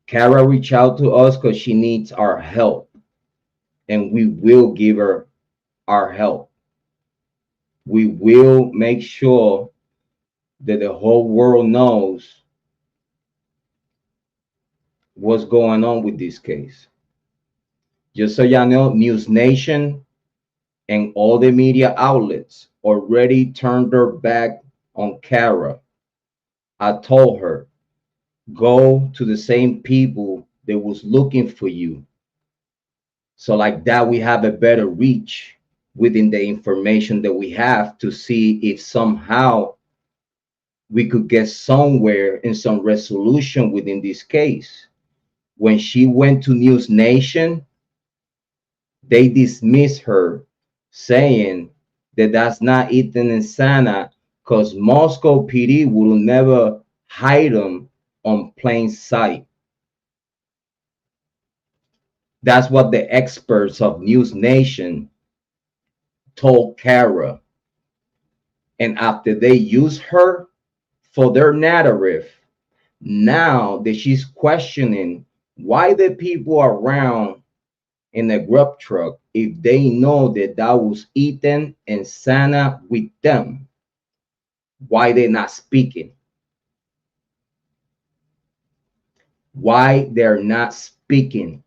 Kara reached out to us because she needs our help, and we will give her our help. We will make sure that the whole world knows what's going on with this case. Just so y'all know, News Nation and all the media outlets already turned their back on Kara. I told her, go to the same people that was looking for you. So like that, we have a better reach within the information that we have to see if somehow we could get somewhere in some resolution within this case. When she went to News Nation, they dismissed her, saying that that's not Ethan and Sana because Moscow PD will never hide them on plain sight. That's what the experts of News Nation told Kara. And after they used her for their narrative, now that she's questioning why the people around in the Grub truck, if they know that that was Ethan and Sana with them, why they not speaking? Why they're not speaking?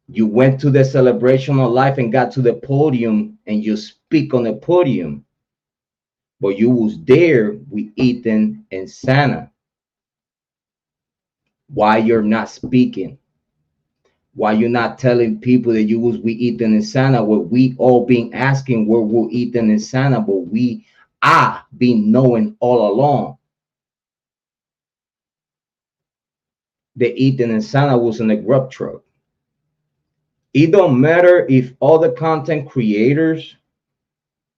You went to the celebration of life and got to the podium and you speak on the podium, but you was there with Ethan and Sana. Why you're not speaking? Why you're not telling people that you was with Ethan and Sana? What we all been asking, where were Ethan and Sana? But I been knowing all along. the Ethan and Santa was in the Grub truck. It don't matter if all the content creators,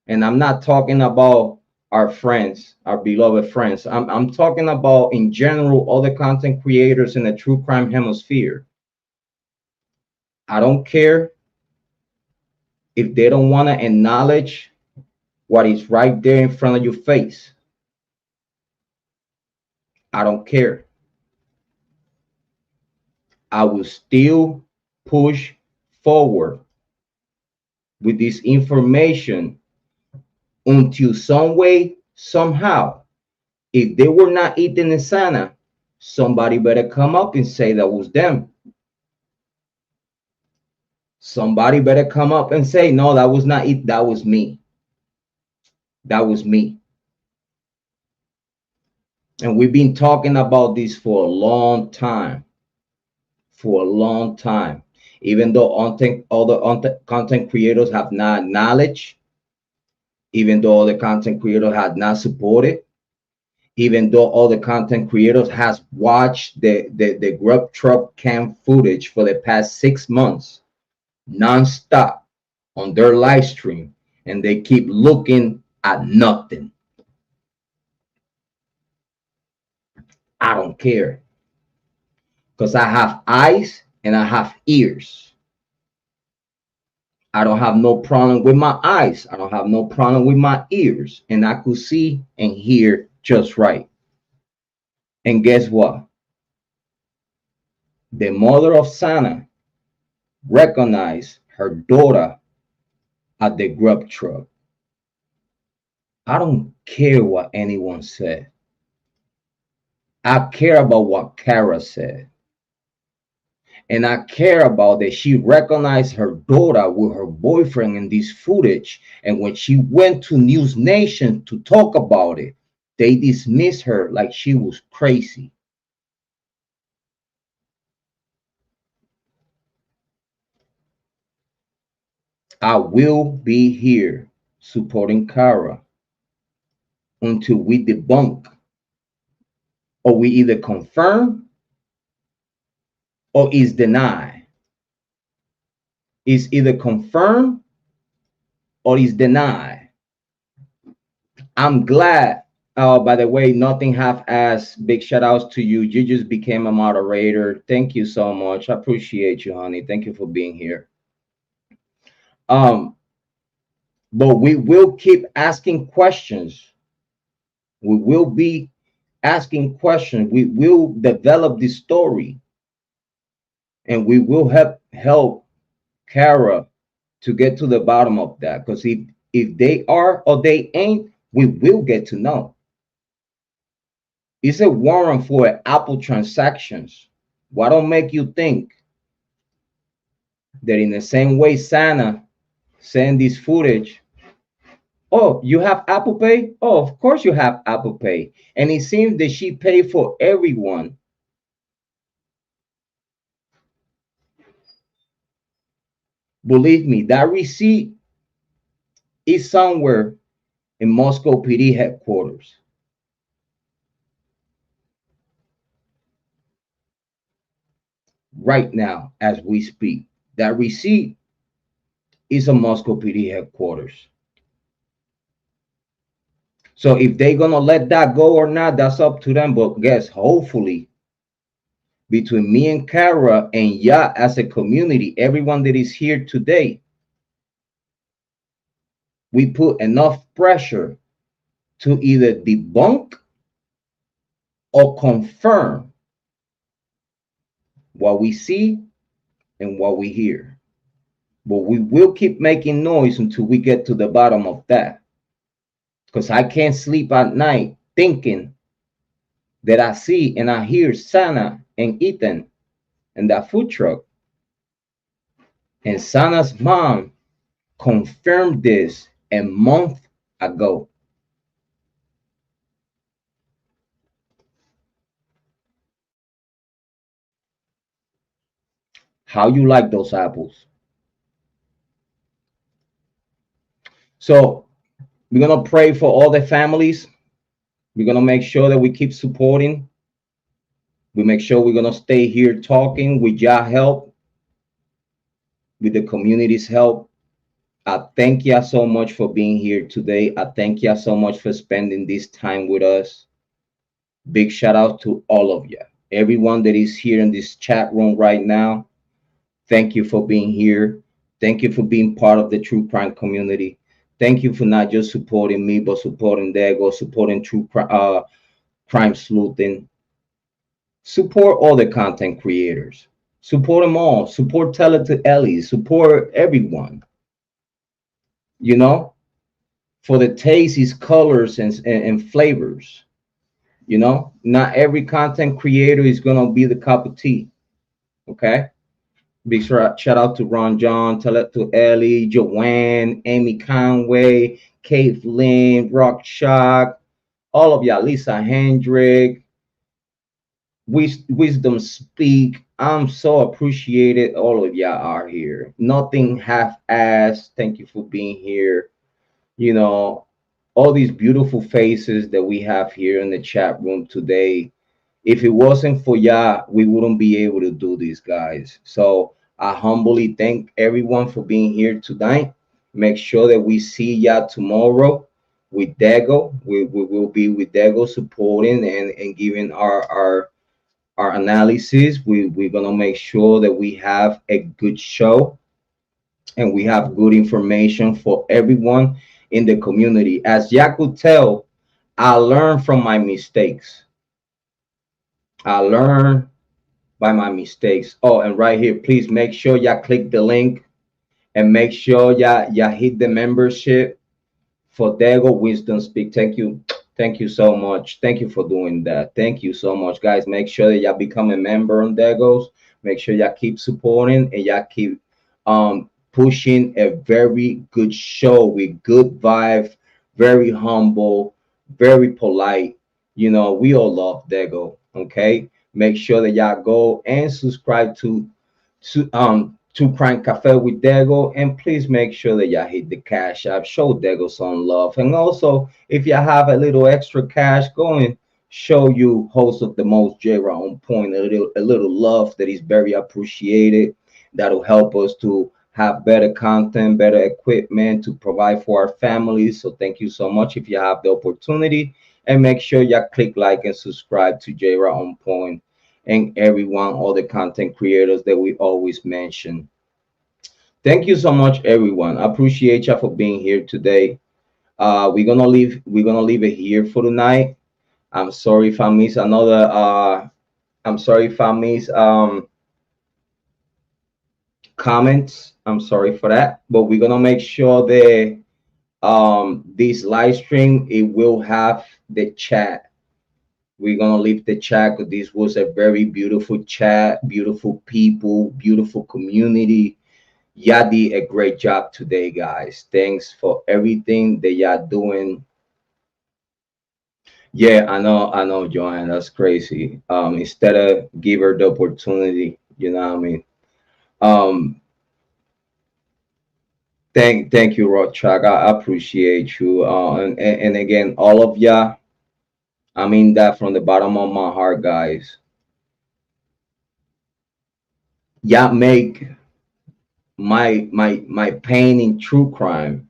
and I'm not talking about our friends, our beloved friends. I'm talking about in general all the content creators in the true crime hemisphere. I don't care if they don't want to acknowledge what is right there in front of your face. I don't care. I will still push forward with this information until some way, somehow, if they were not Ethan and Santa, somebody better come up and say that was them. Somebody better come up and say, no, that was not it. That was me. That was me. And we've been talking about this for a long time. For a long time. Even though all the content creators have not acknowledged, even though all the content creators have not supported, even though all the content creators has watched the Grub truck cam footage for the past 6 months, non-stop on their live stream, and they keep looking at nothing. I don't care, because I have eyes and I have ears. I don't have no problem with my eyes. I don't have no problem with my ears, and I could see and hear just right. And guess what? The mother of Santa recognized her daughter at the Grub truck. I don't care what anyone said. I care about what Kara said. And I care about that she recognized her daughter with her boyfriend in this footage. And when she went to News Nation to talk about it, they dismissed her like she was crazy. I will be here supporting Kara until we debunk, or we either confirm or is denied. Is either confirmed or is denied. I'm glad. By the way, nothing half-assed. Big shout outs to you. You just became a moderator. Thank you so much. I appreciate you, honey. Thank you for being here. But we will keep asking questions. We will be asking questions. We will develop this story, and we will help Kara to get to the bottom of that. Because if they are or they ain't, we will get to know. It's a warrant for Apple transactions. Why don't make you think that in the same way Santa send this footage? Oh, you have Apple Pay? Oh, of course you have Apple Pay. And it seems that she paid for everyone. Believe me, that receipt is somewhere in Moscow PD headquarters. Right now, as we speak, that receipt is a Moscow PD headquarters. So if they're gonna let that go or not, that's up to them. But guess, hopefully, between me and Kara and ya as a community, everyone that is here today, we put enough pressure to either debunk or confirm what we see and what we hear. But we will keep making noise until we get to the bottom of that. Because I can't sleep at night thinking that I see and I hear Santa and Ethan in that food truck. And Santa's mom confirmed this a month ago. How you like those apples? So we're going to pray for all the families. We're going to make sure that we keep supporting We make sure we're gonna stay here talking with y'all help, with the community's help. I thank y'all so much for being here today. I thank y'all so much for spending this time with us. Big shout out to all of you. Everyone that is here in this chat room right now, thank you for being here. Thank you for being part of the true crime community. Thank you for not just supporting me, but supporting Dago, supporting crime sleuthing. Support all the content creators. Support them all. Support Tell It to Ellie. Support everyone. You know, for the taste is colors and flavors. You know, not every content creator is gonna be the cup of tea. Okay. Big shout out to Ron John, Tell It to Ellie, Joanne, Amy Conway, Kate Lynn, Rock Shock, all of y'all, Lisa Hendrick, Wisdom Speak. I'm so appreciated. All of y'all are here. Nothing half-assed. Thank you for being here. You know, all these beautiful faces that we have here in the chat room today. If it wasn't for y'all, we wouldn't be able to do this, guys. So I humbly thank everyone for being here tonight. Make sure that we see y'all tomorrow with Dago. We will be with Dago supporting and giving our analysis. We're gonna make sure that we have a good show and we have good information for everyone in the community. As y'all could tell, I learned from my mistakes. I learned by my mistakes. Oh, and right here, please make sure y'all click the link and make sure y'all hit the membership for Dago Wisdom Speak. Thank you. Thank you so much. Thank you for doing that. Thank you so much, guys. Make sure that y'all become a member on Dagos. Make sure y'all keep supporting and y'all keep pushing a very good show with good vibe, very humble, very polite. You know, we all love Dago. Okay. Make sure that y'all go and subscribe to Crime Cafe with Dago, and please make sure that y'all hit the cash app. Show Dago some love, and also if you have a little extra cash, go and show you host of the most Jrod on point a little love that is very appreciated. That'll help us to have better content, better equipment to provide for our families. So thank you so much if you have the opportunity, and make sure y'all click like and subscribe to Jrod on point and everyone, all the content creators that we always mention. Thank you so much, everyone. I appreciate you for being here today. We're gonna leave it here for tonight. I'm sorry if I miss another I'm sorry if I miss comments. I'm sorry for that. But we're gonna make sure that this live stream, it will have the chat. We're gonna leave the chat because this was a very beautiful chat, beautiful people, beautiful community. Y'all did a great job today, guys. Thanks for everything that y'all doing. Yeah, I know, Joanne, that's crazy. Instead of give her the opportunity, you know what I mean? Thank you, Rod Chuck. I appreciate you. And again, all of y'all, I mean that from the bottom of my heart, guys. Y'all make my pain in true crime.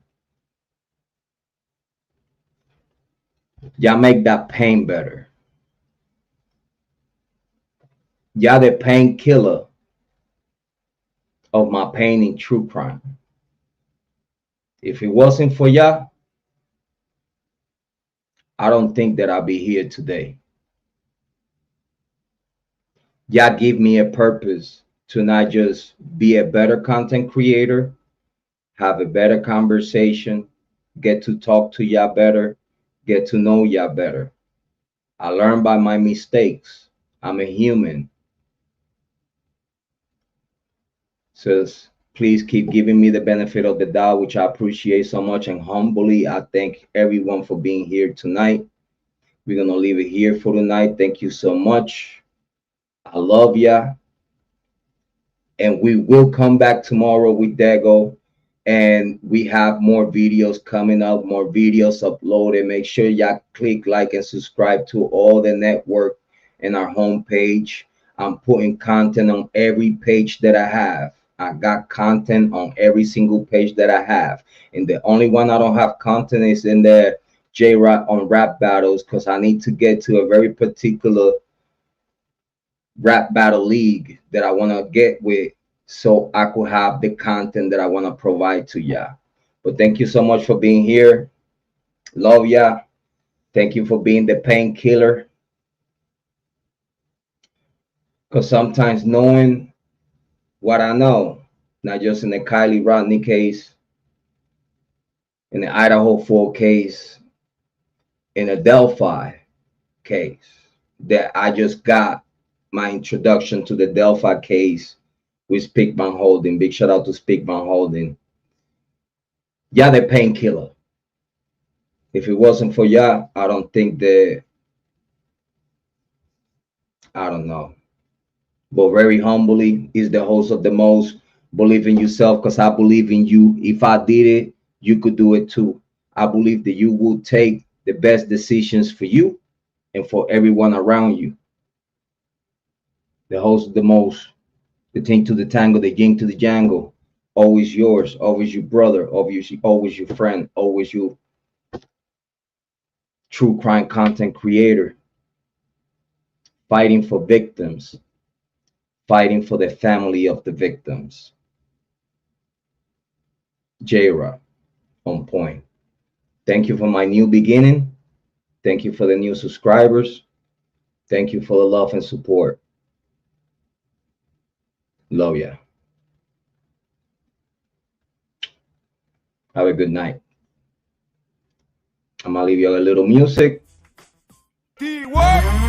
Y'all make that pain better. Y'all the painkiller of my pain in true crime. If it wasn't for y'all, I don't think that I'll be here today. Y'all give me a purpose to not just be a better content creator, have a better conversation, get to talk to y'all better, get to know y'all better. I learn by my mistakes. I'm a human. So please keep giving me the benefit of the doubt, which I appreciate so much. And humbly, I thank everyone for being here tonight. We're going to leave it here for tonight. Thank you so much. I love ya. And we will come back tomorrow with Dago. And we have more videos coming up, more videos uploaded. Make sure y'all click like and subscribe to all the network in our homepage. I'm putting content on every page that I have. I got content on every single page that I have. And the only one I don't have content is in the Jrod on rap battles, because I need to get to a very particular rap battle league that I want to get with, so I could have the content that I want to provide to y'all. But thank you so much for being here. Love ya. Thank you for being the painkiller. Because sometimes knowing what I know, not just in the Kiely Rodni case, in the Idaho 4 case, in the Delphi case, that I just got my introduction to the Delphi case with Speak Van Holding. Big shout out to Speak Van Holding. Yeah, the painkiller. If it wasn't for y'all, I don't think that, I don't know. But very humbly, is the host of the most. Believe in yourself, because I believe in you. If I did it, you could do it too. I believe that you will take the best decisions for you and for everyone around you. The host of the most, the thing to the tango, the yin to the jangle. Always yours, always your brother, always your friend, always your true crime content creator. Fighting for victims, fighting for the family of the victims. Jrod, on point. Thank you for my new beginning. Thank you for the new subscribers. Thank you for the love and support. Love ya. Have a good night. I'm gonna leave you a little music. Keyword.